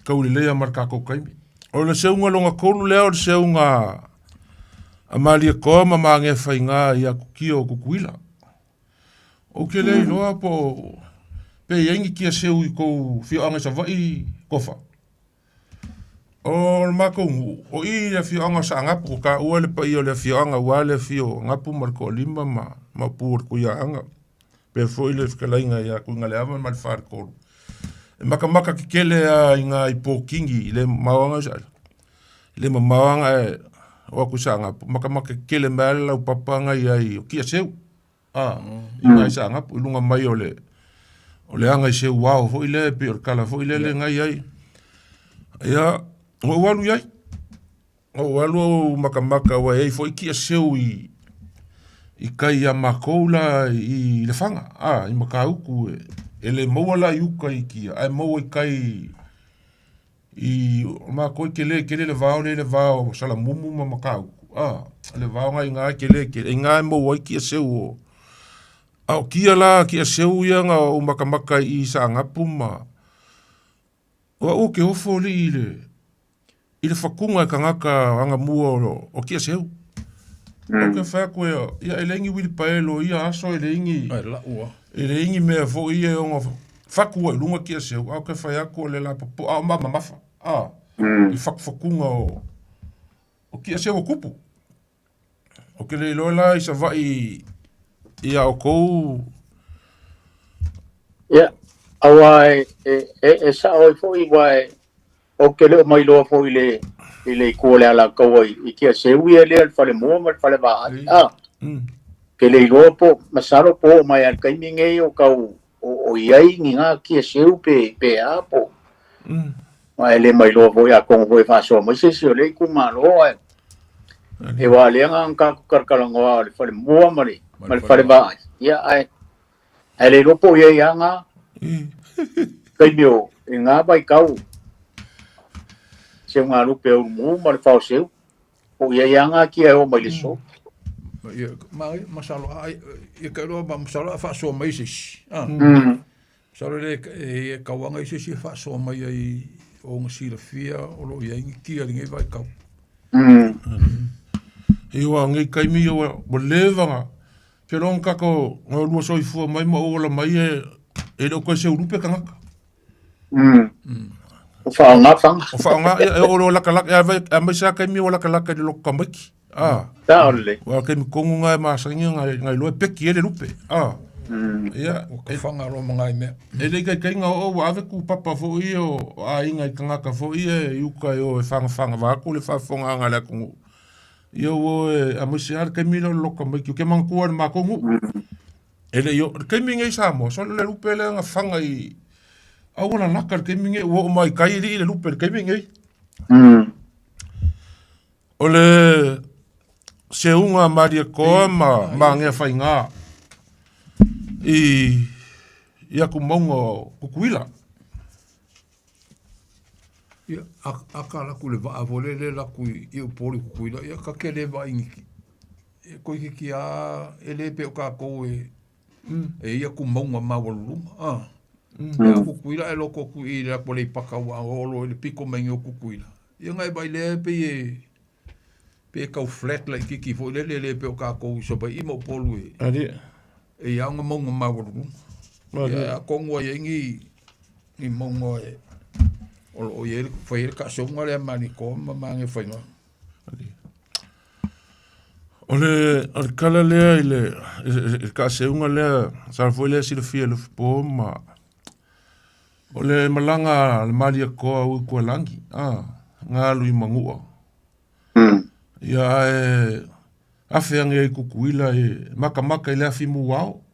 kau le marka ko kaimi o le se unga longa kolu leo le se unga amali ko ma nge fainga ia kukio kukuila o ke le loa po pe yengi kia se ui ko fio anga sa vai kofa o mako o I le fio anga sa ngapu ka ua le pa I o le fio anga ua le fio ngapu marko lima ma pur kuia anga pe foi le fikalainga ia kuinga le ava mal far kolu maka ki kele a inga I po kingi le mawanga sa le mawanga o ku sa ngapu maka kele mala u papanga ia o kia seu inga sa ngapu lunga mai o le anga I seu wao foi le pe o kala foi le ngai ai ia o walu yai o walu maka wa ei foi kia seu I kai a makoula I le fanga I makauku ele moala yuka I kia ai mo kai I mako kele le vao sala mumu makauku le vao ngai kele ngai mo kia seu au kia la kia seu ia nga o maka I sa ngapuma o ke ofo li ile fakunga kangaka anga mua o kia seu o ke fa ko ia elengi wil paelo ia aso elengi ele ingi me fo ia o faku lunga kia seu au ke fa ya ko le la po a mama mafa I fakunga o kia seu kupu O ke le lola I sa vai ia o kou. Ia, awa e sa oi fo I wai o ke le mai loa fo I le ko le ala kau I kia se ui le al fale mua ma fale ba ke le loa po masaro po mai al kaimi ngei o kau o iai ni ngā kia se u pe a po mai le mai loa fo ia kong fo fa so mai se se le ku ma loa e wa le nga ka karkalangoa le fale mua ma le fale ba ia ai le loa po ia nga kai mio e ngā bai kau se ngā lupe o mu ma le whao seu o ia ngā kia o mai le so masalo ia kai loa masalo a whaasoa mai sisi masalo le e kauanga I sisi whaasoa mai ai o ngā sira fia o lo ia ingi kia ringe vai kau Iwa ngai kaimi o levanga ke long kako ngā lua soifua mai ma ola mai e lo koe se urupe kangaka o whaonga whanga o whaonga o lo lakalaka a mai sa kaimi o lakalaka ni loko kamaki ta ole wa kaimi kongu ngai masangi ngai loe peki ele lupe ia o ka whanga ro mga I mea e le kai kainga o ave ku papa fo I o a inga I kangaka fo I e uka o e whanga waku le whafonga anga le kungu ia o a mai se ar kaimi lo loko kamaki ke mangkua ni makongu ele yo kaimi ngai Samoa so le lupe le nga whanga I awana nakar kaimi ngai o mai kai le lupe kaimi ngai o le se unga maria koa ma ngea whainga ia ku maunga kukuila ia aka laku le vaa vole le laku I upori kukuila ia ka ke le va ingi koe ki a ele pe o ka kou e ia ku maunga mawaluruma ia kukuila e loko ku I le pole I pakaua o lo le piko mengi o kukuila ia ngai bai le pe kau flat like kiki fo le pe o ka kou so bai imo polu e ia nga maunga mawaluruma ia kongo ia ngi maunga e o ye foi ka songa le mani ko mange fainga ole kala le ile ka seunga le sa foi le sile fia le po ma ole malanga le mali ko u ko langi nga lui mangua ia afe nge kukuila e maka ile afi mu wao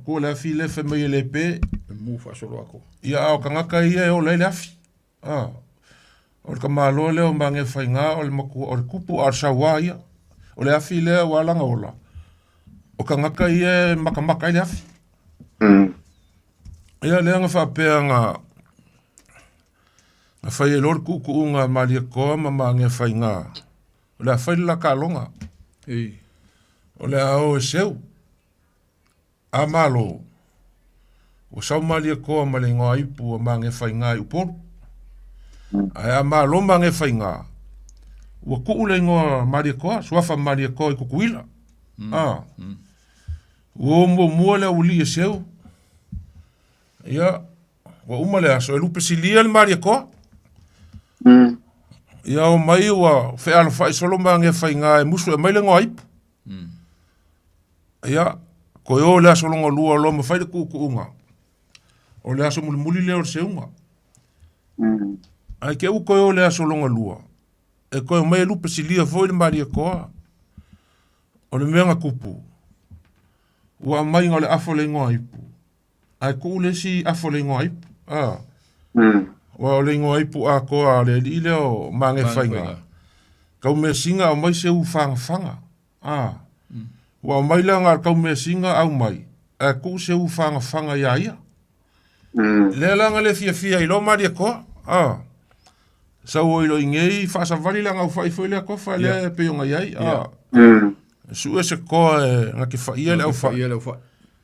ko le afi le fe me le pe mu fa solo ako ia o kangaka ia o le afi o le kamalo le o mange whainga o le maku o le kupu ar sawaia o le afi le walanga ola o ka ngaka ia maka ile afi ia le anga whapea nga whai e lor kuku unga malia koa ma mange whainga o le a whai la ka longa o le ao e seu a malo o sau malia koa ma le ngoa ipu o mange whainga I uporu ai a malo mange whainga ua kuu le ngoa malia koa suafa malia koa I kukuila ua mua le uli e seu ia ua umale aso e lupe silia le malia koa ia o mai ua whealo whai solo mange whainga e musu e mai le ngoa ipu ia koe o le aso longa lua lo ma whai le kukuunga o le aso muli leo le seunga ai ke u koe o le aso longa lua e koe mai lupe silia foi le maria koa o le meanga kupu ua mai ngale afo le ngoa ipu ai ku le si afo le ngoa ipu ua o le ngoa ipu a koa le li leo mange whainga kau me singa o mai se u whanga ua mai le ngar kau me singa au mai e ku se u whanga ia le langa le fia I lo maria koa sa o ilo ingei fa vali langa u fai foi le kofa le pe nga yai su ese ko nga ke fa ia le au fa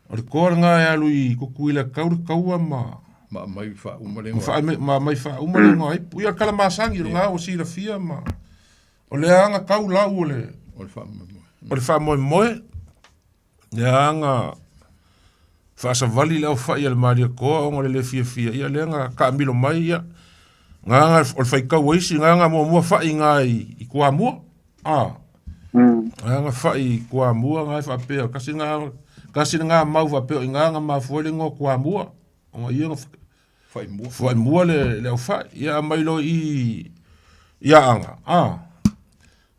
o ko nga ya lui ku kuila kaua ma mai fa mai fa umale nga pu ia kala masangi nga o si la fia ma o le anga kau la o le fa mo ya nga fa vali le au fa ia le maria ko o le fia ia le nga ka milo mai ia nga o fai ka wisi nga mo fa inga I kwa mo Nga whai kua mua ngai whapea. Kasi ngā mau whapea i ngā mafuele ngō kua mua. O ngā ia whai mua le au whai. Ia mailo i anga.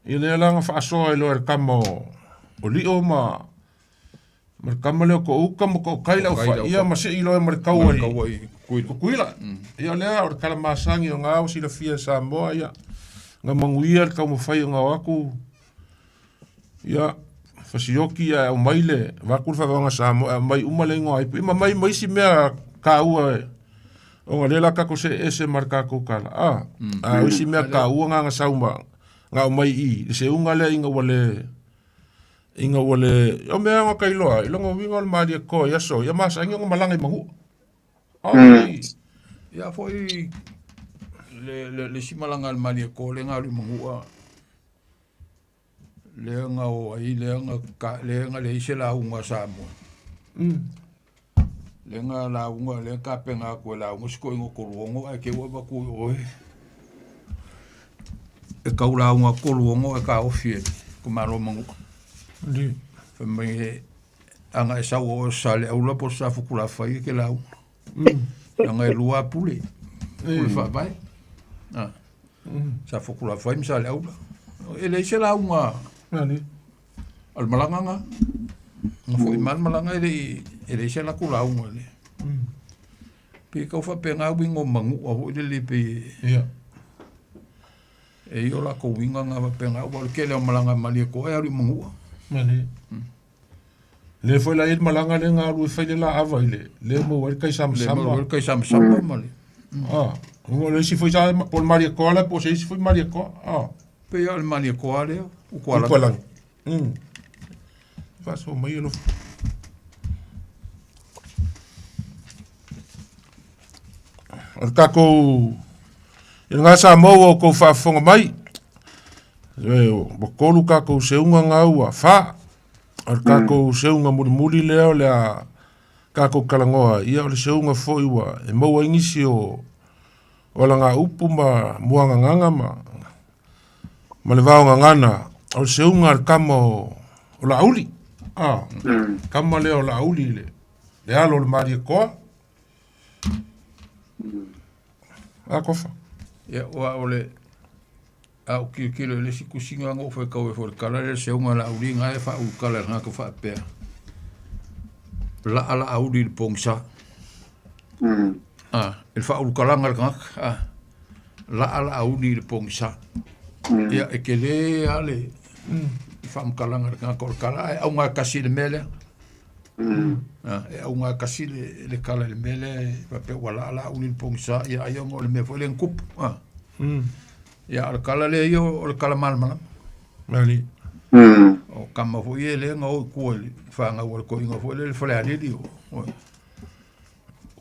Ia lea langa whaasoa i loa kama o lio ma kama leo ko uka mo ko kaila au whai. Ia ma se i loa ma kaua i kuila. Ia lea o kala masangi o ngā au sila fia Samoa ia. Ngā manguia kau mo whai o ngā waku. Ia fasioki ia o maile. Waku whawanga Samoa mai umale ngā aipu. Ima mai maisi mea ka ua o ngā lela kako se ese marka kukala. Isi mea ka ua ngā sauma. Ngā o mai i. Se unga lea inga wale. O mea ngā kailoa. Ilongo winga o maria ko. Ia so. Ia masangi o ngā malanga i mahu. Ia foi le simalanga al maria ko le ngā mangua. Le ngā o ai le ngā le ise la unga Samoa. Le ngā la unga le ka penga ko la unga sko ingo koruongo ai ke wa ku oi. E ka la unga koruongo e ka ofie ko maro mangu. Ndi. Femme anga sa o sale au la po sa fukula fai ke la. Anga lua pule. Pule fa vai. Sa fukula fai msa le au. Ele ise la unga. Nani? Al malanga nga. Nga fo iman malanga ele ise la kula unga le. Pe kau fa penga wingo mangu a ho le pe. Ia. E yo la ko winga nga penga o ke le malanga mali ko e ari mangu. Nani? Le foi la et malanga le nga ru fai la ava ile. Le mo wer kai sam sam. Le mo wer kai sam mali. Ngo le si foi ja por Maria Cola, po se si foi Maria Cola. Pe yo al Maria Cola le o koala. Koala. Faso mai lo. Al kako il nga Samoa ko fa fonga mai. Bo kolu kako se unga ngau fa. Al kako se unga muli leo le kako kalangoa ia o le se unga foi wa e mo ingisi o la nga upu ma muanga nganga ma le vao ngana o se unga al kamo o la uli. Kama leo la uli le alo le maria koa. Kofa. Ia wa ole au kilo le sikusinga ngo foi kau e for kala le se unga la uli nga e fa u kala nga ko fa pe. La ala uli le pongsa. Il fa u kala nga la ala uli le pongsa. Ia e ke le ale. Fa u kala nga ko kala au nga kasi le mele. E au nga kasi le kala le mele pa pe wala ala uli le pongsa ia ai ngo le me foi le kup. Ya al kala le yo al kala mal mal. Mali. O kama fo ye le ngo ko fa nga wal ko ngo fo le fa le ali dio.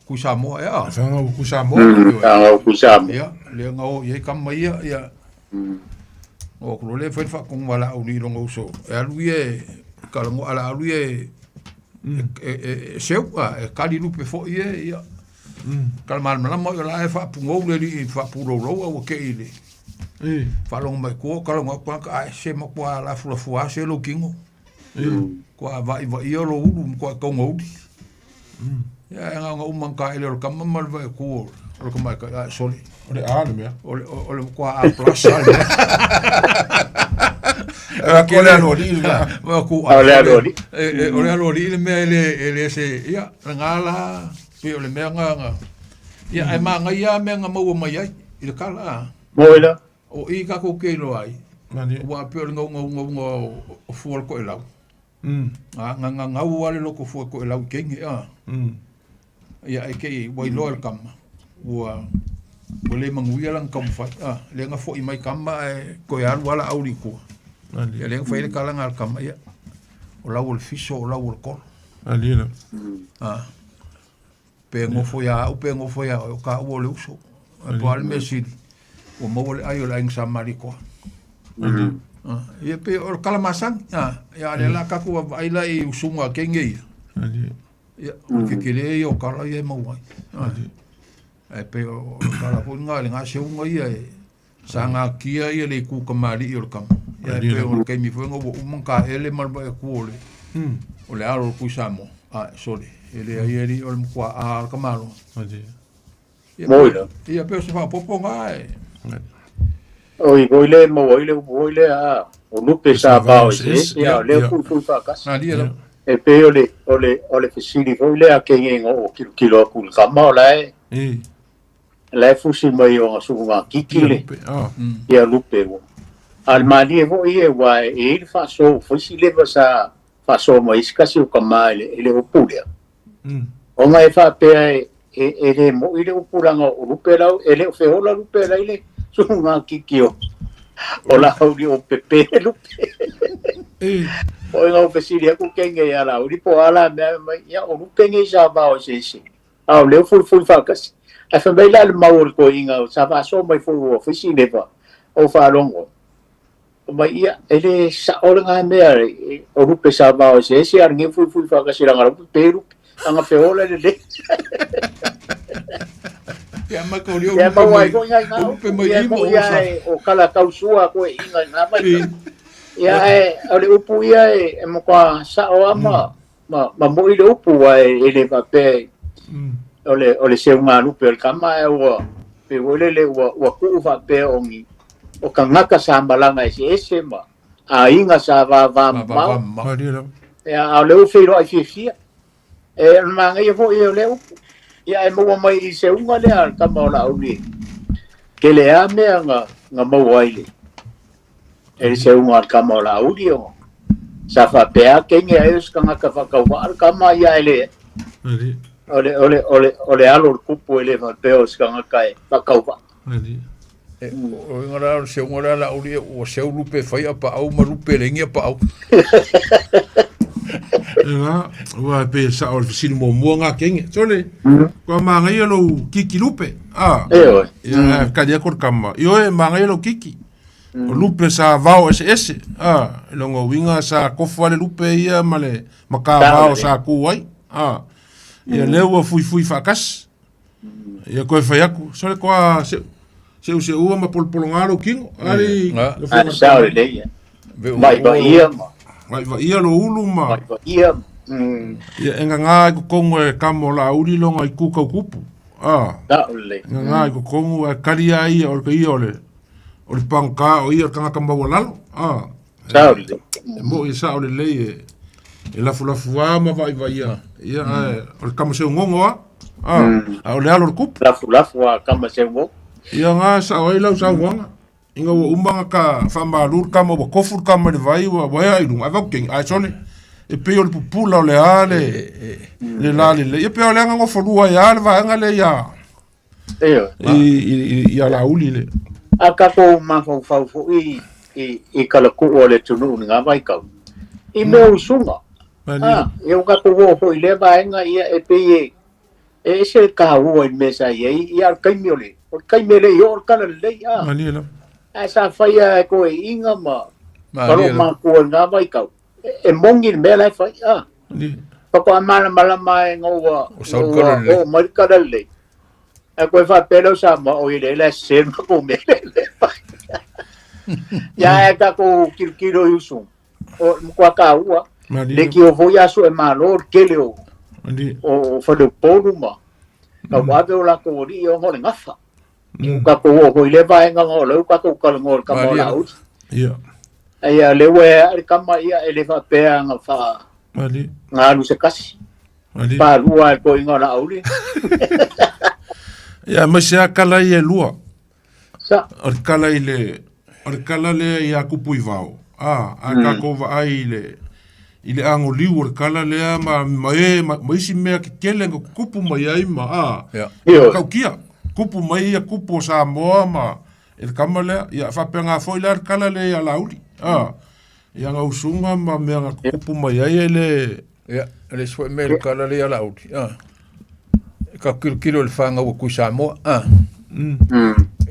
Ku Samoa ya. Fa nga ku Samoa. Ku Samoa. Ya, le ngo ye kama ya. O ko le fa ko wala o ni ngo so. Ya lui e kala ngo ala lui e seu e kali lupe fo ye ya. Kala mal mal mo la e fa pungo le fa puro ro o ke ile. Falong mai ko kala ngo kwa ka se mo kwa la fua se lo kingo. Kwa va i lo kwa ko ngo. Ya nga umang ka ile lo kam mal va ko lo ko mai ka soli. Ole ane mea. Ole kwa a plus ale. Ole alori la. Ole alori. Ole alori le me ele se ya ngala pe ole me nga. Ya ai ma nga ya me nga mo mai ai ile kala. Moila. O i ka ko ke lo ai. Mani. Wa pe ngo fu ko ela. Nga wale lo ko fu ko ela kengi ya ai ke wai lo al kam. Wa le manguia lang kam fa. Le nga fo i mai kam ko ya wala auli ko. Ya le fa ile kala ngal kam ya. O la wol fiso o la wol kol. Alina. Pe ngo fo ya o ka wole uso. Po al mesid. O mo wole ayo la ing samariko. Ia pe o kala masang ya le la ka ko ai la i usunga kenge. Ya ke le yo kala ye mo wai. Ai pe o kala po nga le nga se unga ia sanga kia ia le ku kamari o kam. Ya pe o kai mi fuenga o manka ele mal ba ku ole. O le aro ku samo. Sorry. Ele ai o mo kwa a kamalo. Moira. Ia pe se fa popo ngai. Oi, voile a o lupe sa bao se ya le fu fa kas. E pe ole fisili voile a kengen o kilo kul kama lai. Lai fu si mai o sunga kikile. Ya lupe wo. Al mali vo ie wa e fa so fisili sa fa so mai skasi o kama ele o pulia. O mai fa pe ele mo ile o pulanga o lupe lau ele o feola lupe lai le sunga kikio. Ola hauria o pepe lupe. O inga o pesiri aku kenge ya la uri po ala mai ya o lupe nge sa ba o sesi. Au leo ful fakas. A fa mai la maur ko inga o sa ba so mai ful o fisi leva. O fa longo. Mai ia ele sa ola nga me o lupe sa ba o sesi ar nge ful fakas ira ngara peru anga feola le. Ya makorio ya mawai ko ngai ngau ya o kala kausua ko inga nga mai ya ole upu ya mo kwa sa o ama ma mo ile upu wa ele pape ole se uma lu per kama o pe ole le wa ku fa pe ongi o kangaka sa malanga ese ma a inga sa va ya ole u firo ai fia manga ye fo ye le ya e mo mai I se unga le al kama la uli ke le ame nga mo waile e se unga al kama la uli o sa fa pea ke nge es kanga ka fa ka wa kama ya ele ole alo kupu ele fa peos kanga kai fa ka wa o ngara se ngara la uli o se lupe fai apa au ma lupe lengi apa au Nga, ua pe sa o fisili mo nga kenge. Sole, kua manga ia lo kiki lupe. Ia kadia kor kama. Io e manga ia lo kiki. O lupe sa vao ese. Longo winga sa kofu ale lupe ia male maka vao sa kuwai. Ia leua fui fakas. Ia koe fai aku. Sole kua se ua ma polongaro kingo. Ali. Saore leia. Mai ba ia ma. Mai va ia lo ulu ma. Mai va ia. Ia enga ngā ko kongo e kamo la uri longa I kuka kupu. Da ole. Ngā ko kongo e karia ia o ia ole. O pangka o ia kanga kamba walalo. Da ole. Mo I sa ole le e la fula ma vai ia. Ia o kama se ngongo a ole alo kupu. La fula kama se ngongo. Ia ngā sa o ila sa wanga. Inga wa umbanga ka whamarur kama wa kofur kama le vai wa waya I runga. Ava kengi, ai sone. E peo le pupula o le ale. Le lale le. E peo le anga ngofurua ya ale wa anga le ya. Ia la uli le. A kako mafau I kalaku o le tunu nga vai kau. I meo usunga. Ia kako wo I le vaenga ia e peye. E se ka ua I mesa ia. Ia kaimi o le. O kaimi le I o kala le. Manila. Sa faya ko inga ma karo ma ko nga vai kau e mongi me lai fai pa ko amala mala mai ngo o mai kadale e ko fa pelo sa ma o ile la ser ma ko me ya e ka ko kilo yusu o ko ka ua le ki o voya so e malo keleo o fa de polu ma ka wa de la ko ri o ngole ngafa ka ko ho ile vai nga ngolo ka ko ka ngol ka mo la ut ia le we ar kama ia ele fa pe nga fa nga lu se kasi pa lua ko inga la uli ia ma se kala ia lua sa ar kala le ia kupu I vao ka ko va ai ile ango liu ar kala le ma isi mea ke kele ngo kupu mai ai ma ka kia kupu mai ia kupu Samoa ma e kamale ia fa penga foi lar kala le ia lauri ia nga usunga ma me nga kupu mai ai le ia le so me kala le ia lauri ka kilo le fanga o ku Samoa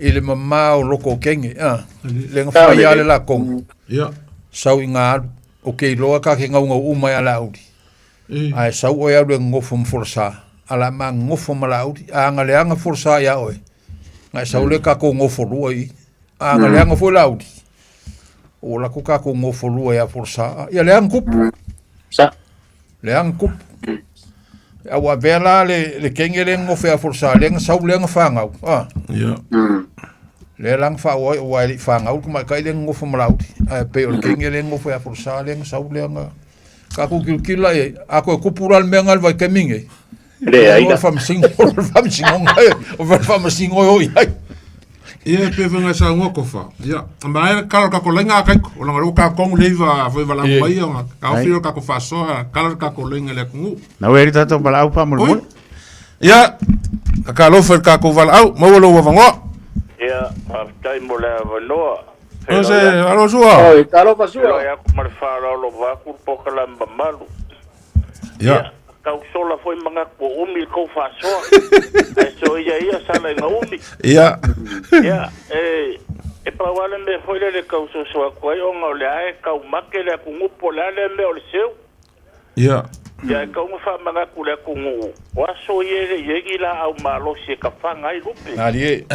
ile mama o loko kenge le nga fa ia le la kong ia sau inga o ke loa ka ke nga uma ia lauri ai sau o ia le ngofo forsa ala ma ngofo malaudi anga le anga forsa ya oi nga saule ka ko ngofo ruai anga le anga fo laudi o la ko ka ko ngofo lua ya forsa ia le ankupu sa le ankupu awa vela le kengele ngofe ya forsa le ngau le ngafanga ya le lang fa wa le fanga u kuma kai le ngofo malauti a pe o kengele ngofo ya forsa le ngau le nga ka ku kila e ako kupura le mengal vai keminge le ai fam singo o fam singo o ia pe venga sa ngoko fa ia mai kala ka ko lenga ka o langa ka kong leva foi vala mai o ka fio ka ko fa so kala ka ko lenga le ku na weri tato bala au pa mo ia ka lo fer ka ko vala au mo lo wa ngo ia tai mo la valoa o se alo sua o talo pa sua ia ku mar fa lo va ku po kala malu ia kau sola foi manga ko umi ko fa so ai so ia sala nga umi ia e pa wala me foi le kau so ko ai o le ai kau makele ku ngupo le me o le seu ia kau fa manga ku le ku ngu wa so ye gila au malo se ka fa ngai lupe ali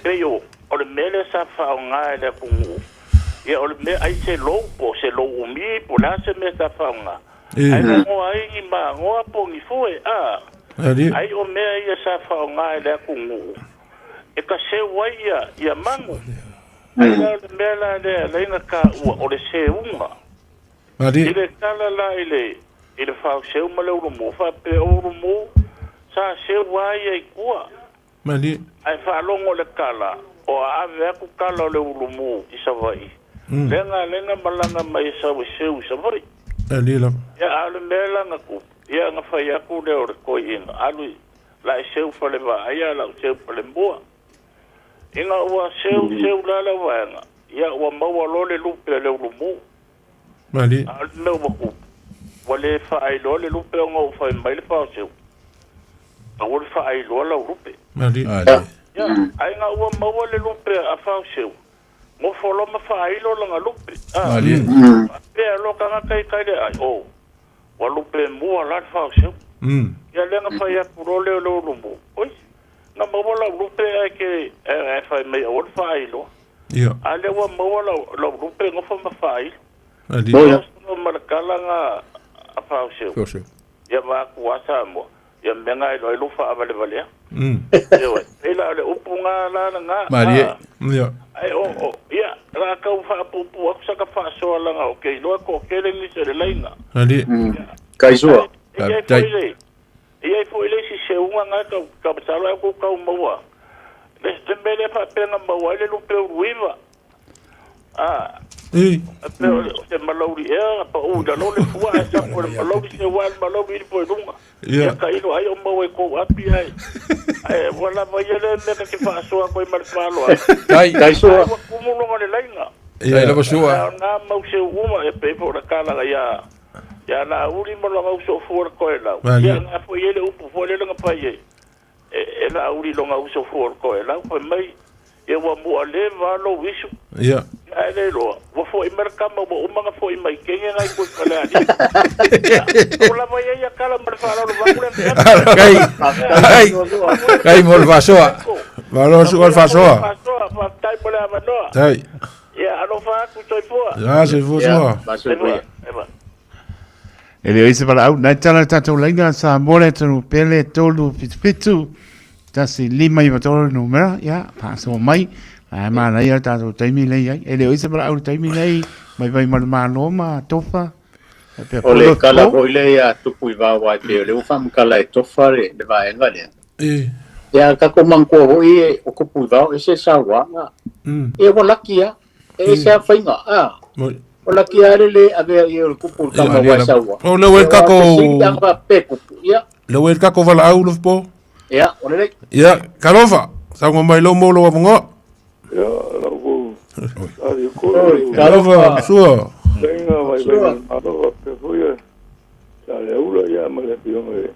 pe yo o le mele sa fa ngai le ku ngu ia o le me ai se lo umi po la se me sa fa ngai ai mo ai ni ma ngo po ni foi ai o me ia sa fa ngai le ku ngu e ka se wai ia mango ai la me la le na ka o le se unga ile kala la ile fa se uma le mo fa pe o mo sa se wai ai kua mali ai fa longo le kala o ave ku kala le mo i sa vai lenga malanga mai sa se vai Alila. Ya alu mela ngaku. Ya ngafa ya ku le or ko in. Alu la seu fale ba ya la seu fale boa. Inga wa seu la wa. Ya wa ma wa lo le lupe le lumu. Mali. Alu no wa ku. Wa le fa ai lo le lupe ngo fa mai le fa seu. A wa fa ai lo la lupe. Mali. Ya ai nga wa ma wa le lupe a fa seu. Mo folo ma fa ai lo la lupe. Pe lo ka kai le ai o wa lupe mo la fa seu ya le nga fa ya puro le lo mo oi na mo la lupe ai ke fa me o fa ai lo ya ale wa mo la lo lupe ngo fa ma fa ai ali no ma kala nga a fa seu ya va ku asa mo ya menga lo fa vale vale yo ela le upunga la nga mali ya ai o ya ra ka fa pu sa ka fa so la nga okay lo ko ke le ni se le laina ali kai sua ia foi le si se unha nga ka sala ko ka mo wa le tembele fa pena mo wa le lu pe ruiva pero se malauri pa o da lo le fua sa por malauri se wa malauri po dunga ya kai lo ai o mo ko api ai wala vai le me que fa so ko mar falo kai so como no le laina ai la basua na mo se uma e pe por kala ya na uri mo lo so for ko la ya na foi ele o fo le nga pa ye na uri lo nga so for ko la ko mai e wa mo le va lo wisu ya ai lo wo fo i merkama mo uma fo i mai kenga ngai ko kala ani ola vai ya kala mar fala lo va kai mo vasoa valo su al fasoa fa tai pola va no tai ya alo fa ku toi fo ya se fo so ele ise para au na tala tato lenga sa mole tonu pele tolu pitu tasi lima i vatoro numera ya paso mai ma na ia tato taimi lei ai ele ise para au taimi lei mai vai ma ma tofa ole kala ko ile ya tupu va wa te le ufam kala tofa le va enga le ya ka ko man ko i o ko pu va ese sa wa e wala kia e sa fainga ola kia le ave i o kupu kama wa sa wa o le wel ka ko ya le wel ka ko vala au po ya ole ya kalova sa ngo mai lo mo lo wa ngo ya lo go ai ko kalova sua venga vai alo pe foi la le ulo ya me le pido me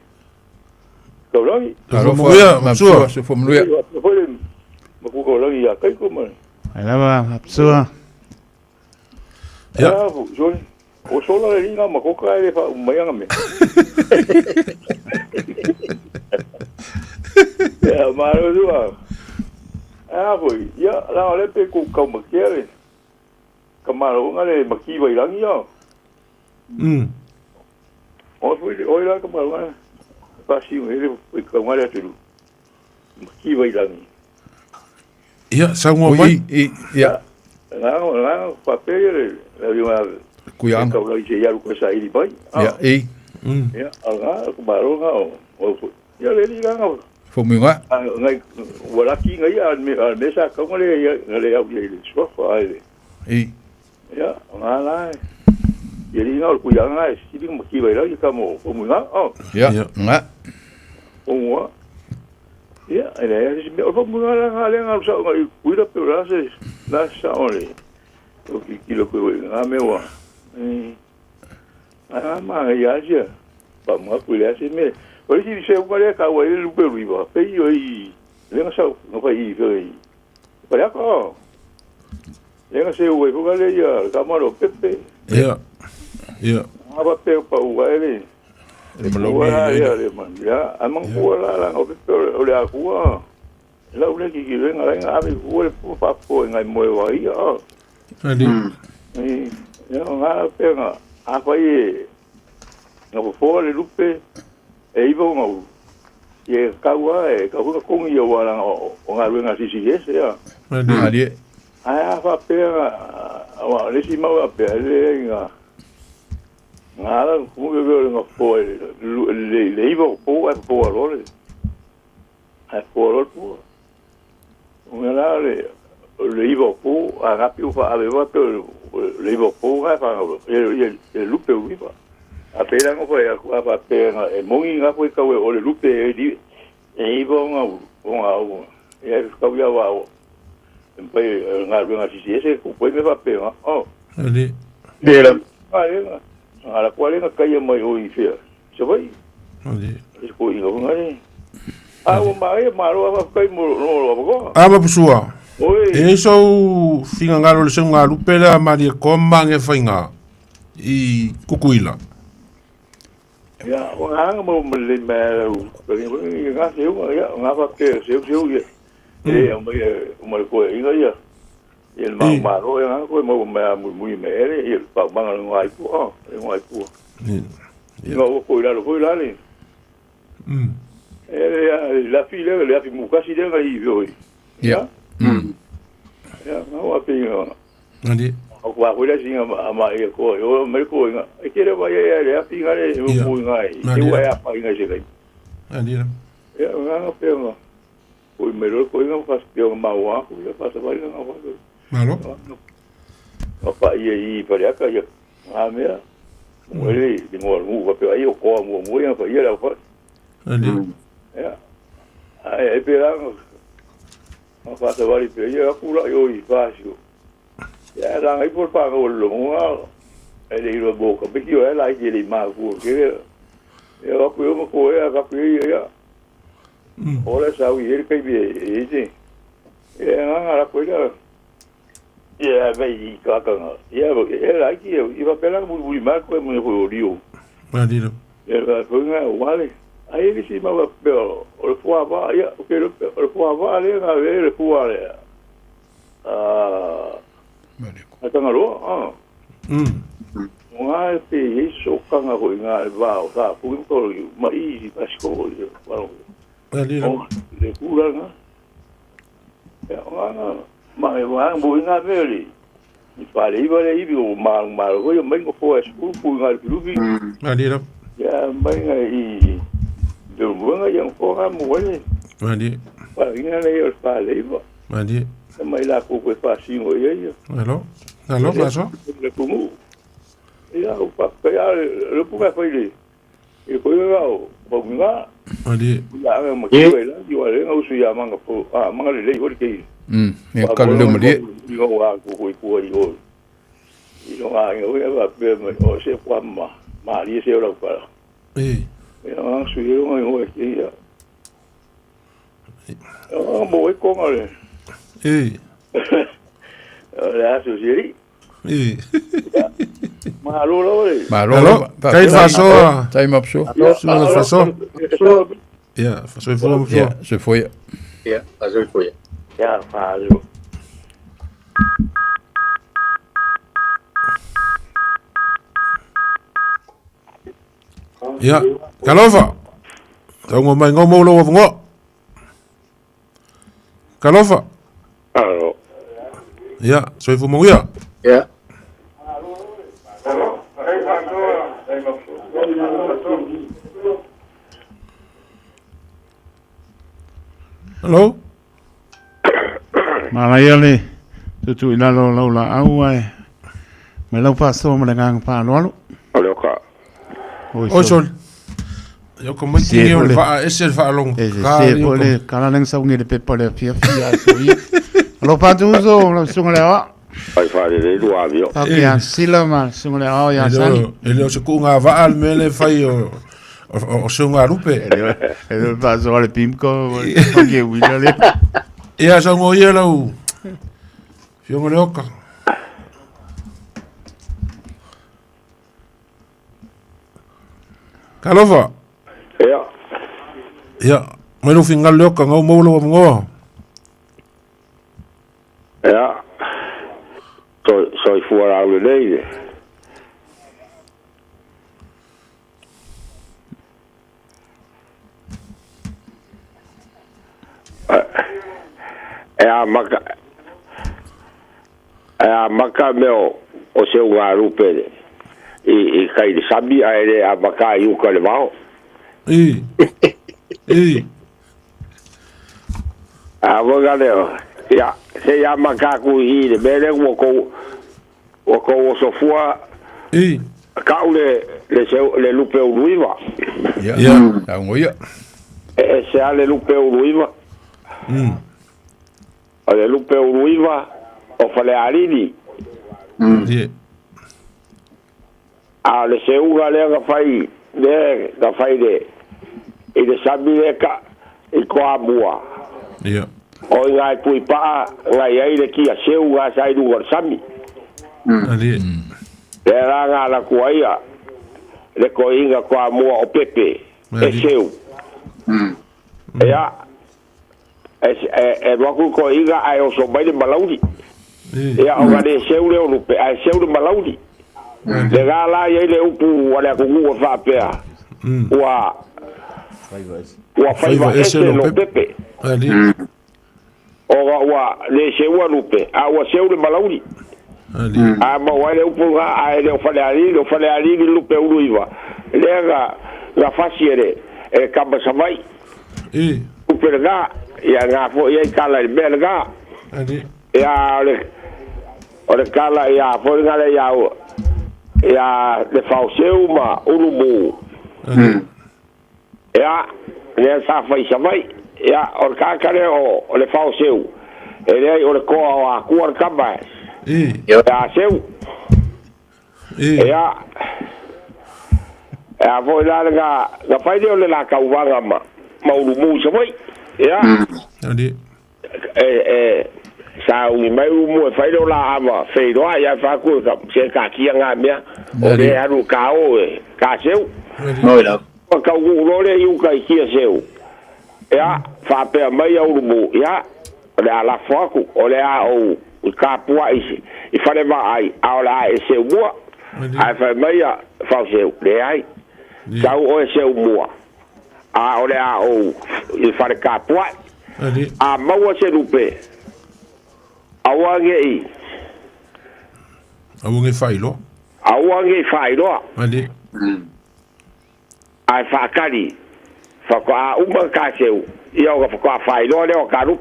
Kaulangi kalova sua se fo mluia foi mo ko kaulangi ya kai ko ma ai lava sua ya John o sola le ringa ma ko kai fa mai anga me ya maro dua foi ya la le pe ko ka ma kiere Kamaro ngale makiwa ilangi yo. Oi la kamaro. Pasi ngere kamaro tu. Makiwa ilangi. Ia, Samoa mai. Ia. Nga papel la viwa. Kuyang. Ka ula ise yaru ko sa ili bai. Ia, Ia, nga kamaro nga o. Ia le li nga. Fominga. Ngai wala ki ngai al mesa ka ngale au ye so fa ai. Ya, ngala. Yeri nga ku yang ai sidi mo ki bai la ka mo fominga. Ya, nga. Onwa. Ya, ele é me o fominga la ngale nga sa ngai kuira pe la se la sa ole. O ki lo ku nga me wa. Ma ya ja. Ba mo ku le se me. O si se o ngale ka wa lu pe riva. Pe yo i. Le nga sa no fa i fe. Pa ya ko. Le nga se o ko ngale ya ka mo pepe. Ya. Apa pe pa u ele. Ya le man. Ya, amang ko la o pepe o le aku. La u le ki venga venga ave o le pa po ngai mo wa i. Ali. Ya nga pe nga. Apa ye. No fo le lupe. E ibo ngau. Ye kaua ka hu ko ngi o wala o nga ruenga sisi ese ya. Ali. Ai fa pe wa le si mau pe le nga. Nga la ku ve nga fo le ibo po a po lo le. Ai po lo po. Nga la le ibo po a rapi fa ave va pe le ibo po ga fa le lupe uiba. A pera ngo foi a pa pera e mongi nga foi ka o le lupe e di e ibo nga o e ka ia wa pai nga nga si ese ko foi me fa pera ali dela ala qual nga kai mai o i fe se vai ali ko inga nga ni o mai maro fa kai mo no go ma pusua e so finga ngalo le senga lupe la maria koma nge fainga I kukuila. Ja, we hangen maar met nga se ja, nga fa ke se ye. Maar ko inga ya. El ma ro nga ko mo muy mere el pa banga ngai ko. Ngai ko. Nga ko la ni. La fille la fille muka si de ngai yo. Ja. Ja, nga pe nga. Andi. Wa ko la singa ama e ko yo me ko nga e kere ba ya pinga le mo ngai e wa ya pa nga se kai andi ya nga pe nga ko me ro ko nga fa yo ma wa ko ya pa sa ba nga wa malo pa ye pa ya ka ya a me mo le di mo mo pa pe ayo ko mo ya pa ya la fa andi ya ai pe la nga fa sa ba ri pe ya ku la yo I fa ya la ngai por pa ko lo mo ele ro boca pe ki o la ki le ma ku ke ya ko mo ko ya ka pe ya ora sa wi er kai bi e ji ya nga la ko ya ya ve ka ka ya la ki I va pe la mu ma ko mo ko rio andi ya ko nga wale ai si ma va pe o fo va ya o ke o fo va le nga ve le fo ale Atanga ro, Nga pe eso kanga ko nga va o ta pu ko mai pasko o ali le kula nga ya nga ma e wa mo nga veli I pare I vale I o ma ko yo mengo po es pu nga lubi ali ya mai nga I do mo nga yang ko nga mo le ali pa nga le yo pa le ba ali mai la ko ko fa si o ye Allo Flaso le kumu ya o pa ya le pu fa ile e ko yo o po nga ali ya mo ki la di wa le nga usu ya manga po manga le o ke ne ka le mo le yo wa ko yo I no nga yo va pe o se kwa ma li se o pa ya nga su yo nga yo ke ya mo e ko nga le la suggeri Malo. Kijk Faso. Time up zo. Faso. Ja, Faso je voor me. Ja, zo voor je. Ja, Faso voor je. Ja, Faso. Ia, Kalofa. Tau mai ngau mau lawa fungo. Kalofa. Alo. Ia, soifu mau ia. Ia. Hello. Malaya le. Tutu ila lo la au ai. Me lau paso me ngang pa lo. Alo ka. Oi sol. Yo como tinha o va esse va long. Se pole kala nang sa ngi de pepa le fia so i. Lo pa tu zo lo sunga le wa. Ai fa le do avio. Aki an sila ma sunga le wa ya san. Ele se ku nga va al mele fai o sunga rupe. Ele pa zo le pimko. Aki wila le. Ia sa ngo ia lau. Fio le oka. Kalofa. Ia. Ia, mai no fingal le oka ngau mau lo ngo. Ia. Soi fuara le leile. A maka meo o se unga rupe i kai de sabi aere a maka i uka le vao. A waga leo, ya, se ya maka ku i le mele wako o sofua ka le lupe uruiva. Ya, a ngoia. E se a le lupe uruiva. O le lupe uruiva o fale aridi. A le se uga le ga fai de i le sabi le ka i ko abua. O ngai pui pa ngai ai le ki a se uga sai du sami. Le ranga la kuaia le ko inga ko amua o pepe e seu. Ya e waku ko inga ai o so mai de malaudi. Ya o gade seu le o lupe ai seu de malaudi. Le gala ye le upu wala ko ngu fa pea. Wa faiva ese no pepe. O wa le seu lupe a wa seu de malaudi. A ma wale upu ga ai le fale ali lupe uruiva. Le ga fasiere e kamba savai. Upe ga ya nga fo ye kala le belga. Ya le kala ya fo ngale ya le fauseu ma urumu. Ya le sa fai savai ya or kakare o le fauseu. Ele o le ko a kuar kamba. Ya seu. Ya fo la fai de le la kauanga ma urumu savai. Ya. Sa ui mai umu e whairo la ama whairoa ia whaku se ka kia ngā mea o le aru ka o e ka seu ka urore iu ka kia seu ia whapea mai au rumu ia o le ala whaku o le a o i ka pua isi i whare ma ai a o le a e seu mua ai whai mai a whau seu le ai sau o e seu mua a o le a o i whare ka pua a maua se rupe awange i awange failo ali ai fakari fako a uma kaseu ia o fako failo le o karu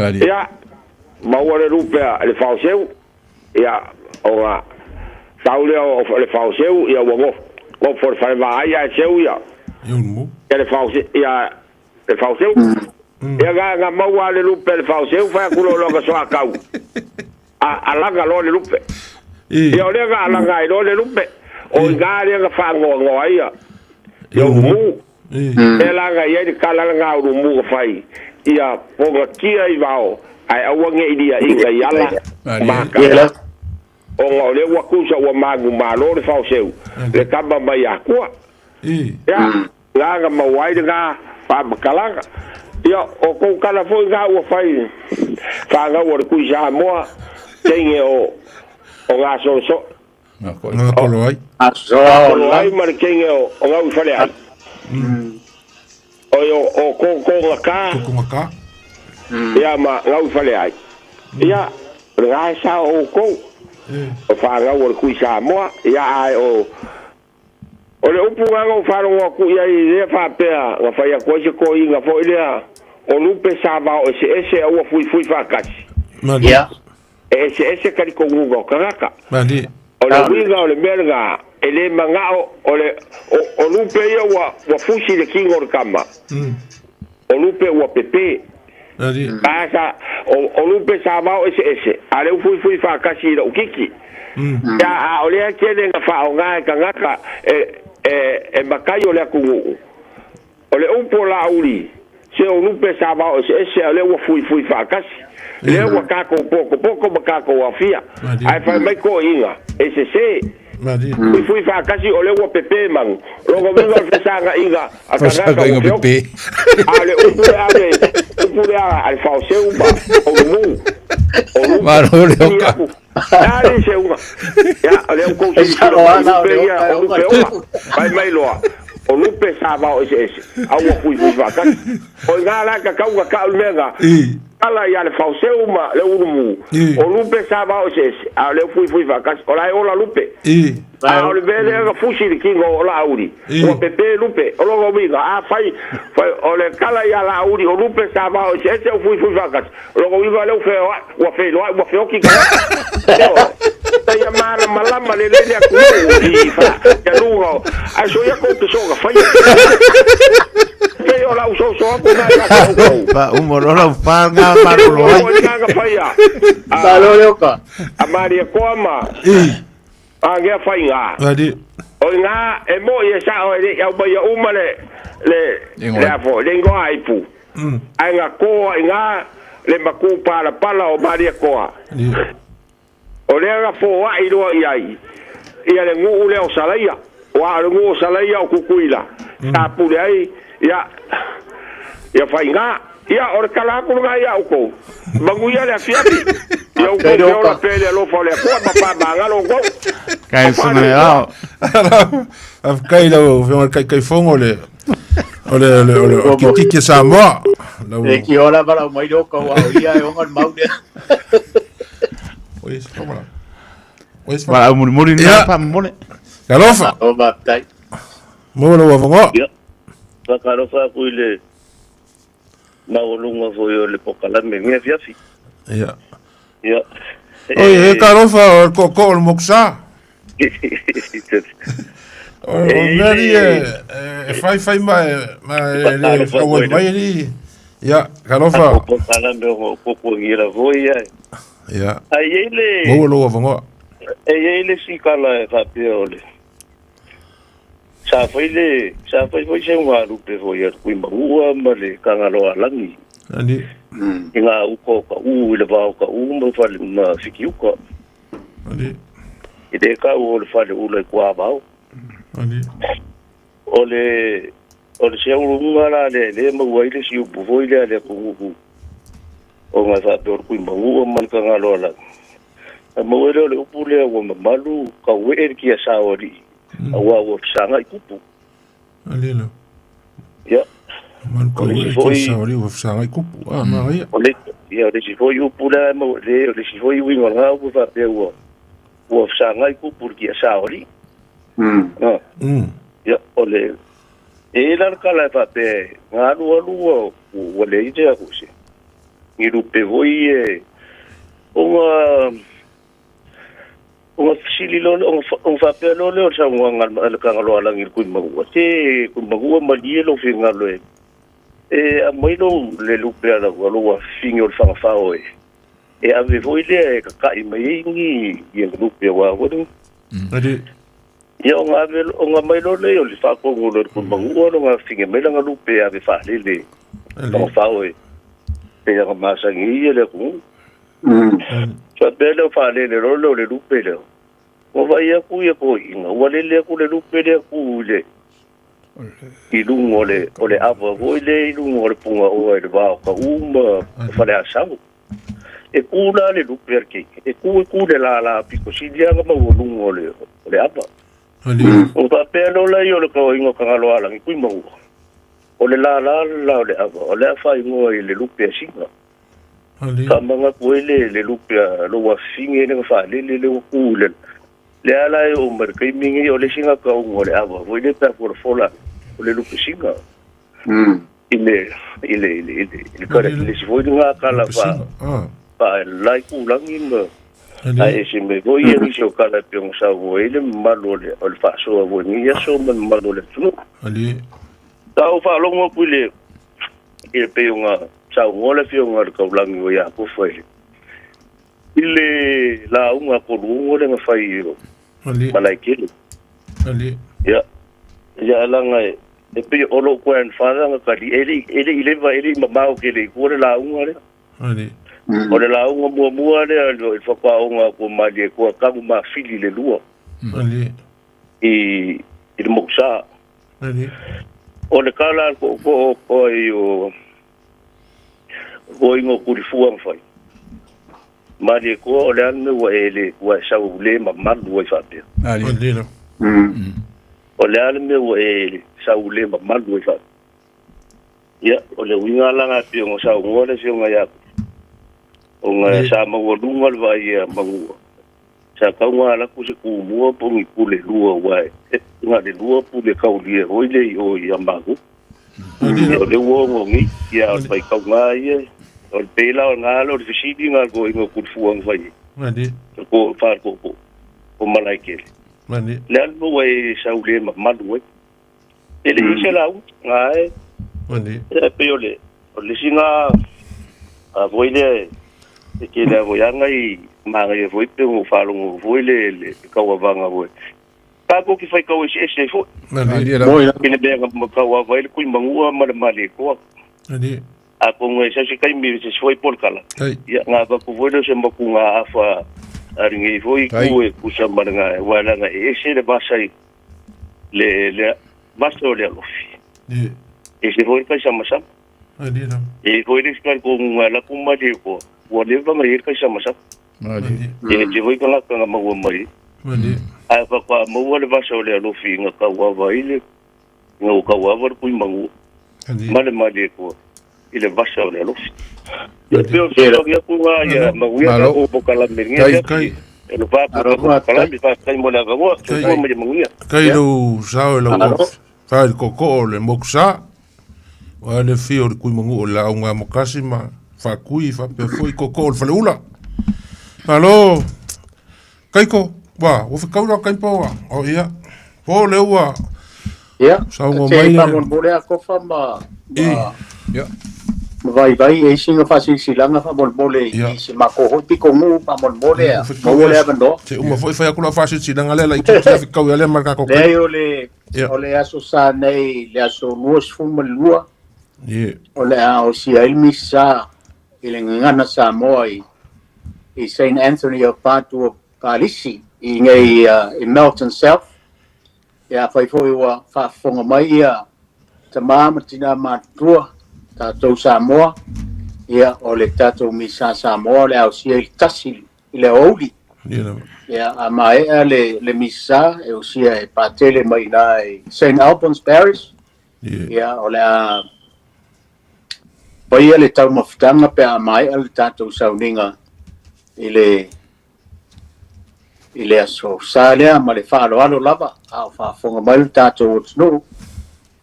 ali ia maua rupe le fauseu ia o saule o le fauseu ia o for fa vai ia seu ia le fauseu ia le fauseu ia ga maua le lupe le fauseu fa kulo lo so akau a langa lo le lupe ia le ga langa i lo le lupe o ga le fa ngo ia ia mu e langa ia de kala nga mu fai ia ponga kia i vao ai awange idia inga yala makala o ngo le wakusa wa magu malo le fauseu le kamba mai akua ia langa mawai de ga pa makala ia o ko kala foi ga o fai fa ga o ku ja mo tenye o ga so Nga kolo ai. Ai markenga o ngau fale ai. O ko ngaka. Ko ngaka. Ia ma ngau fale ai. Ia ngai sa o ko. O fa ngau o kui Samoa. Ia ai o le upu ngau fa ro ku ia I le fa pea nga fa ia ko se ko inga fo ile o lupe sa va o se o fui fa kasi. Ia. Ese kari ko ngugo karaka. Mali. O le winga o le merga ele mangao o lupe ia wa fusi le kingo o kama. O lupe wa pepe. Mali. Asa o lupe sa va o ese. Ale fui fa kasi o kiki. Ya o le kene nga fa o nga kangaka e makayo le kungu. O le umpo la uli. Se o lupe sa va o ese ale wa fui fa kasi. Le wa kako poko makako wa fia. Ai fa mai ko inga. Ese se. Fui fa kasi o le wa pepe mang. Logo vinga o fesanga inga. Fesanga inga pepe. Ale upule al fa o se uba. O mu. Maro le oka. Ale se uba. Ya ale ko se o lupe o mai loa. O lupe sa va o ese. Au fui fa kasi. O ngala ka ka mega. Ala ya le fauseu ma le urumu o lupe sa va o ses a le fui vacas o la ola lupe a o le vele ga fusi de kingo o la auri o pepe lupe o lo viga a fai o le kala ya la auri o lupe sa va o ses o fui vacas o lo viga le fe o fe lo o fe o ki ta ya malama le le ku i fa ya lugo a so ya ko to so ga fai o la uso so ko na pa un morolo fanga marolo nga faya Saloleka Amaria Koma anga fainga adi o nga e mo ye sa o ya ba ya umale le afo le ngo aipu anga ko nga le maku para pala o Maria Koa o le nga fo wa I do ai ia le ngu le o salaia wa le ngu salaia o kukuila ta pule ai ya fainga ia o kala ku nga ia ko banguia le fiapi ia ko la pele lo fole ko pa banga lo ko kai sona ia af kai lo kai fongo le o kiki Samoa e ki ora para mai do ko wa ia e on mau de ois como para muri na pa mole galofa o ba tai mo lo vongo pa karofa ku ile maulunga foi o le pokalame mia fiafi ia oi karofa o ko moksa o meri fai le kawai mai ni ia karofa pokalame o ko ngira foi ia ai ele mo lo vongo ele sikala fa peole sa foi se unha lupe foi ar kui maua ma le kangaloa langi ani inga uko ka le va ka mo fa le ma fiki uko ani ide ka le fa le le kwa ba ani ole se urunga la le mo wai le si upo foi le ku o nga sa dor kui maua man kangaloa la mo le upo le o malu ka we ki sa ori awa wo sanga ikupu alelo ya man ko e sauri wo sanga ikupu maria ole ya de si foi upula mo le si foi wingo nga wo fa pe wo sanga ikupu ki sauri ya ole e la kala fa pe nga lu wo le ije ko si ni lu pe voi o sili lo o fa pe lo le sa ngwa al ka lo ala ngir kun magu te kun magu ma di lo fi ngalo e a moi lo le lu pe ala lo wa fingo fa fa o e ave voi le ka mai ngi ye lu pe wa wo du ade ya o nga mai lo le o fa ko lo kun magu o nga finge mai la lu pe ave fa le fa o e ya ma sa ngi le ku fa belo fa le lo le lupe le o vai a ku e ko inga o le ku le lupe le ku le i lungo le o le ava voi le i lungo le punga o le va ka uma fa le asamu e kuna le lupe arke e ku le la piko silia ga maulungo le apa o pa pelo la yo le ko ingo ka lo ala ki mo o le la le apa o le fa ingo le lupe singa ka manga ko le lupe lo wa finge le fa le ku le ala o mer kai mingi o le singa ka o le apa o le pa por fola o le lupe singa ile kare le si foi nga kala pa lai ku langin ma ai se me voi e se o kala pe un sa voi le malole o le fa so voi ni so man malole tu ali ta o fa longo pule e pe unga sa ngole fi unga ka langi o ya ko foi ile la unga ko lungo le nga fai yo ali malaikele ali ya langa e pe o lo ko en fa nga ka di ele va ele ma o ke le ko la unga le ali o le la unga mua le o fa pa unga ko ma de ko ka ma fili le lua ali e il moksa ali o le kala ko yo go ingo ku fu am fai ma de ko o le an wa ele wa sa u le ma wa fa pe ali o le an me wa ele sa u le ma wa fa ya o le winga la nga pe ngo sa ngo le se nga ya o nga sa ma wo lunga va ya ma ngo sa ka nga la ku se ku mo po mi ku le lua wa nga de lua pu le ka u le o le o ya ma go o le wo ngo ngi ya o pai ka nga ye o pe la nga lo de fisi nga go ingo ku fu ang vai ali ko fa ko malaike ali le al mo we sa u le ma do ele se la u nga ali e pe o le singa a voile e ke le vo yanga I ma e vo pe o fa lo voile ka wa vanga vo ka ko ki fai ka o se fo ali ke ne be nga ka wa voile ku mangu ma le ko ali a ko ngai sa se kai mi se foi por kala ya nga ka ko voile se mo ku nga afa ari ngai voi ku sa ma nga wala nga e se le basai le basto le lofi e se foi ka sama sama ali e foi riscar ko nga la ku ma de ko o le va mai ka sama sama ali e je voi ka la ka ma wo mai ali a fa pa mo le basto le lofi nga ka wa vai le nga ka wa var ku mangu male male ko ile basto le lofi yo ya ku ya ma ya ko po kala mengia kai lo va ko kala mi fa kai mo la go mo mengia kai lo sao lo fa el coco le moksa wa le fio ku mangu la unga mokasima fa kui fa pe foi coco fa le ula alo kaiko wa o fa kaula kai po o ia po le ua sa ngo mai ma mo le ko fa ma ya vai e singa fa silanga fa mo le I se ma ko hopi ko mu pa mo le bando se uma foi fa kula fa silanga le la I fi kau le marka ko le o le aso sa nei le aso nuos fu malua o le o si il misa ile ngana Samoa I St. Anthony of Padua Palisi I ngai in Melton South ya fai foi wa fa fonga mai ia tamama tina matua tatou Samoa ia o le tatou misa Samoa le au si il tasi ile oli ya mai le misa e o si e patele mai na St. Albans Parish ya o le pai le tau mafutanga pe mai le tatou sauninga ile aso sale ma le fa alo lava a fa fonga mai le tatou no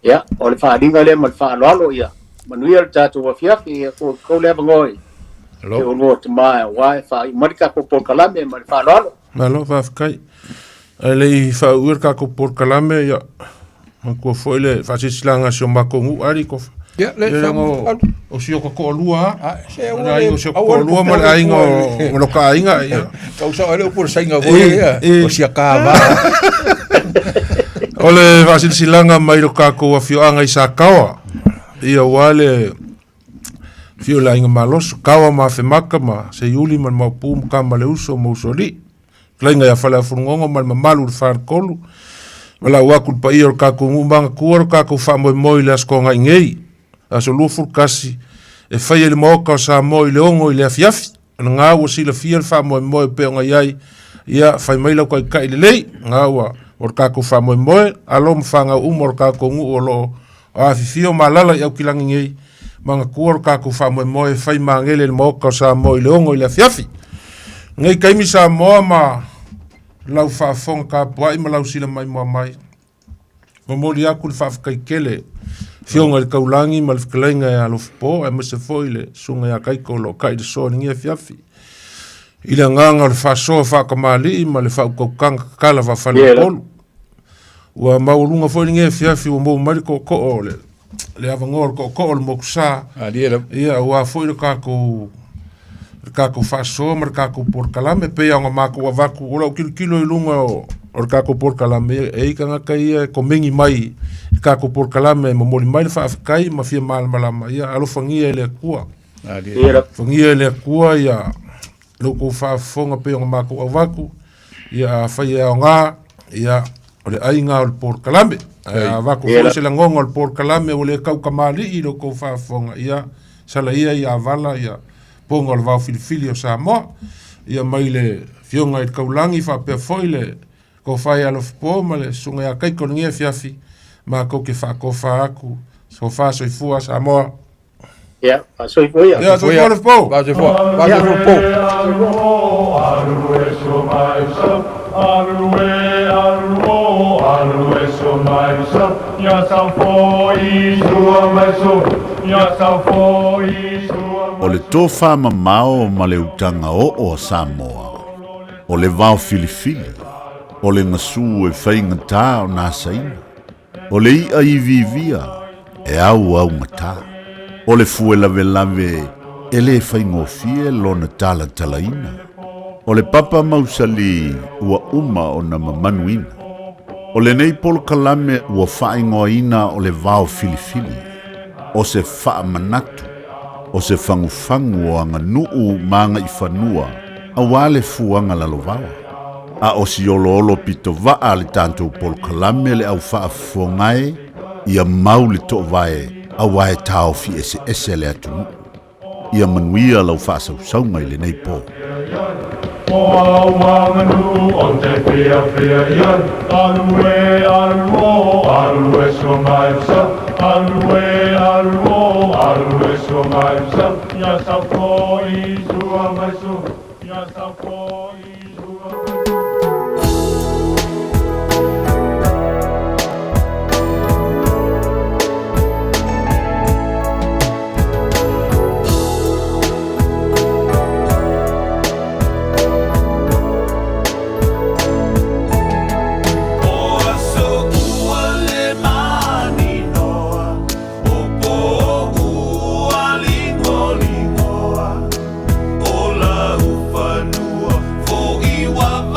ya o le fa dinga le ma le fa alo ia manuia le tatou wa fiafi ko le ngoi e o no mai wa fa marika ko por kalame ma le fa alo fa kai ele fa ur ka ko por kalame ya ko foi le fa silanga so ma ko ari ko ya le o si ko ko lua ai o si ko lua ma ai ngo no ka inga ya ka usa ele por sainga boia o si akava ole va silanga mai ro ka ko afio anga isa kawa ia wale fio la inga malos kawa ma fe maka ma se yuli man ma pum kama le uso mo soli klenga ya fala furungongo mal malu far kolu wala wa kul pa iyo ka ko mbanga kuor ka ko fa mo le asko ngei aso lu fur kasi e fai le moka sa mo le ongo le afiafi ngā ua sila fia le wha moe pe o ngai ia whai maila koe kai lelei ngā ua o le kako wha moe alo mwhanga umo o le kako ngu o lo a fifio malala i au kilangi ngei manga kua o le kako wha moe whai mangele le moka o Samoa i le ongo i le fiafi ngai kaimi Samoa ma lau whaafonga ka puai ma lau sila mai mua mai mamoli aku le whaafakai kele fionga le kaulangi ma le whakalainga e alofipo e mese foi le sunga ya kaiko lo kai de so ningia fiafi ila nganga le whaasoa whaakamali ma le whaaukaukanga kakala whawhani polu ua maulunga foi ningia fiafi ua mou mari ko o le avangoa ko o le mokusa ia ua foi le kako whaasoa ma le kako porkalame pe anga mako wa vaku ula o kilo i lunga o le kako porkalame e ika ngaka ia ko mengi mai kako porkalame ma moli mai le whaafikai ma fia malama ia alo fangia ele kua fangia ele kua ia loko whaafonga pe anga mako wa vaku ia whaia o ngā ia o le ainga o le porkalame a vaku foi se la ngonga o le porkalame o le kaukamali i loko whaafonga ia sala ia avala ia ponga le vau filifili o Samoa ia mai le fionga i kaulangi whapea foi le ko whai alofipo ma le sunga ia kaiko ngia fiafi ma ko ke whakofa aku so whasoifua Samoa ia whasoifua ia soifua alofipo whasoifua Arue so mai sa arue so mai sa ya sa foi sua mai so ya sa foi O le tofa mamao ma le utanga o Samoa. O le vau filifili. O le ngasu e whainga tā o nā saina. O le ia i vivia e au ngata. O le fue lave e le whaingofie lona tala talaina. O le papa mausali ua uma o na mamanuina. O le nei polo kalame ua whaingoina o le vau filifili. O se wha manatu. O se fangu o anga nuu manga i whanua, a wale fuanga lalovawa. A o si olo pito waa le tantou polo kalame le au whaafongai, ia mau le to vae, a wae tau fi ese le atunu. Ia manuia lau whaasaunga i le nei po. O wanganu o te pia ian, alue so mai sa, alue so mai sa, ya sa foi sua mai so, ya sa foi sua mai so. Wa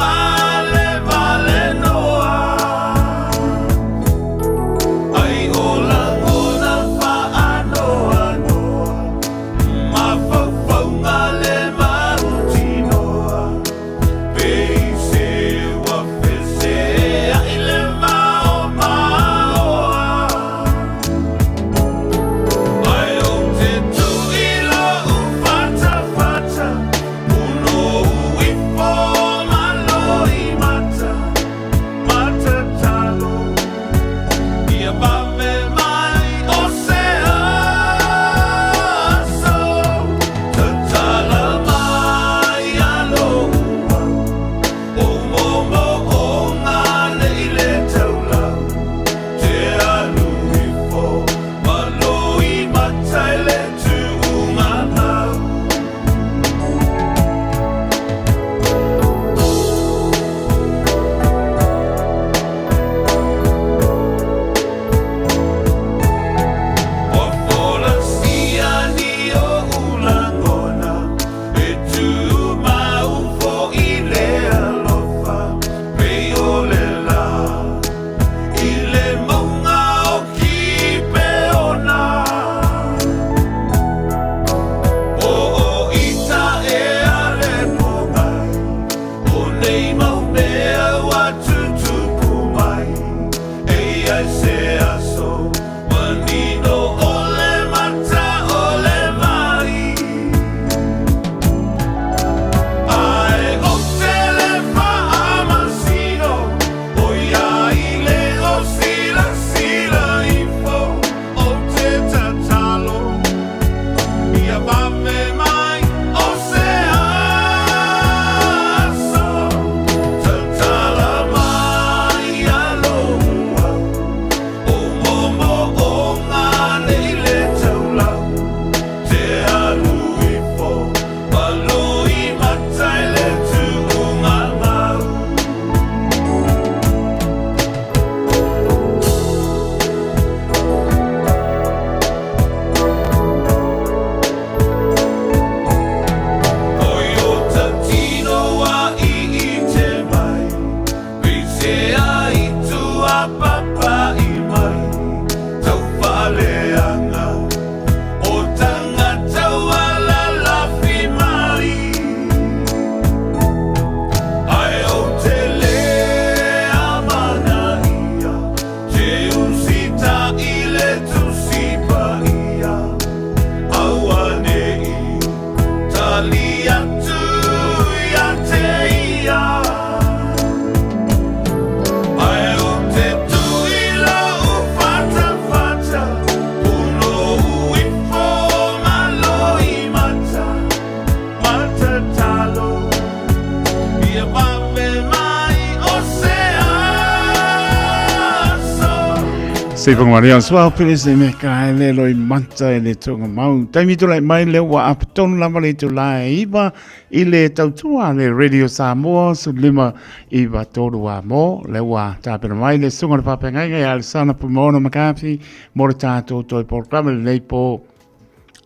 Se pangaria swa pele se me ka le loi manta le tonga mau. Taimi tu lai mai le wa apton la male tu lai iba ile tautua le Radio Samoa su lima iba todo wa mo le wa tapena mai le sunga pa penga ngai al sana pumona makafi mo tato to programa le po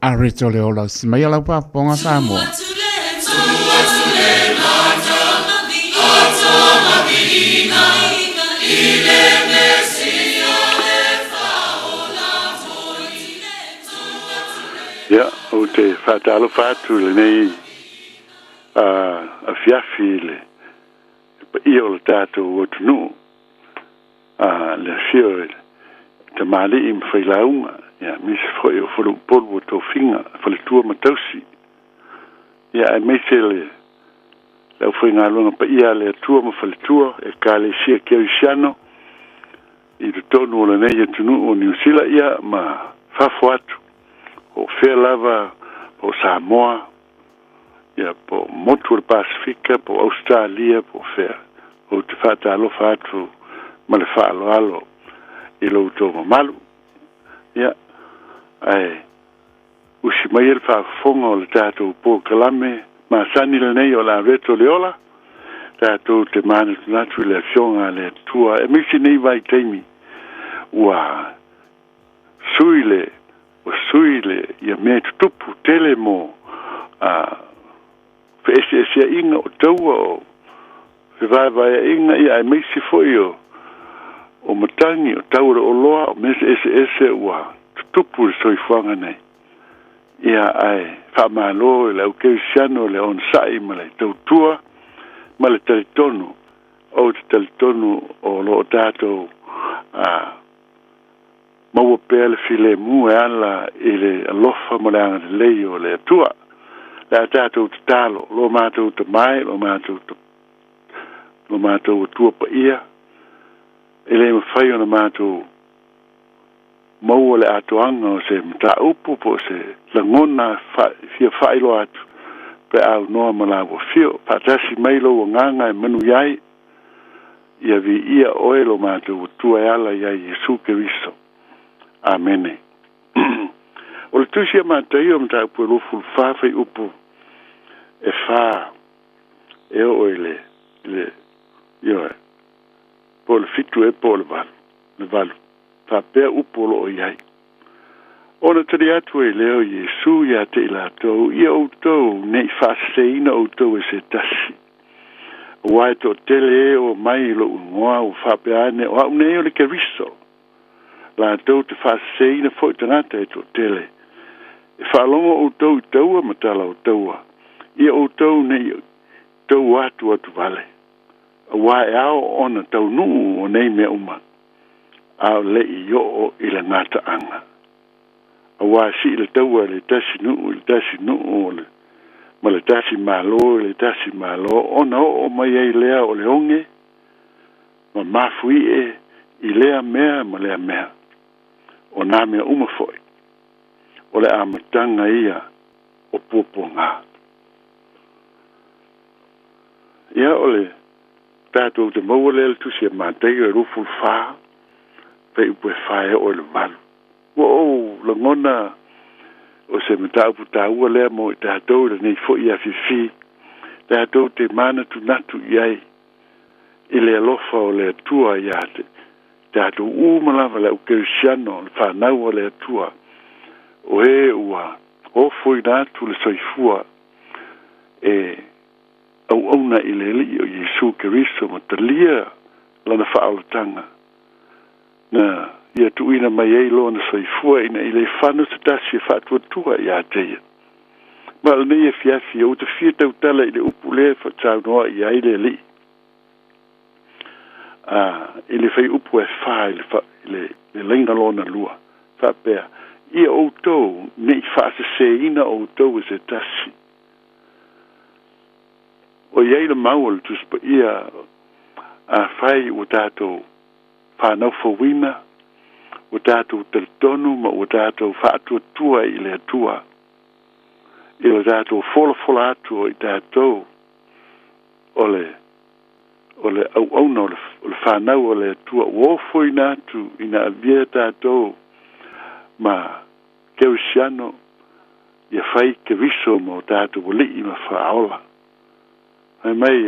arito le ola mai ala pa ponga Samoa. Ya, o te whatalo whātu le nei a whiawhi le i o le tātou o tunu le whio te mali i mwhailaunga ya, misi whoi o whuru polvo tō whinga whale tua matausi ya, e meise le lau whai ngā lunga pa ia le tua ma whale tua e ka le sia kia usiano i te tonu o le nei e tunu o New Zealand ia ma whafo atu o fea lava po Samoa, ia po motu o Pasifika, po Australia, po fea. O te whātalo whātu ma le whaaloalo i lo tō mamalu. Ia, ai, usi mai el whaafonga o le tātou po kalame, ma sani le nei o la reto le ola, tātou te mana tunatu le fionga le tua, e misi nei vai teimi, ua sui le suile ia me tupu tele mo ese inga o taua o vai inga ia me si foi o matangi o taura o loa o me ese ua tupu soi fuanga nei ia ai fa malo le o ke siano le on sai male tua male teletono o teletono o lo dato maua pēle file mu e ala i le alofa mo le anga leo le tua. Le tātou te talo, lo mātou te mai, lo mātou tua pa ia. E le mawhai o na mātou maua le atoanga o se mta upu po se langona fia whailo atu. Pe au noa malawa fio, patasi mailo o nganga e manu iai. Ia vi ia oe lo mātou tua e ala iai Jesu Keriso. Amene. O le tusia mātai o mta upu e lofu whawhai upu e wha e o le ioe po le fitu e po le valu whapea upu lo o iai o na tari atu e leo Jesu ia te ila tau ia o tau nei whaseina o tau e se tasi wai to tele o mai lo ungoa o whapea ane o au nei o le Keriso la tau te whaseina fo i tangata e to tele e whalongo o tau i taua matala o taua ia o tau nei tau atu vale a wai ao ona tau nuu o nei mea uma a le i o i le ngata anga a wai si le taua le tasi nuu ma le tasi malo ona o mai ei lea o le onge ma mafui i lea mea ma lea mea o nā mea uma foi o le amatanga ia o puponga ia o le tātou te maua lea le tusi e mātei e rufu whā pei upe whae o le malu le ngona o se mta upu tāua lea mo i tātou le nei fo i a fifi tātou te mana tu natu iai i le alofa o le atua ia te tātou umalawa le ukerisiano le whanau o le atua o e ua o foi nātu le soifua e au auna i le li o Jesu Keriso ma talia lana whaalatanga na ia tuina mai ei lo na soifua ina i le whanu se tasi e whaatua tua i a teia ma le nei e fiafi o te fia tau tala i le upu le whatau noa i a i le li i le whai upu e wha i le leina lona lua whapea ia outou nei whaase se ina outou e se tasi o iai le mau le tuspa ia a fai o tātou whanau whawina, o tātou teletonu, ma o tātou whaatua i le atua. I o tātou fola atu o i tātou o le au-auna o le whanau o le atua uofoi nātu i na avia tātou ma keusiano ia whai ke viso mo tātou o lii ma whaola. Hai mai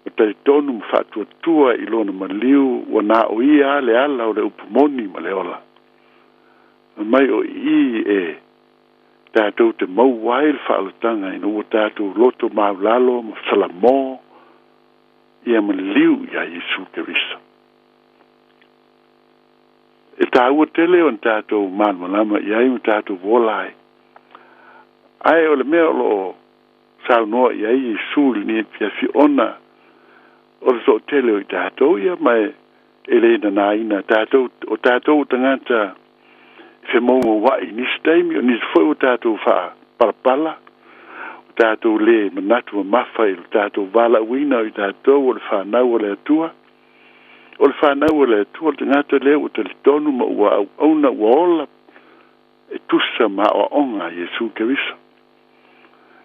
o tai tonu ma whaatua i lona ma liu o nā o ia le ala o le upumoni ma le ola. Hai mai o i tātou te mau wai le whaalatanga ina ua tātou loto maulalo ma salamo ia ma liu ia Yesu Keriso. E tā ua tele o tātou malmalama ia i ma tātou volai. Ai o le mea o lo saunoa ia i Yesu ni pia fi ona o le so tele o i tātou ia mai ele na naina tātou o tātou tangata se mo wai ni staimi o ni foi o tātou wha parapala o tātou le manatu mafai o tātou vala wina o tātou o le whanau o le atua o le whanau o le atua o tangata le o te tonu ma ua auna ua ola e tusa ma o onga Yesu Keriso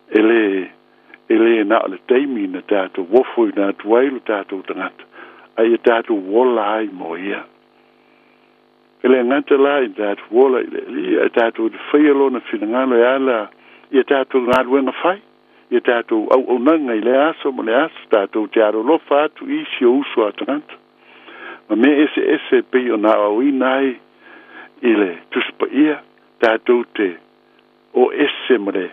ele na o le teimi na tātou wofo i nā tuai o tātou tangata ai e tātou wola ai mo ia ele ngata la i tātou wola i tātou te whaialo na whinangalo e ala i tātou ngāruenga whai i tātou au nanga i le aso mo le aso tātou te aro lofa atu i si o uso a tangata ma me ese pei o nā au inai i le tuspa ia tātou te o ese mo le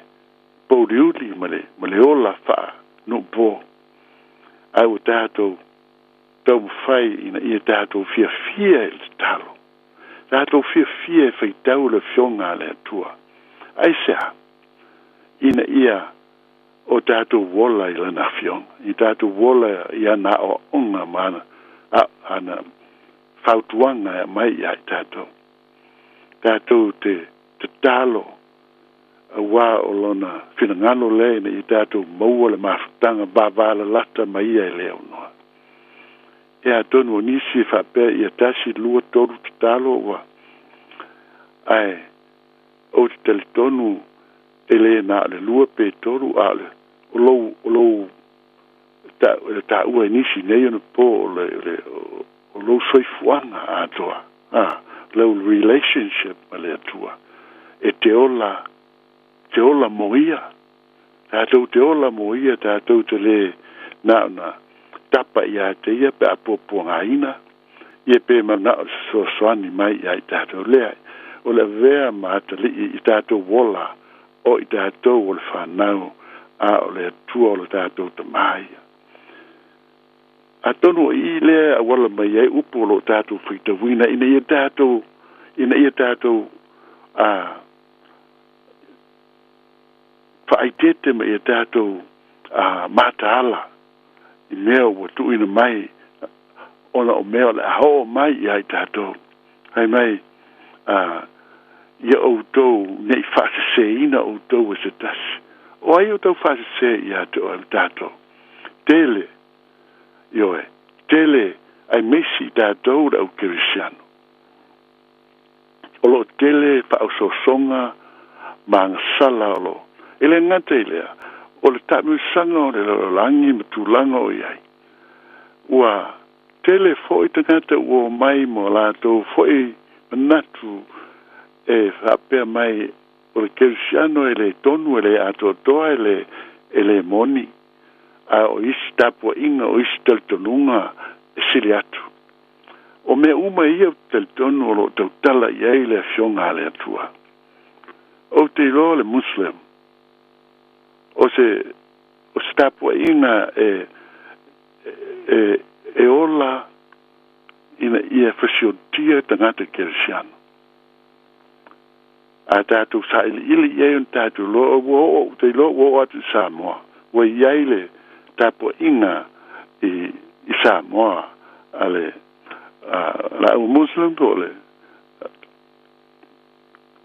pouliuli ma le ola wha no po au tātou tau whai ina i tātou fia i le talo tātou fia e whaitau le fionga le atua. Ai sea, ina ia o tātou wola i lana fionga. I tātou wola i ana o onga mana, ana whautuanga mai ai tātou. Tātou te talo a wā o lona whinangano leina i tātou maua le mafutanga bāwāla lata mai ai leo noa. E a tonu o nisi whapea i a tasi lua toru te talo wa ai o te teletonu e le na le lua pe toru a le o lou ta ua nisi nei ona po o lou soifuanga a toa lou relationship ma le atua e te ola moia tātou te ola moia tātou te le na tapa ia te ia pe apoponga ina ia pe mana so soani mai ia tātou lea o le vea maatali i tātou wola o i tātou o le whanau a o le atua o le tātou tamai a tonu i lea a wala mai ai upo o lo tātou whitawina ina ia tātou whaitete ma ia tātou mataala i mea ua tuina mai ona o mea le aho mai i ai tātou. Hai mai ia outou nei whaseseina outou e se tasi. O ai outou whasese i ato au tātou. Tele, ioe, tele ai mesi tātou le au kerisiano. O lo tele pa au sosonga ma ngasala o lo. Ele ngata i lea. O le tamu sanga o le langi ma tūlanga o iai. Ua tele foi tangata ua mai mo lātou foi manatu e whapea mai o le kerisiano e le tonu e le atotoa e le moni. A o isi tapua inga o isi taltonunga e sili atu. O mea uma ia taltonu o lo tautala iai le fionga le atua. O te ilo le Muslim. O se tapua ina e ola ina ia fasiotia tangata kerisiano. A tātou sa ili iai on tātou te lo o atu Samoa. Wa iai le tapua ina i Samoa ale la u Muslim to le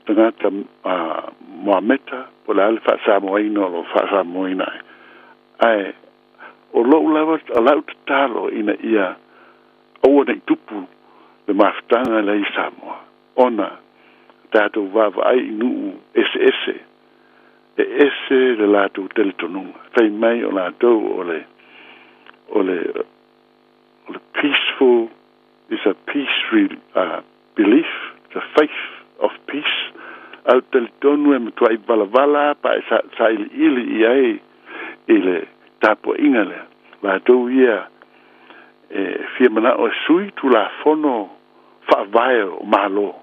tangata Mohameta po la alfa Samoa ino lo fa Samoa ina ai o lo lava alau talo ina ia o nei tupu le maftanga le Samoa ona tato vava ai nu ese le lato teletonunga fai mai o lato o le peaceful is a peace belief, the faith of peace. Au teletonu e mtuai balavala pa sa ili iai ile tapo ingale la do ia fia mana o sui tu la fono fa vai o malo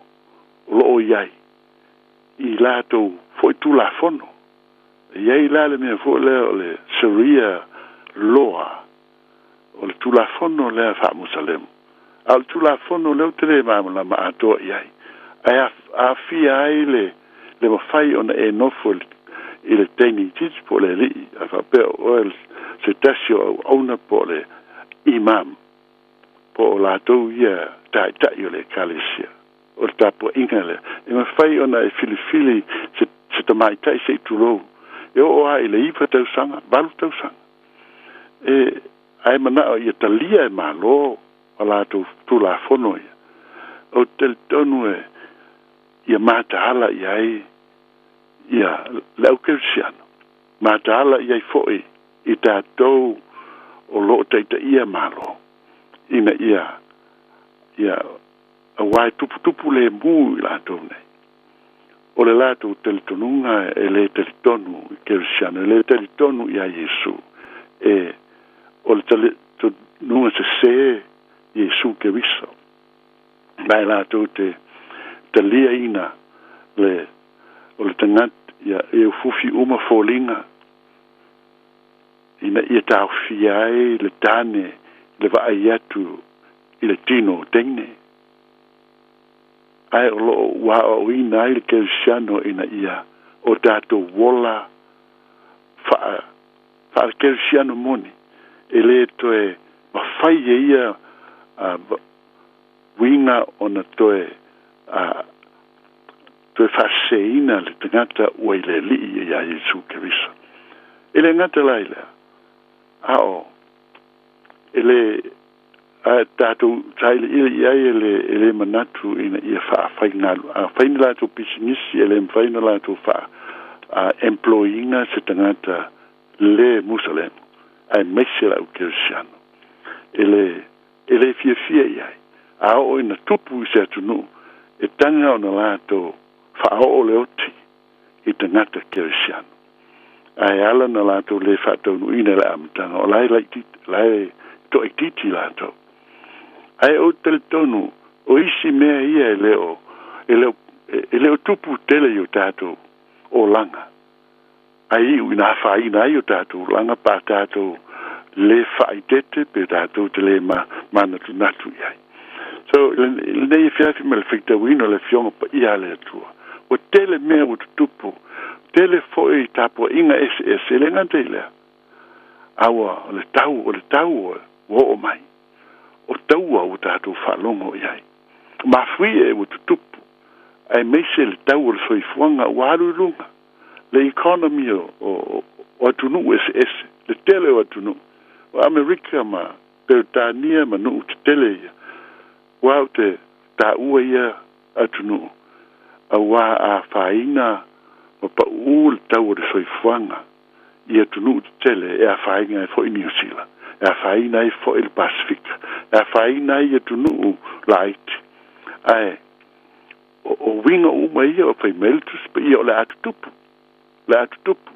lo iai I la do foi tu la fono iai la le me fo le sharia loa o le tu la fono le fa musalem al tu la fono le tele ma ma ato iai a fia ile le mafai ona e nofo ile teni tis po le li a fa pe o se tasio ona po le imam po la to ia ta yo le kalesia o tapo ingale e mafai ona e fili se tamai tai se tulo o ai le ifa tau sanga balu tau sanga e ai mana o ia talia e malo ala tu la fono ia o tel tonu e ia mata hala iai ia leu kelsiano mata hala iai foi I tātou o lo teita ia malo ina ia a wai tupu le mu I lātou nei o le lātou teletonunga e le teletonu kelsiano le teletonu ia Yesu e o le teletonunga se Yesu ke viso mai lātou te lia ina o le tangat ia e fufi uma folinga ina ia tau fiai le tane le vai atu I le tino tene ai o lo wa o ina I le kelsiano ina ia o tato wola fa kelsiano moni ele toe mafai ia winga ona toe toe faseina le tangata ua I le li ia Yesu Keriso. Ele ngata laila, ao, ele tātou taile ele manatu ina ia whaina lātou pisinisi, ele mwhaina lātou employinga se tangata le Musalem, ai meise lau Kerisiano. Ele fia iai, ao ina tupu se atunu, e tanga ona lātou whaao le oti I tangata Kerisiano. Ai ala na lātou le whatau ina le amatanga, o lai to titi lātou. Ai o teletonu, o isi mea ia e leo tupu tele I o tātou o langa. Ai ina whaina I o tātou langa pa tātou le whaitete pe tātou te le manatu natu iai. So, le nei fiafi me le whitawino le fionga pa ia le atua. O tele mea o tupu, tele foi tapo inga ese le ngante lea. Awa, o le tau o mai. O taua o tātou whalongo iai. Ma fui e o tupu. Ai meise le tau o le soifuanga o arurunga. Le economy o atunu ese. Le tele o atunu. O Amerika ma Britania ma nu te tele ia. Wau te ta ua ia atunu. A wā a whainga o pa ul tau o le soifuanga. Ia tunu te tele e a whainga e fo I New Zealand. E a whaina I fo I le Pasifika. E a whaina I tunu la Haiti. Ai, o winga uma ia o whai meltus pa ia o le atu tupu. Le atu tupu.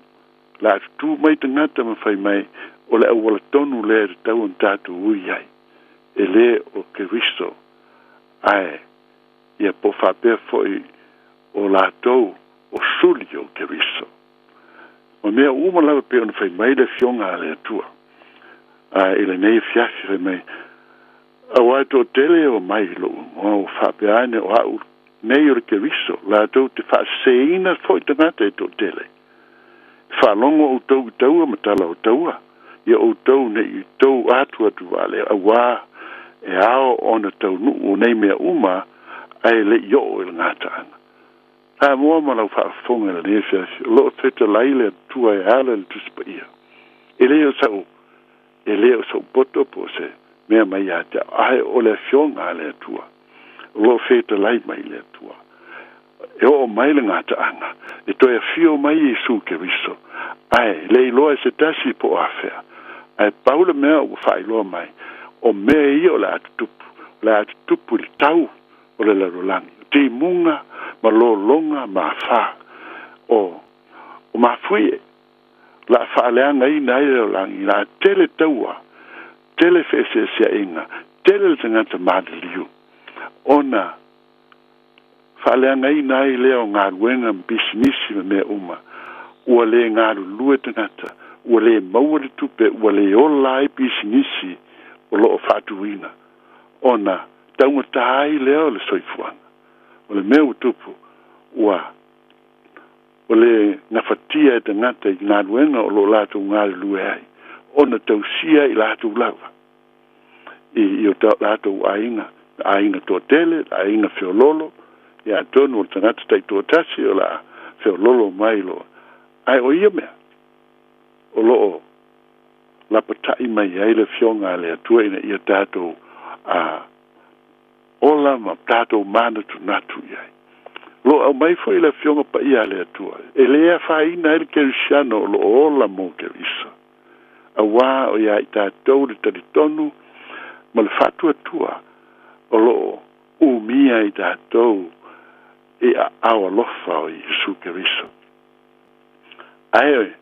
Le atu tu mai te ngata ma whai mai o le awala tonu le tau on tātu ui ai. E le o Keriso. Ai, ia po whapea foi o lātou o suli o Keriso. O mea uma lawa pe on whai mai le fionga le atua. Ai, ele nei fiasi re mai. Awa to tele o mai lo o whapea ane o au nei o Keriso. Lātou te whaaseina foi te ngata e to tele. Whalongo o tau taua matala o taua. Ia o tau nei tau atu wale awa e ao ona tau nuu nei mea uma ai le yo o il ngata ana. A mua mana whaafonga le nefia, lo teta laile tua e ala le tuspa ia. ele o sau poto po se mea mai ata ai o le fionga le tua lo feta lai mai le tua e o mai le ngata anga e to e fio mai Yesu ke riso ai le lo se tasi po afea ai paula mea o fai lo mai o mea io la tupu li tau o le larolangi te munga ma lo longa ma fa o ma fui la faaleanga ina i le langi la tele taua tele fese sia inga tele tangata madaliu ona faaleanga ina i leo ngā ruenga bisinisi me uma ua le ngā lue tangata ua le maua le tupe ua le ola i bisinisi o loo whatuina ona taunga tahai leo le soifuanga o le meu tupu ua o le ngafatia e tangata i ngā ruenga o lo lātou ngā lue ai ona tausia i lātou lava i o lātou ainga tō tele, ainga whiololo ia tonu o tangata tai tō tasi o la whiololo mai lo ai o ia mea o loo lapatai mai ai le whionga le atua ina ia tātou ola ma tātou mana tu natu iai lo au mai foi la fionga pa ia le atua e lea faina ele kerisiano lo ola mo kerisa awa o ia i tātou le taritonu ma le fatu atua o lo umia i tātou e awa lofa o Yesu kerisa ai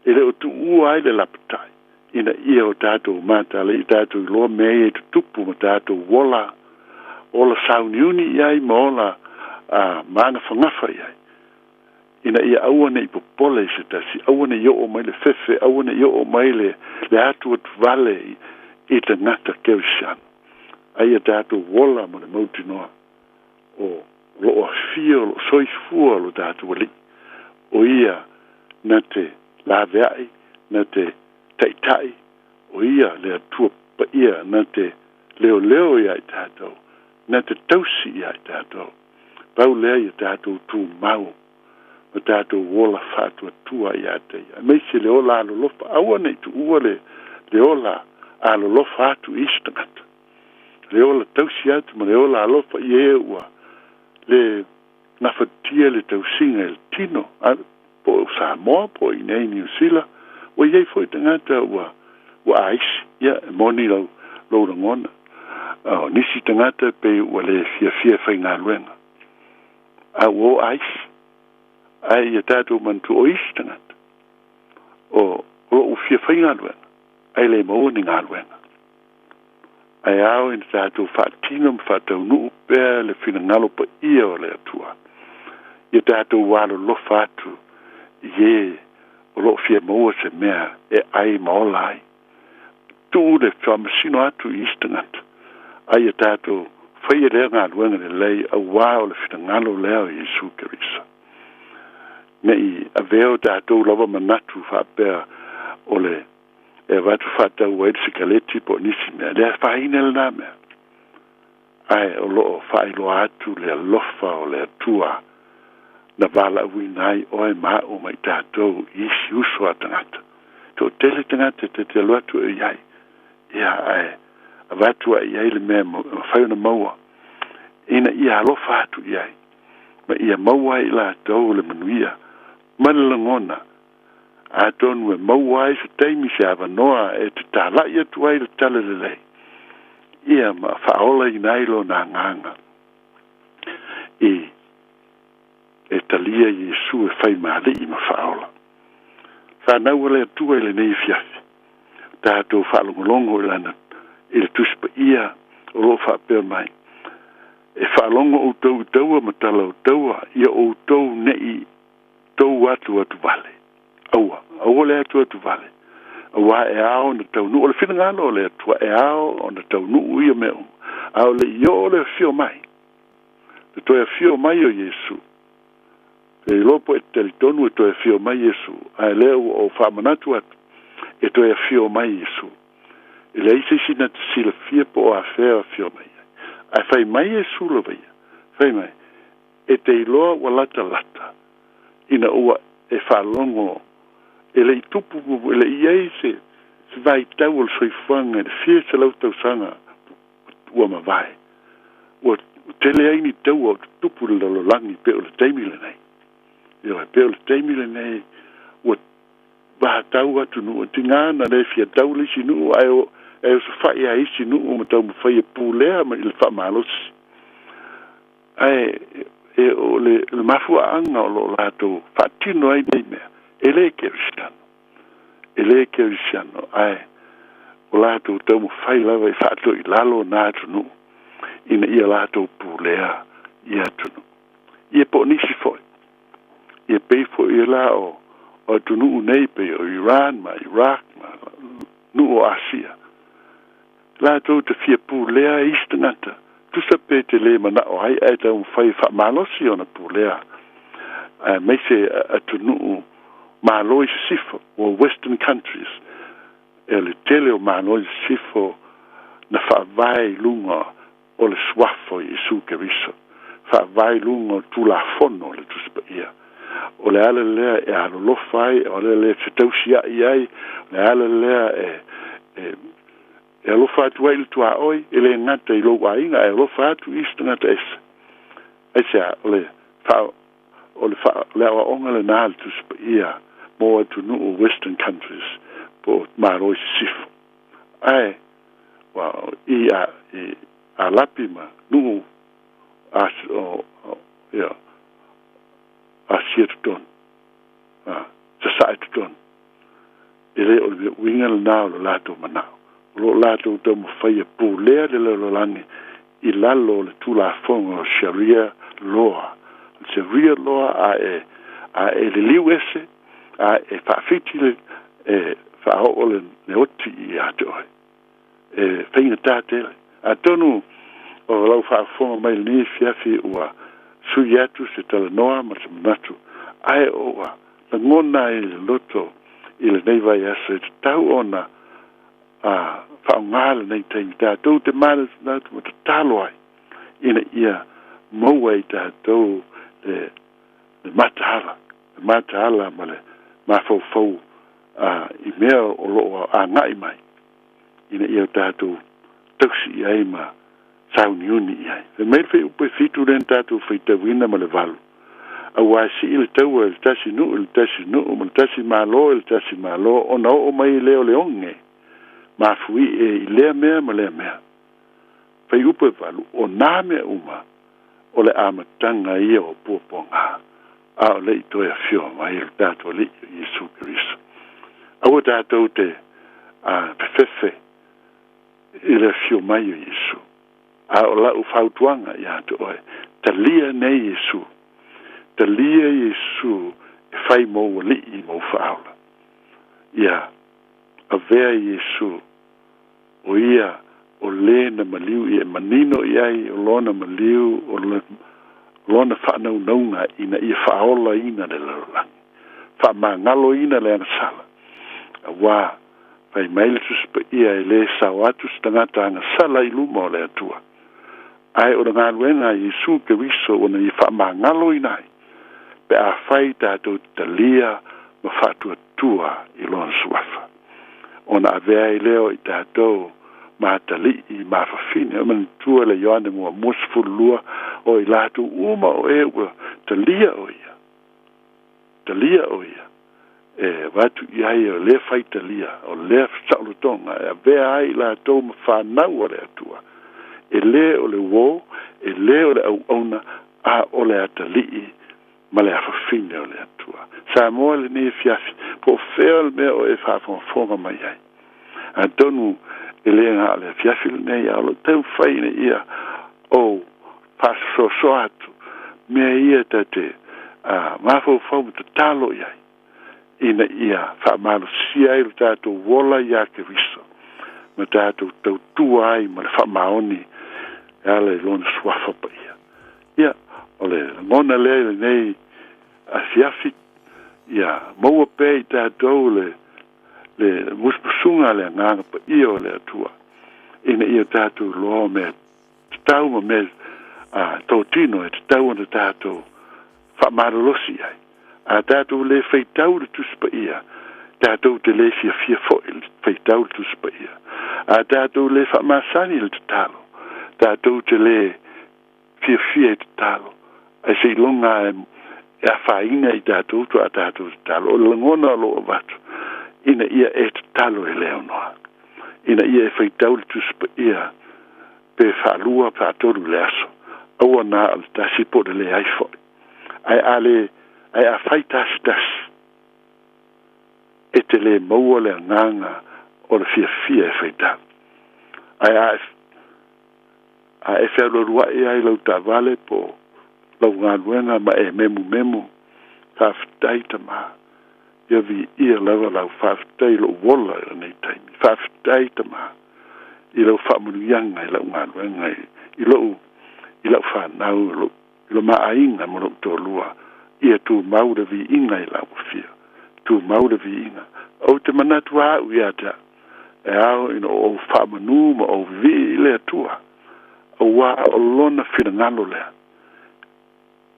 ele o tu ua ai le lapatai ina ia o tātou mata le i tātou loa mea e tutupu ma tātou wola ola sauniuni iai ma ola mana fangafa iai ina ia awana i popole se tasi awana i o mai le fefe awana i o mai le atu atu vale i te ngata kerishan ai a tātou wola ma le mautinoa o loo fio lo soifua lo tātou wali o ia na te laveai na te taitai o ia le atua pa ia na te leo ia i tātou na te tausi ia i tātou pau lea ia tātou tū mau ma tātou wola whātua tua ia te ia mei se le ola alolofa aua nei tu ua le ola alolofa atu istangata le ola tausi atu ma le ola alofa i e ua le nafatia le tausinga el tino po Samoa po i nei New Zealand wa iei foi tangata ua aisi ia moni lau rangona nisi tangata pe ua le fia fai ngā luenga o aisi ai ia tātou mantu o isi tangata o fia fai ngā luenga ai le maua ni ngā luenga ai au ina tātou whaatino ma whaatau nuu pēr le whina ngalo pa ia o le atua ia tātou wālo lofa atu ie o lo fia maua se mea e ai maola ai tu le whamasino atu i isi tangata ai a tātou whaia lea ngā luenga le lei a wāo le whina ngalo leo i Yesu kerisa nei a veo tātou lava manatu whapea o le e watu whatau waid se kaleti po nisi mea lea whaine le nā mea ai o loo whailo atu le alofa o le atua na wala uinai oe maa o mai tātou isi uso a tangata tō tele tangata te aluatu e iai ia ai a watu a iai le mea whaiona maua ina ia alofa atu iai ma ia maua i la tau le manuia manalangona a tonu e maua i se teimi se avanoa e te tālai atu ai le tala le lei ia ma whaola i nailo na nganga e talia Yesu e whai maali i ma whaola whanau le atua i le nei fiafi tātou whalongolongo i lana i le tuspa ia o lo whapea mai e whalongo o tau taua ma tala o taua ia o tau nei tau atu vale aua le atu vale awa e ao na tau nu o le whina ngalo le atua e ao o na tau nu ia meo ao le io o le fio mai le toi fio mai o Yesu e lopo e teritonu e toi fio mai Yesu a leo o whamanatu atu e toi fio mai Yesu e le isi sina te sila fia po a whea fio mai a whai mai Yesu lo veia whai mai e te iloa wa lata ina ua e whalongo ele tupu ele ia se vai tau o soifanga de fia se lau tau sanga ua ma vai ua tele ai ni tau o tupu le langi pe o le teimile nei ia pe o le teimile nei ua va tau atu nu tingana le fia tau le sinu ai o se fai ai sinu o ma tau ma fai pulea ma il fa malos ai e o le mafua anga o lo lato fatino ai nei me ele Cristiano ai o lato tau mo fai lava i fato i lalo na tunu ina ia lato pulea ia tunu ia po nisi foi ia pei fo ia la o tunu nei pe o Iran ma Iraq ma nu o Asia lato te fia pulea istanata tu sape te le mana o ai ai tau fai fa malosi ona pulea mai se tunu maloi sifo o western countries ele tele o maloi sifo na fa vai lunga o le swafo i su keriso fa vai lunga tu la fono le tu spia o le ale le e alo lo fai o le fitausia iai le ale le e lo fa tu ele tu a oi ele ngata i lo wainga e lo fa tu istanga te ese ole fa le o onga le nal tu spia more to new western countries po maro sif ai well a lapima nu as yeah asirton society ton ele o wingal na lo lato mana lo lato to mo fai po le lo langi i lalo le tula fongo sharia law a e le liwese a e fa fitile e fa ole ne oti i ato e fina tate a tonu o lo fa fo mai ni fiafi ua suyatu se tala noa ma se manatu ai oa la ngona i loto i le nei vai ase tau ona a fa ngal nei te tau te mal na tu talo ai ina ia mowai tau le matahala male ma fo i mea o lo a ngai mai ina ia tatu taksi ai ma sauni uni ai le mai fe upe fitu den tatu fe te wina ma le valu a wasi il tau el tasi nu ma tasi malo ona o mai leo leonge ma fui e le mea ma le mea fe upe valu o name uma o le amatanga ia o puaponga a le to e fio mai il dato li Yesu Cristo a o dato te a fefe il fio mai Yesu a o la ufautuanga ia to e talia nei Yesu e fai mo li mo faula ia a vea Yesu o ia o le na maliu i manino iai o lona maliu o lona whanau naunga ina i whaola ina le lalang. Wha mangalo ina le ana sala. A wā, whai maile tuspa ia e le sao atu stangata anga sala i luma o le atua. Ai o ngā ruenga Yesu ke riso o na i wha mangalo ina ai. Pe a whai tātou talia ma whatua tua i lona suafa. O na avea i leo i tātou ma tali I ma fafine o man tua le yoane mua musfulua o I latu uma o e ua talia o ia e watu iai o le fai talia o le saulotonga e vea ai latu ma whanau o le atua e le o le wo e le o le au auna a o le atali ma le fafine o le atua Samoa le ne fiafi po fea me o e whafonga mai ai a tonu Elena le fiafil nei alo tau fai ne ia o paso soatu me ia tate mafo fau te talo iai ina ia fa malo sia il tato wola ia ke viso ma tato tau tuai ma fa maoni ale lona swafa pa ia ole mona le nei a fiafi ia mo pe tato le muspusunga le nganga pa io le atua ina io tatu lo me tau ma me totino e tau na tatu fa marolosi ai a tatu le fei tau le tuspa ia tātou te le fia fo fai tau tu spaia a tātou le fa masani le talo tātou te le fia te talo ai sei longa e a faina I tātou tu a tātou te talo o langona lo watu ina ia e te talo e leo noa ina ia e fai tau tu spaia pe whalua pātoru le aso aua nā al tasi po le ai fo ai a fai tasi e te le maua le nganga o le fia e whaita. A e whero rua e ai lau ta vale po lau ngā luenga ma e memu whawhitai ta ma. Ia vi ia lawa lau whawhitai lo wola e nei taimi. Whawhitai ta ma. I lau whamunuianga I lau ngā luenga I lau whanau I lau maainga mo lau tō lua. Ia tū maura vi inga I lau fia. Tu maura vi inga. O te manatu a uiata. E ao ino o whamanu ma o vi lea tua. O wā o lona whirangalo lea.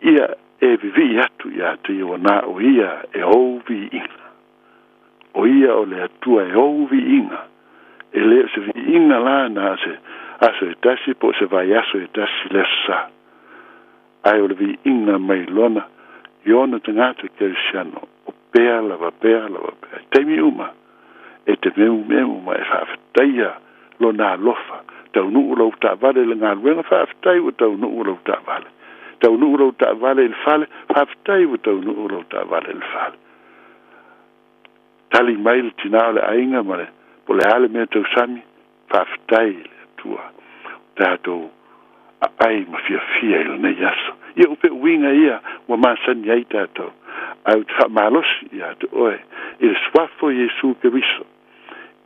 Ia e vivi atu iata I o nā o ia e o vi inga. O ia o lea tua e o vi inga. E lea se vi inga la na ase e tasi po se vai aso e tasi lesa. Ai o le vi inga mai lona. Iona tangata kerisiano. Pea lava. Teimi uma. E te meu ma e whawhataia lo nā lofa. Tau nuu lau tā vale le ngā ruenga whawhatai o tau nuu lau tā vale. Tau nuu lau tā vale il whale, whawhatai o tau nuu lau tā vale il whale. Tali mai le tina o le ainga ma le, po le hale mea tau sami, whawhatai le tua. Tātou ai ma fia il nei aso. Ia upe uinga ia, wa māsani ai tātou. Au te whamalosi ia te oe. I le swafo Jesu Keriso.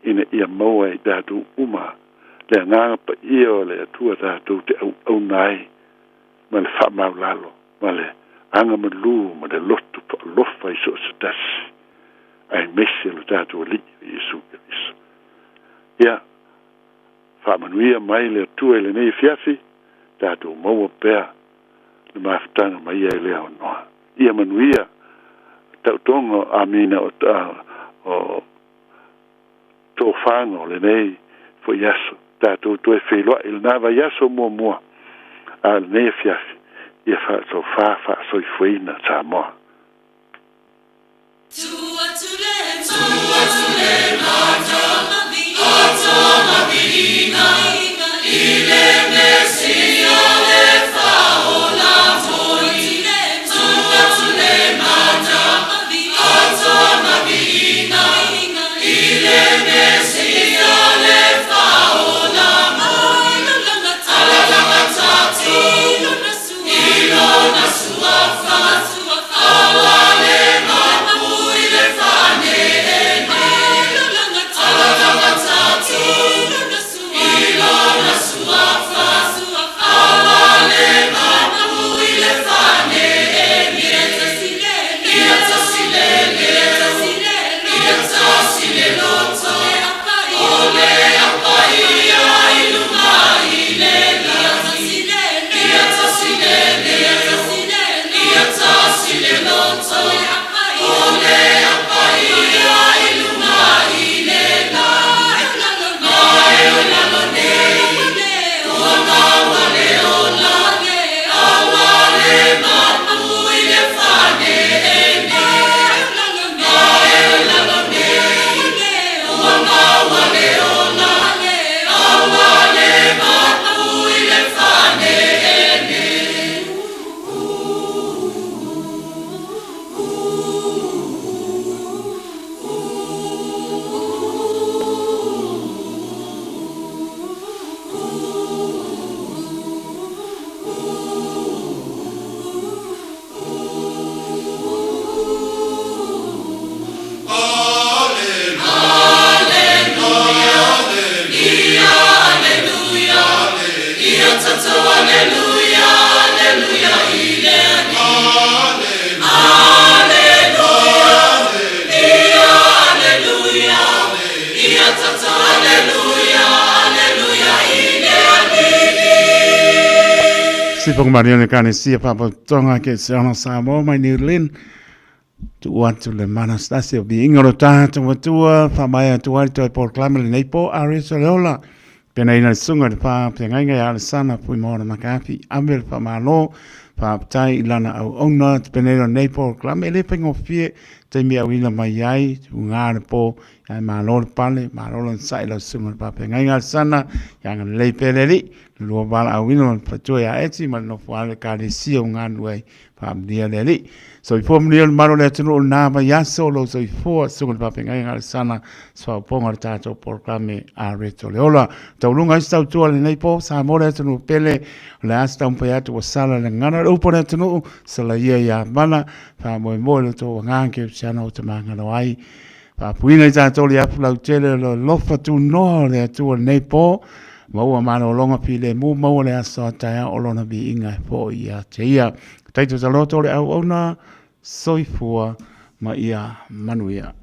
Ina ia maua I tātou uma. Le nganga pa ia o le atua tātou te au nai. Ma le whamaulalo. Ma le anga malu ma le lotu pa lofa I so se tasi. Ai mesi lo tātou li Jesu Keriso. Ia. Whamanuia mai le atua I le nei fiafi. Tātou maua pēr. Le mawhitanga mai ia I lea o noa. Ia manuia. Tautongo amina o tō whāngo le nei fo yaso. Tātou tō e wheloa il nāwa yaso mua. A le nei fiafi. Ia whātou whāwha soi fuina Samoa. Tua tule mata, atama vina, ile mesia le whaola toni. Tua tule mata, atama vina, ile mesia le whaola toni. Alalanga tatu, ilona suafa, awale mapui le whane ene. Alalanga tatu, ilona suafa, awale mapui le whane ene. Ia tasile loto, ole apai ia ilunga ilela. Ia tasile loto, ole apai ia ilunga ilela. Mae ola lone, ua mawale ola, awale mapui le whane ene. Mae ola lone, ua mawale ola, awale mapui le whane ene. Si pong Mariana Kane sia papa tonga ke se ana Samoa mai New Zealand tu atu le manastasi o bi ingaro tātou matua, whamai atu ari toi porklama le neipo, Aris o leola, pena ina sunga le pā, pia ngai ngai ala sana, pui mora makapi, amel whamalo, whaptai ilana au ona, pena ina neipo, klama ele pengo fie, te mea wina mai ai, tu ngāre po, ai malo le pale, malo le sai la sunga le pā, pia ngai ngai sana, yanga le pele li, lua wala au wina, patua ya eti, ma no fuale ka le sia o ngānu ai, whamdia le li. So i fōm leo maro le atunu o nāma yaso lo so i fōa sunga le pape ngai ngare sana so au ponga le tātou porklame a reto le ola. Tau lunga i stau tua le nei po sa mo le atunu pele le asta umpai atu wa sala le ngana le upo le atunu sa la ia ia mana pa moe moe le tō ngāke siana o te mangano ai. Pa puina i tātou le apu lau tele lo lofa tu noa le atua le nei po maua mana o longa pi le mu maua le aso taia o lona bi inga po ia te ia. Taito taloto le au ona soifua ma ia manuia.